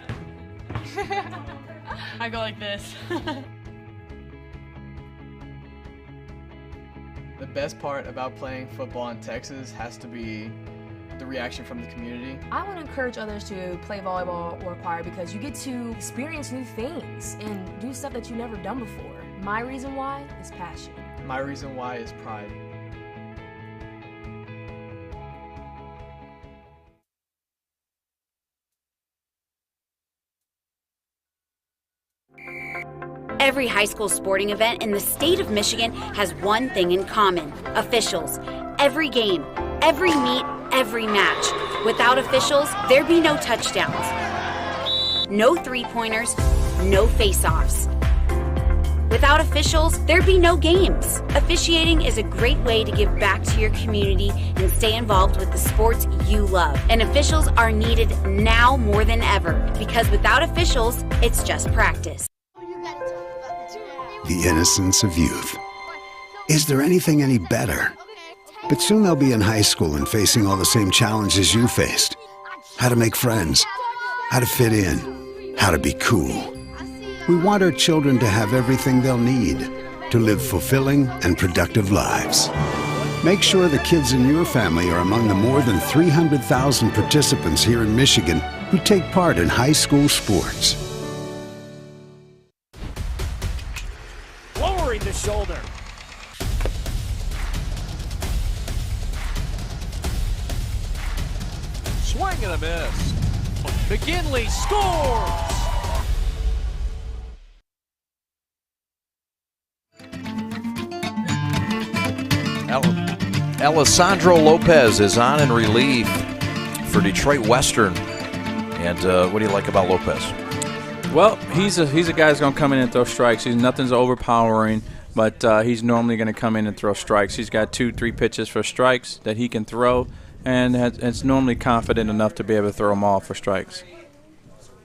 I go like this. The best part about playing football in Texas has to be the reaction from the community. I want to encourage others to play volleyball or choir because you get to experience new things and do stuff that you've never done before. My reason why is passion. My reason why is pride. Every high school sporting event in the state of Michigan has one thing in common: officials. Every game, every meet, every match. Without officials, there'd be no touchdowns, no three-pointers, no face-offs. Without officials, there'd be no games. Officiating is a great way to give back to your community and stay involved with the sports you love. And officials are needed now more than ever, because without officials, it's just practice. The innocence of youth. Is there anything any better? But soon they'll be in high school and facing all the same challenges you faced. How to make friends, how to fit in, how to be cool. We want our children to have everything they'll need to live fulfilling and productive lives. Make sure the kids in your family are among the more than 300,000 participants here in Michigan who take part in high school sports. Lowering the shoulder. Swing and a miss. McGinley scores! Alessandro Lopez is on in relief for Detroit Western. And what do you like about Lopez? Well, he's a guy that's going to come in and throw strikes. Nothing's overpowering, but he's normally going to come in and throw strikes. He's got 2-3 pitches for strikes that he can throw, and it's normally confident enough to be able to throw them all for strikes.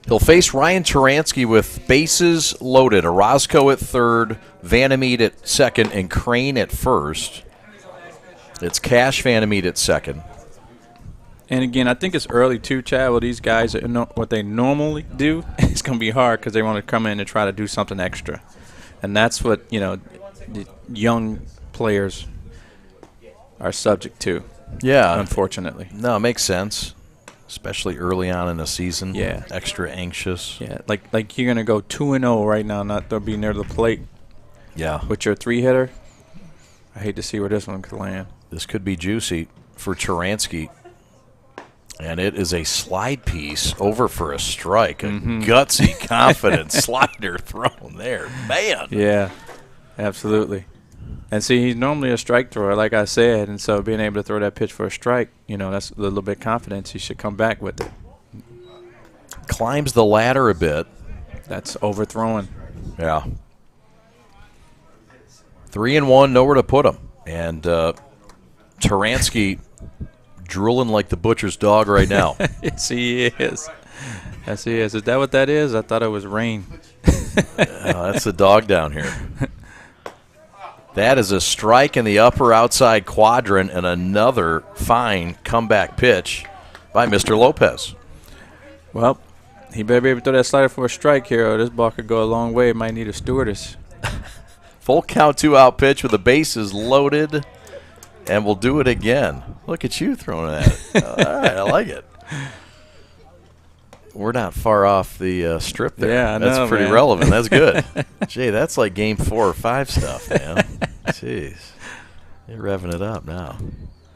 He'll face Ryan Turansky with bases loaded. Orozco at third, Vandermeed at second, and Crane at first. It's Cash Vandermeed at second. And again, I think it's early too, Chad. Well, these guys, what they normally do, it's going to be hard because they want to come in and try to do something extra. And that's what, the young players are subject to. Yeah. Unfortunately. No, it makes sense, especially early on in the season. Yeah. Extra anxious. Yeah, like you're going to go 2-0 right now, not to be near the plate. Yeah. With your 3-hitter. I hate to see where this one could land. This could be juicy for Turansky. And it is a slide piece over for a strike. A gutsy, confident slider thrown there. Man. Yeah, absolutely. And see, he's normally a strike thrower, like I said. And so being able to throw that pitch for a strike, that's a little bit of confidence. He should come back with it. Climbs the ladder a bit. That's overthrowing. Yeah. 3-1, nowhere to put him. And Turansky drooling like the butcher's dog right now. Yes, he is. Yes, he is. Is that what that is? I thought it was rain. That's the dog down here. That is a strike in the upper outside quadrant and another fine comeback pitch by Mr. Lopez. Well, he better be able to throw that slider for a strike here, or this ball could go a long way. It might need a stewardess. Full count, 2-out pitch with the bases loaded, and we'll do it again. Look at you throwing at it. All right, I like it. We're not far off the strip there. Yeah, I know, that's pretty man. relevant. That's good. Jay, that's like game 4 or 5 stuff, man. Jeez. You're revving it up now.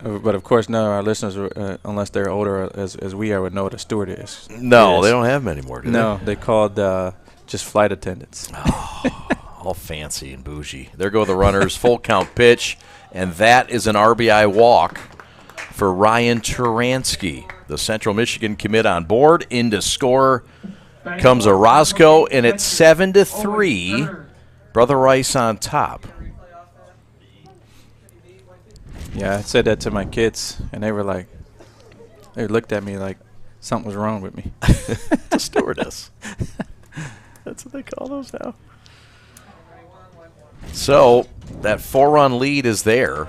But, of course, none of our listeners, unless they're older as we are, would know what a steward is. No, they don't have many more, do they? No, they called just flight attendants. Oh, all fancy and bougie. There go the runners. Full count pitch, and that is an RBI walk for Ryan Turansky. The Central Michigan commit on board. In to score comes Orozco, and it's 7-3. Brother Rice on top. Yeah, I said that to my kids, and they looked at me like something was wrong with me. The stewardess. That's what they call those now. So that 4-run lead is there.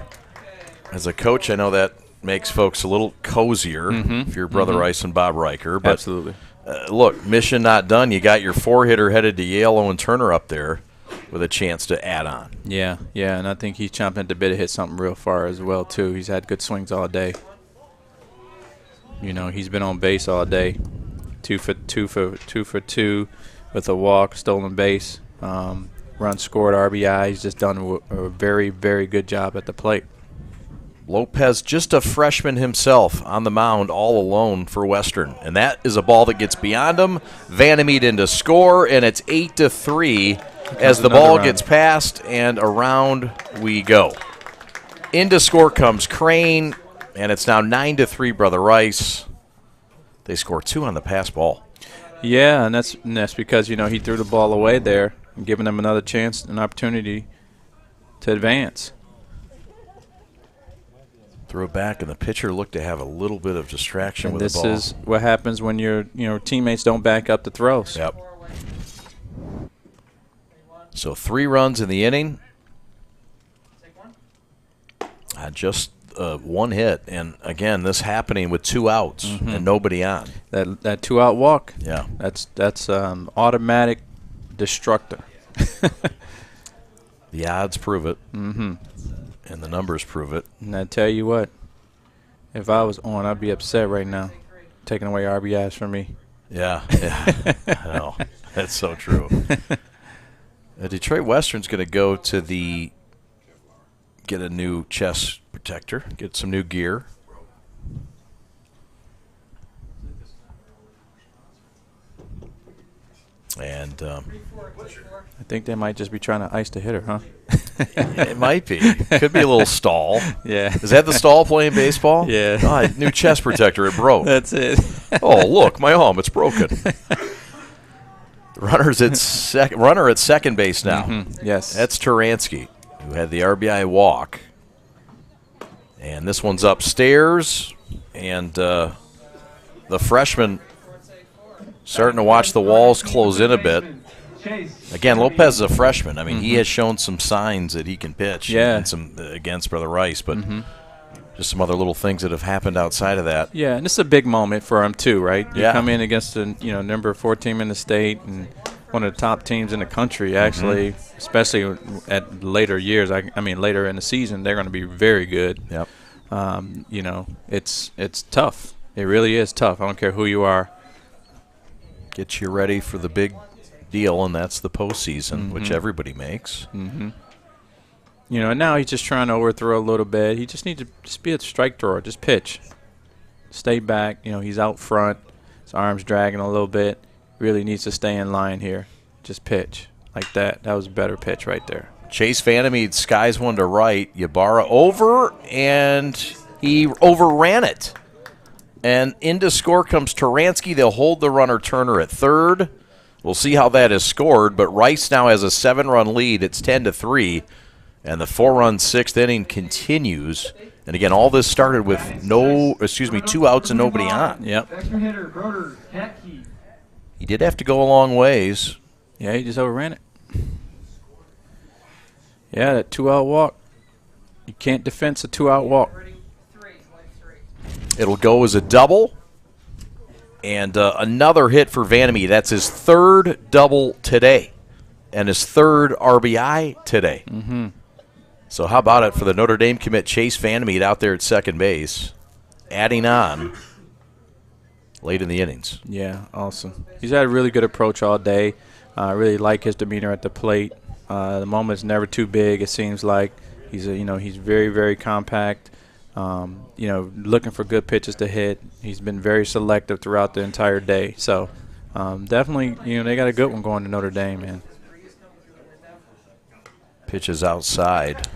As a coach, I know that makes folks a little cozier if you're Brother Rice and Bob Riker. But absolutely. Look, mission not done. You got your 4-hitter headed to Yale, Owen Turner up there with a chance to add on. Yeah, and I think he's chomping at the bit to hit something real far as well, too. He's had good swings all day. He's been on base all day. 2 for 2 with a walk, stolen base, run scored, RBI. He's just done a very, very good job at the plate. Lopez, just a freshman himself, on the mound all alone for Western. And that is a ball that gets beyond him. Vandermeed in to score, and it's 8-3 as the ball gets passed, and around we go. In to score comes Crane, and it's now 9-3 Brother Rice. They score 2 on the pass ball. Yeah, and that's because, he threw the ball away there and giving them another chance, an opportunity to advance. Throw back, and the pitcher looked to have a little bit of distraction with the ball. This is what happens when your teammates don't back up the throws. Yep. So 3 runs in the inning. Just 1 hit, and again, this happening with 2 outs and nobody on. That 2-out walk. Yeah, that's automatic destructor. The odds prove it. Mm-hmm. And the numbers prove it. And I tell you what, if I was on, I'd be upset right now, taking away RBIs from me. Yeah. I know. That's so true. Detroit Western's going to go to get a new chest protector, get some new gear. And I think they might just be trying to ice the hitter, huh? It might be. Could be a little stall. Yeah. Is that the stall playing baseball? Yeah. Oh, new chest protector. It broke. That's it. Oh, look, my arm. It's broken. Runner at second base now. Mm-hmm. Yes. That's Turansky, who had the RBI walk. And this one's upstairs. And the freshman starting to watch the walls close in a bit. Again, Lopez is a freshman. I mean, he has shown some signs that he can pitch. Yeah. And some against Brother Rice, but just some other little things that have happened outside of that. Yeah, and this is a big moment for him too, right? You Yeah. come in against the number 4 team in the state and one of the top teams in the country, actually, especially at later years. I mean, later in the season, they're going to be very good. Yep. It's tough. It really is tough. I don't care who you are. Get you ready for the big deal, and that's the postseason, which everybody makes. Mm-hmm. And now he's just trying to overthrow a little bit. He just needs to just be a strike thrower. Just pitch. Stay back. He's out front. His arm's dragging a little bit. Really needs to stay in line here. Just pitch like that. That was a better pitch right there. Chase Vandermeed skies one to right. Ybarra over, and he overran it. And into score comes Turansky. They'll hold the runner Turner at third. We'll see how that is scored, but Rice now has a 7-run lead. It's 10-3, and the 4-run sixth inning continues. And again, all this started with 2 outs and nobody on. Yep. Extra hitter, Broder, Cat Key. He did have to go a long ways. Yeah, he just overran it. Yeah, that 2-out walk. You can't defense a 2-out walk. It'll go as a double. And another hit for Vandermeed. That's his third double today and his third RBI today. Mm-hmm. So how about it for the Notre Dame commit Chase Vandermeed out there at second base, adding on late in the innings. Yeah, awesome. He's had a really good approach all day. I really like his demeanor at the plate. The moment's never too big, it seems like. He's very, very compact. Looking for good pitches to hit. He's been very selective throughout the entire day. So, definitely, they got a good one going to Notre Dame, man. Pitches outside.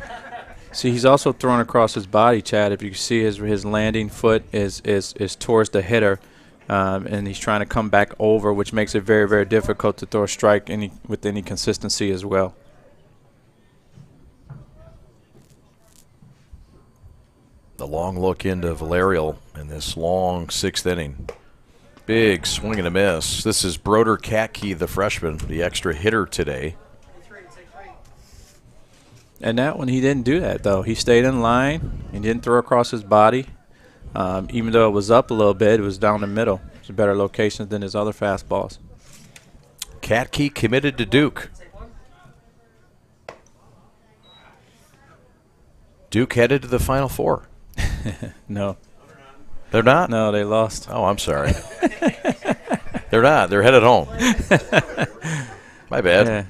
See, he's also throwing across his body, Chad. If you see his landing foot is towards the hitter, and he's trying to come back over, which makes it very, very difficult to throw a strike with any consistency as well. The long look into Valerial in this long sixth inning. Big swing and a miss. This is Broder Katke, the freshman, the extra hitter today. And that one, he didn't do that, though. He stayed in line. He didn't throw across his body. Even though it was up a little bit, it was down the middle. It's a better location than his other fastballs. Katke committed to Duke. Duke headed to the Final Four. No. They're not? No, they lost. Oh, I'm sorry. They're not. They're headed home. My bad. Yeah.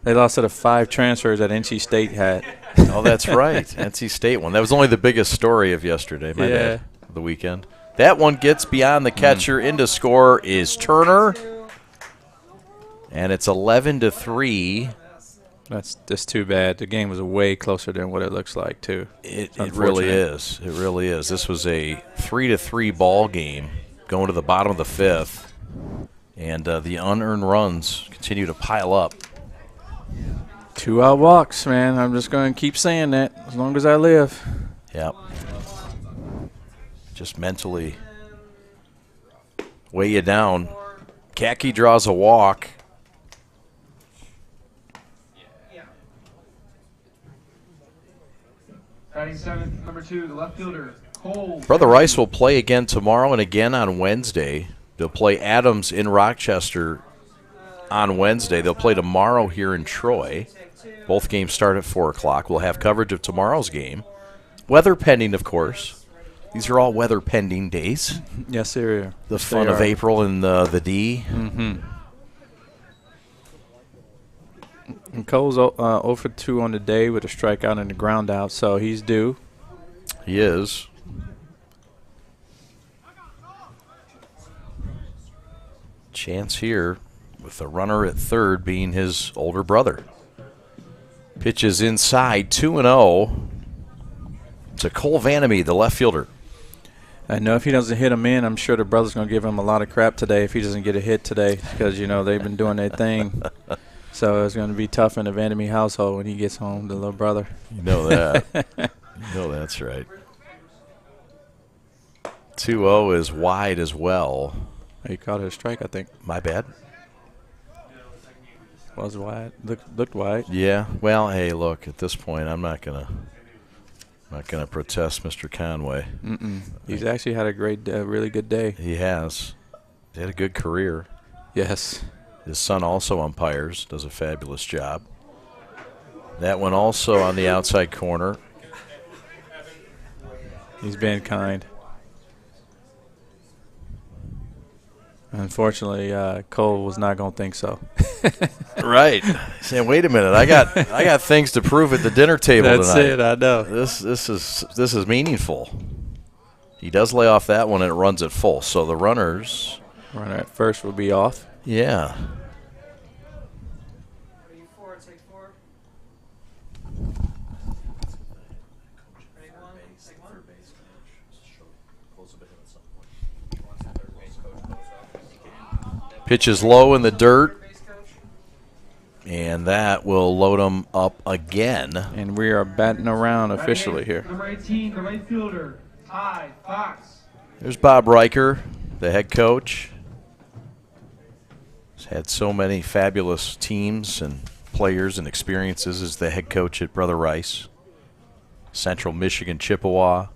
They lost to the 5 transfers that NC State had. Oh, that's right. NC State one. That was only the biggest story of yesterday. My bad. The weekend. That one gets beyond the catcher. Into score is Turner. And it's 11-3. That's too bad. The game was way closer than what it looks like, too. It really is. It really is. This was a 3-3 ball game going to the bottom of the 5th. And the unearned runs continue to pile up. 2-out walks, man. I'm just going to keep saying that as long as I live. Yep. Just mentally weigh you down. Katke draws a walk. Batting seventh, number 2, the left fielder, Cole. Brother Rice will play again tomorrow and again on Wednesday. They'll play Adams in Rochester on Wednesday. They'll play tomorrow here in Troy. Both games start at 4 o'clock. We'll have coverage of tomorrow's game. Weather pending, of course. These are all weather pending days. Yes, sir. The fun of April and the D. Mm-hmm. And Cole's 0 for 2 on the day with a strikeout and a ground out, so he's due. He is. Chance here with the runner at third being his older brother. Pitches inside, 2-0 to Cole Vanamy, the left fielder. I know if he doesn't hit him in, I'm sure the brother's going to give him a lot of crap today if he doesn't get a hit today because, you know, they've been doing their thing. So it's going to be tough in the Vanamy household when he gets home, the little brother. You know that. You know that's right. 2-0 is wide as well. He caught it a strike, I think. My bad. Was wide. Looked wide. Yeah. Well, hey, look, at this point, I'm not gonna protest Mr. Conway. He's actually had a great, really good day. He has. He had a good career. Yes. His son also umpires, does a fabulous job. That one also on the outside corner. He's been kind. Unfortunately, Cole was not going to think so. Right. Saying, wait a minute, I got things to prove at the dinner table That's tonight. it, I know. This is meaningful. He does lay off that one and it runs at full. So the runners. Runner at first will be off. Yeah. Pitches low in the dirt, and that will load him up again. And we are batting around officially here. Number 18, the right fielder, Ty Fox. There's Bob Riker, the head coach. He's had so many fabulous teams and players and experiences as the head coach at Brother Rice. Central Michigan, Chippewa.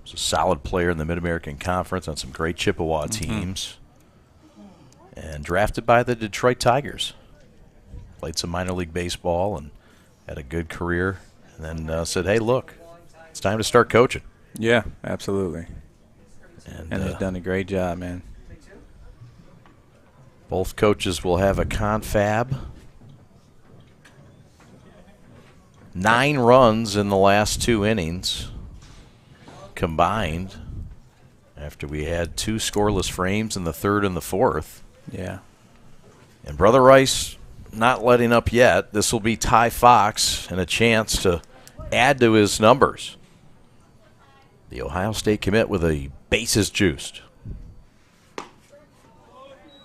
He's a solid player in the Mid-American Conference on some great Chippewa teams. And drafted by the Detroit Tigers. Played some minor league baseball and had a good career. And then said, hey, look, it's time to start coaching. Yeah, absolutely. And they've done a great job, man. Both coaches will have a confab. 9 runs in the last 2 innings combined after we had 2 scoreless frames in the third and the fourth. Yeah. And Brother Rice not letting up yet. This will be Ty Fox and a chance to add to his numbers. The Ohio State commit with a bases juiced.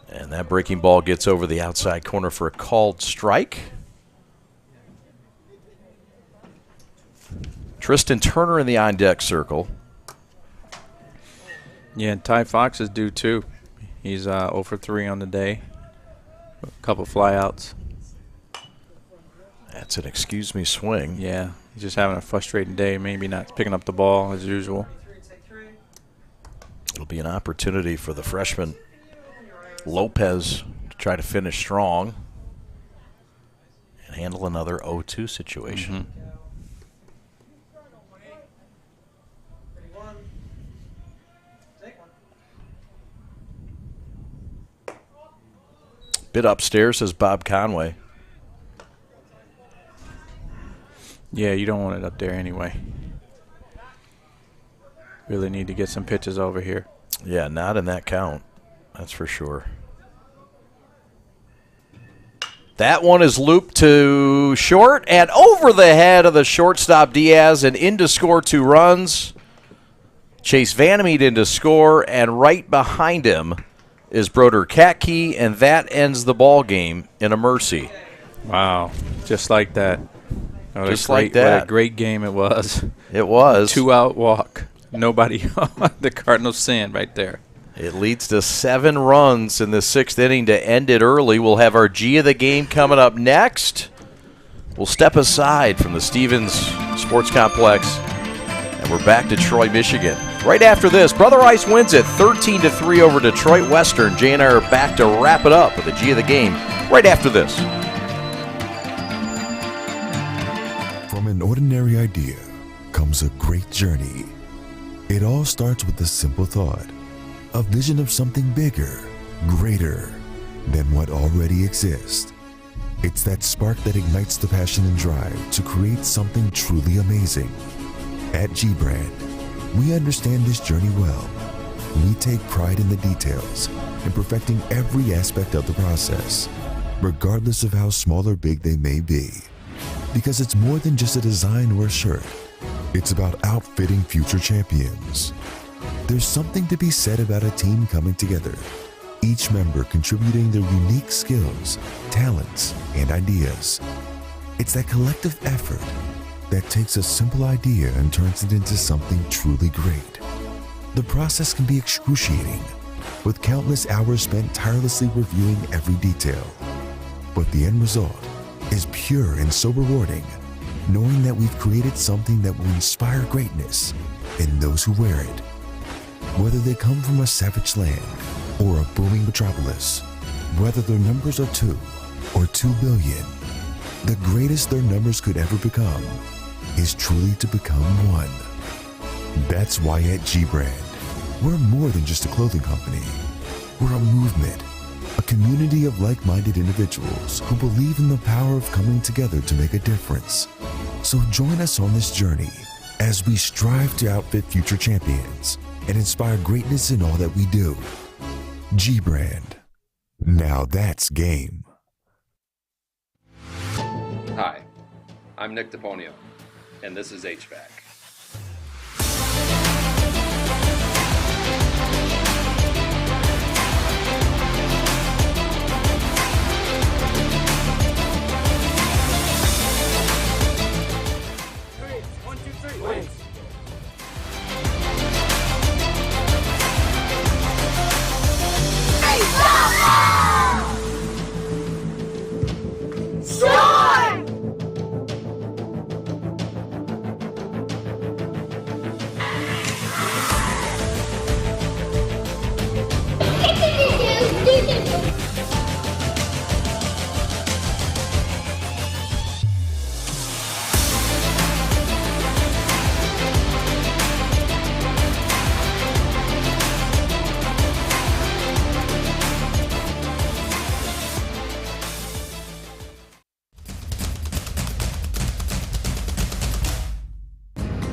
And that breaking ball gets over the outside corner for a called strike. Tristan Turner in the on-deck circle. Yeah, and Ty Fox is due too. He's 0 for 3 on the day. A couple flyouts. That's an excuse me swing. Yeah, he's just having a frustrating day. Maybe not picking up the ball as usual. It'll be an opportunity for the freshman Lopez to try to finish strong and handle another 0-2 situation. Bit upstairs, says Bob Conway. Yeah, you don't want it up there anyway. Really need to get some pitches over here. Yeah, not in that count. That's for sure. That one is looped to short and over the head of the shortstop Diaz and in to score 2 runs. Chase Vandermeet in to score, and right behind him is Broder Katke, and that ends the ball game in a mercy. Wow, just like that. Just like that. What a great game it was. It was. 2-out walk. Nobody on the Cardinals' sand right there. It leads to 7 runs in the 6th inning to end it early. We'll have our G of the game coming up next. We'll step aside from the Stevens Sports Complex, and we're back to Troy, Michigan. Right after this, Brother Rice wins it 13-3 over Detroit Western. Jay and I are back to wrap it up with the G of the game right after this. From an ordinary idea comes a great journey. It all starts with a simple thought, a vision of something bigger, greater than what already exists. It's that spark that ignites the passion and drive to create something truly amazing. At G-Brand, we understand this journey well. We take pride in the details and perfecting every aspect of the process, regardless of how small or big they may be. Because it's more than just a design or a shirt. It's about outfitting future champions. There's something to be said about a team coming together, each member contributing their unique skills, talents, and ideas. It's that collective effort that takes a simple idea and turns it into something truly great. The process can be excruciating, with countless hours spent tirelessly reviewing every detail. But the end result is pure and so rewarding, knowing that we've created something that will inspire greatness in those who wear it. Whether they come from a savage land or a booming metropolis, whether their numbers are 2 or 2 billion, the greatest their numbers could ever become is truly to become one. That's why at G-Brand, we're more than just a clothing company. We're a movement, a community of like-minded individuals who believe in the power of coming together to make a difference. So join us on this journey as we strive to outfit future champions and inspire greatness in all that we do. G-Brand. Now that's game. Hi, I'm Nick DePonio, and this is HVAC.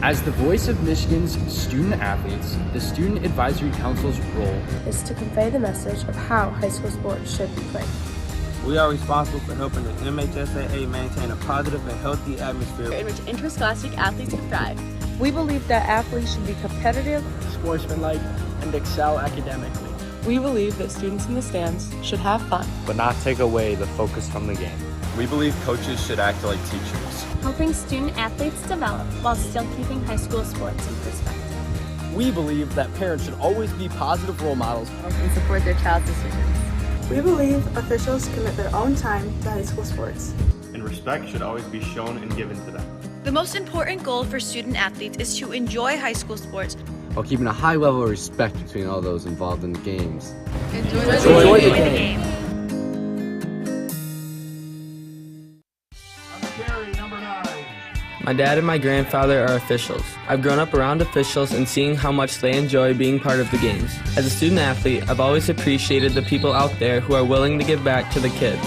As the voice of Michigan's student athletes, the Student Advisory Council's role is to convey the message of how high school sports should be played. We are responsible for helping the MHSAA maintain a positive and healthy atmosphere in which interscholastic athletes can thrive. We believe that athletes should be competitive, sportsmanlike, and excel academically. We believe that students in the stands should have fun, but not take away the focus from the game. We believe coaches should act like teachers, helping student athletes develop while still keeping high school sports in perspective. We believe that parents should always be positive role models and support their child's decisions. We believe officials commit their own time to high school sports, and respect should always be shown and given to them. The most important goal for student athletes is to enjoy high school sports while keeping a high level of respect between all those involved in the games. Enjoy the game. My dad and my grandfather are officials. I've grown up around officials and seeing how much they enjoy being part of the games. As a student athlete, I've always appreciated the people out there who are willing to give back to the kids.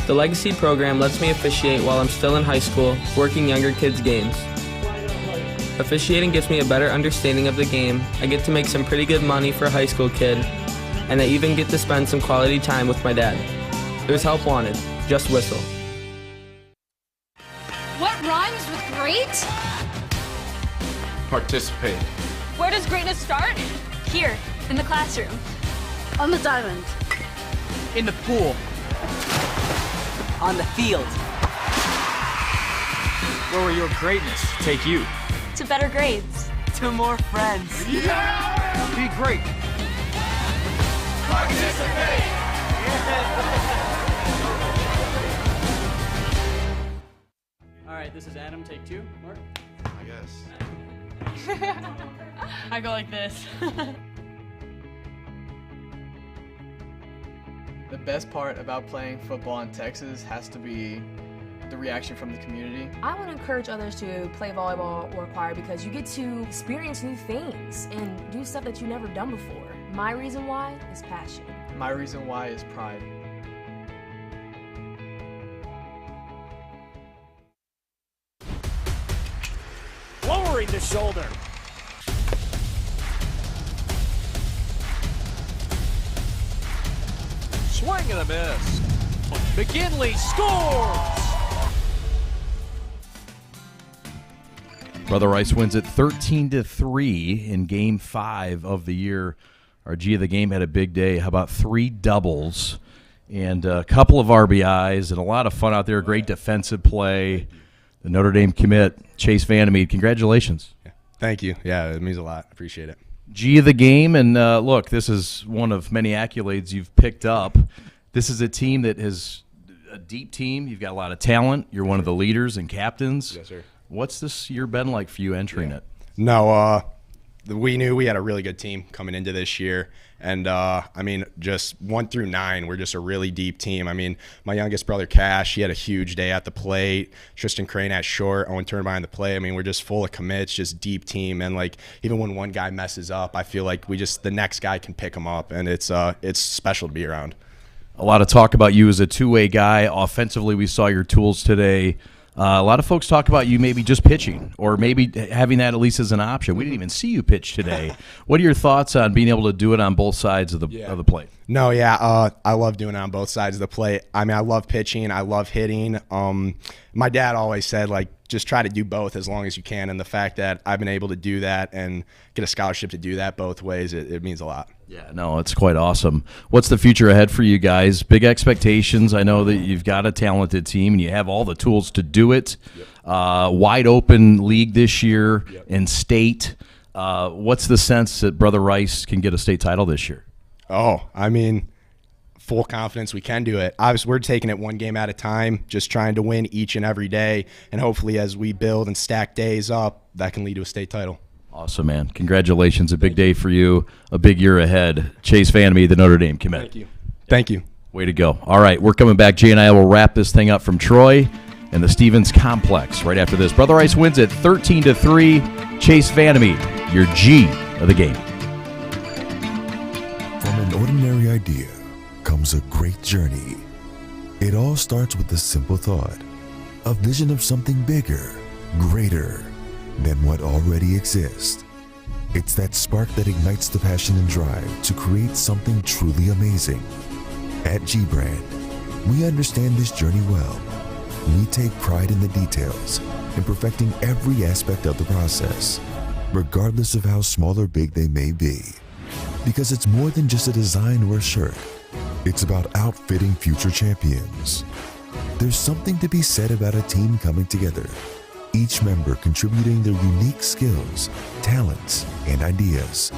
The Legacy program lets me officiate while I'm still in high school, working younger kids' games. Officiating gives me a better understanding of the game. I get to make some pretty good money for a high school kid, and I even get to spend some quality time with my dad. There's help wanted. Just whistle. What rhymes with great? Participate. Where does greatness start? Here, in the classroom. On the diamond. In the pool. On the field. Where will your greatness take you? To better grades. To more friends. Yeah! Be great. Participate! All right, this is Adam, take 2. Mark? I guess. I go like this. The best part about playing football in Texas has to be the reaction from the community. I want to encourage others to play volleyball or choir because you get to experience new things and do stuff that you've never done before. My reason why is passion. My reason why is pride. Lowering the shoulder. Swing and a miss. McGinley scores! Brother Rice wins it 13-3 in Game 5 of the year. Our G of the game had a big day. How about 3 doubles and a couple of RBIs and a lot of fun out there. Great defensive play. The Notre Dame commit, Chase Vandermeed. Congratulations. Yeah. Thank you. Yeah, it means a lot. Appreciate it. G of the game, and look, this is one of many accolades you've picked up. This is a team that is a deep team. You've got a lot of talent. You're one of the leaders and captains. Yes, sir. What's this year been like for you entering it? No, we knew we had a really good team coming into this year. And, just 1 through 9, we're just a really deep team. I mean, my youngest brother, Cash, he had a huge day at the plate. Tristan Crane at short, Owen turned behind the plate. I mean, we're just full of commits, just deep team. And, even when one guy messes up, I feel like the next guy can pick him up. And it's special to be around. A lot of talk about you as a two-way guy. Offensively, we saw your tools today. A lot of folks talk about you maybe just pitching or maybe having that at least as an option. We didn't even see you pitch today. What are your thoughts on being able to do it on both sides of the plate? No, yeah, I love doing it on both sides of the plate. I mean, I love pitching. I love hitting. My dad always said, just try to do both as long as you can. And the fact that I've been able to do that and get a scholarship to do that both ways, it means a lot. Yeah, no, it's quite awesome. What's the future ahead for you guys? Big expectations. I know that you've got a talented team and you have all the tools to do it. Yep. Wide open league this year in state. What's the sense that Brother Rice can get a state title this year? Oh, I mean, full confidence we can do it. Obviously, we're taking it one game at a time, just trying to win each and every day. And hopefully as we build and stack days up, that can lead to a state title. Awesome, man. Congratulations. A big day for you. A big year ahead. Chase Vandermeed, the Notre Dame commit. Thank you. Thank you. Way to go. All right, we're coming back. Jay and I will wrap this thing up from Troy and the Stevens Complex right after this. Brother Rice wins it 13-3. Chase Vandermeed, your G of the game. From an ordinary idea comes a great journey. It all starts with a simple thought, a vision of something bigger, greater than what already exists. It's that spark that ignites the passion and drive to create something truly amazing. At G-Brand, we understand this journey well. We take pride in the details in perfecting every aspect of the process, regardless of how small or big they may be. Because it's more than just a design or a shirt. It's about outfitting future champions. There's something to be said about a team coming together, each member contributing their unique skills, talents, and ideas.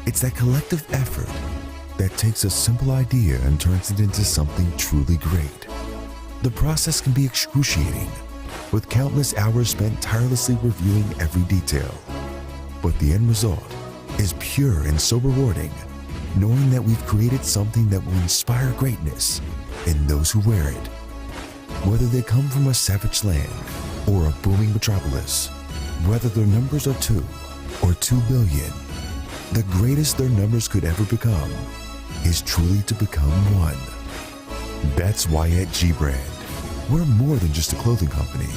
It's that collective effort that takes a simple idea and turns it into something truly great. The process can be excruciating, with countless hours spent tirelessly reviewing every detail. But the end result is pure and so rewarding, knowing that we've created something that will inspire greatness in those who wear it. Whether they come from a savage land or a booming metropolis, whether their numbers are 2 or 2 billion, the greatest their numbers could ever become is truly to become one. That's why at G-Brand, we're more than just a clothing company.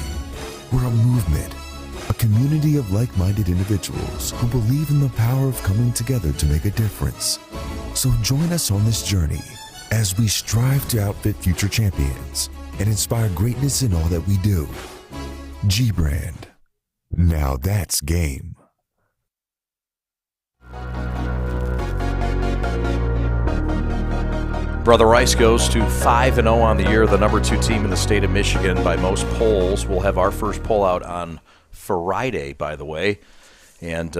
We're a movement, a community of like-minded individuals who believe in the power of coming together to make a difference. So join us on this journey as we strive to outfit future champions and inspire greatness in all that we do. G-Brand. Now that's game. Brother Rice goes to 5-0 on the year, the number 2 team in the state of Michigan by most polls. We'll have our first poll out on Friday, by the way. And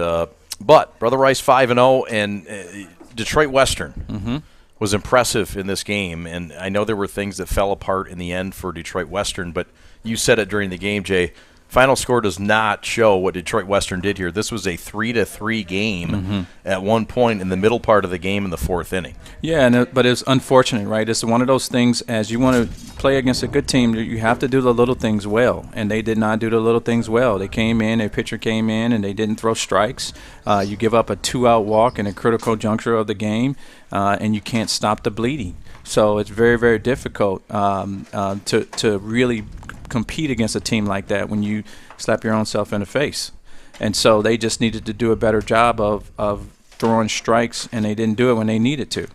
but Brother Rice 5-0, and Detroit Western was impressive in this game. And I know there were things that fell apart in the end for Detroit Western, but you said it during the game, Jay. Final score does not show what Detroit Western did here. This was a 3-3 game at one point in the middle part of the game in the 4th inning. Yeah, but it's unfortunate, right? It's one of those things, as you want to play against a good team, you have to do the little things well, and they did not do the little things well. They came in, their pitcher came in, and they didn't throw strikes. You give up a 2-out walk in a critical juncture of the game, and you can't stop the bleeding. So it's very, very difficult to really compete against a team like that when you slap your own self in the face. And so they just needed to do a better job of throwing strikes, and they didn't do it when they needed to.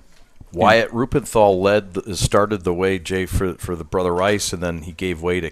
Wyatt Rupenthal started the way, Jay, for the Brother Rice, and then he gave way to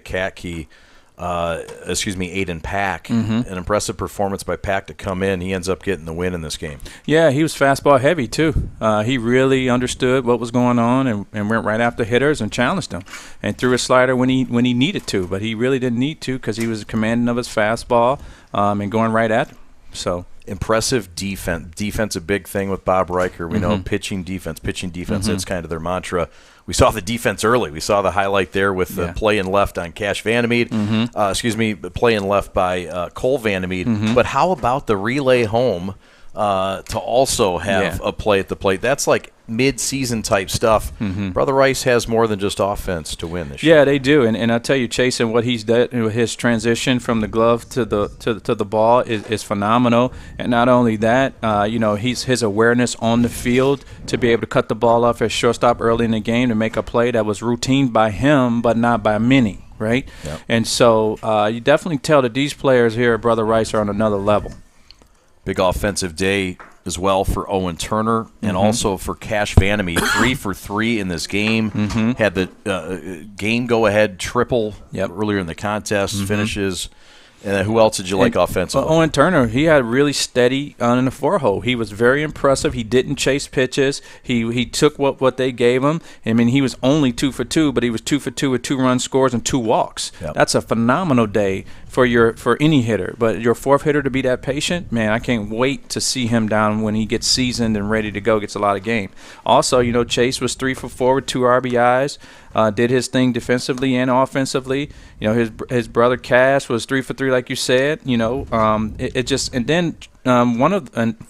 Aiden Pack. An impressive performance by Pack to come in. He ends up getting the win in this game. Yeah, he was fastball heavy too. He really understood what was going on and went right after hitters and challenged them, and threw a slider when he needed to, but he really didn't need to because he was commanding of his fastball and going right at him. So impressive defense. Defense a big thing with Bob Riker. We know pitching defense. That's kind of their mantra. We saw the defense early. We saw the highlight there with the play in left on Cash Vandermeed. Play in left by Cole Vandermeed. But how about the relay home to also have a play at the plate? That's like mid-season type stuff. Brother Rice has more than just offense to win this year. Yeah, they do. And I tell you, Chase, and what he's done, his transition from the glove to the ball is phenomenal. And not only that, his awareness on the field to be able to cut the ball off at shortstop early in the game to make a play that was routine by him but not by many, right? Yep. And so you definitely tell that these players here at Brother Rice are on another level. Big offensive day as well for Owen Turner and also for Cash Vandermeed. 3 for 3 in this game. Had the game go-ahead triple earlier in the contest, finishes. And who else did you like offensively? Owen Turner, he had really steady in the 4-hole. He was very impressive. He didn't chase pitches. He took what they gave him. I mean, he was only 2 for 2, but he was 2 for 2 with 2-run scores and 2 walks. That's a phenomenal day for any hitter. But your fourth hitter to be that patient, man, I can't wait to see him down when he gets seasoned and ready to go, gets a lot of game. Also, Chase was 3 for 4 with 2 RBIs. Did his thing defensively and offensively. His brother Cash was 3 for 3, like you said.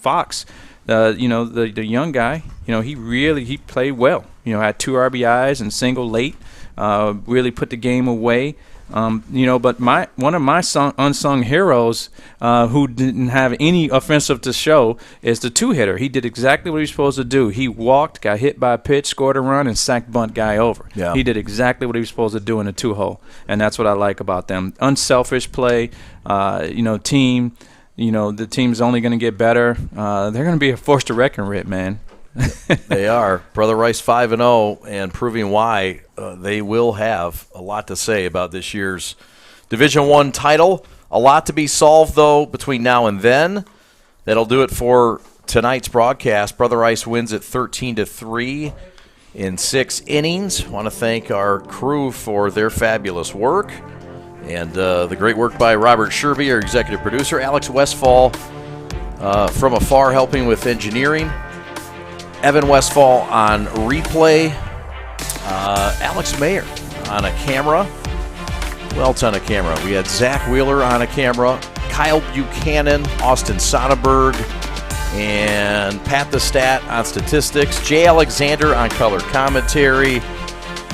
Fox, the young guy. He played well. Had 2 RBIs and single late. Really put the game away. But one of my unsung heroes who didn't have any offensive to show is the 2-hitter. He did exactly what he was supposed to do. He walked, got hit by a pitch, scored a run, and sacked bunt guy over. Yeah. He did exactly what he was supposed to do in a 2-hole, and that's what I like about them. Unselfish play, team. The team's only going to get better. They're going to be a force to reckon with, man. They are. Brother Rice 5-0 and proving why they will have a lot to say about this year's Division I title. A lot to be solved, though, between now and then. That'll do it for tonight's broadcast. Brother Rice wins at 13-3 in 6 innings. Want to thank our crew for their fabulous work and the great work by Robert Sherby, our executive producer, Alex Westfall from afar helping with engineering. Evan Westfall on replay. Alex Mayer on a camera. Who else on a camera? We had Zach Wheeler on a camera. Kyle Buchanan, Austin Sonnenberg, and Pat the Stat on statistics. Jay Alexander on color commentary.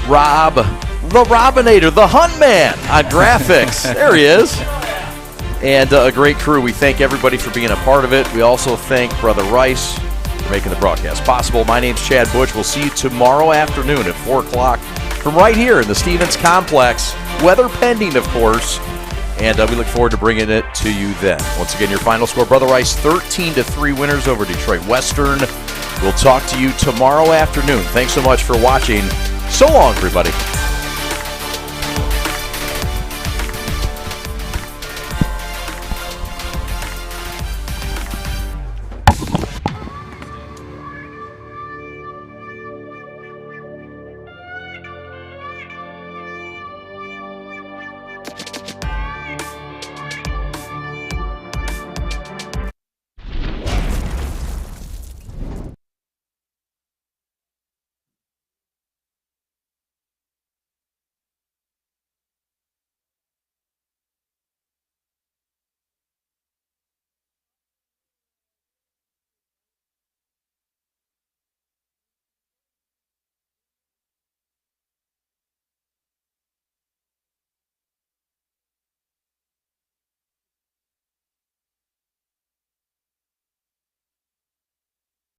Rob, the Robinator, the Hunt Man on graphics. There he is. And a great crew. We thank everybody for being a part of it. We also thank Brother Rice for making the broadcast possible. My name's Chad Butch. We'll see you tomorrow afternoon at 4 o'clock from right here in the Stevens Complex. Weather pending, of course. And we look forward to bringing it to you then. Once again, your final score, Brother Rice 13-3 winners over Detroit Western. We'll talk to you tomorrow afternoon. Thanks so much for watching. So long, everybody.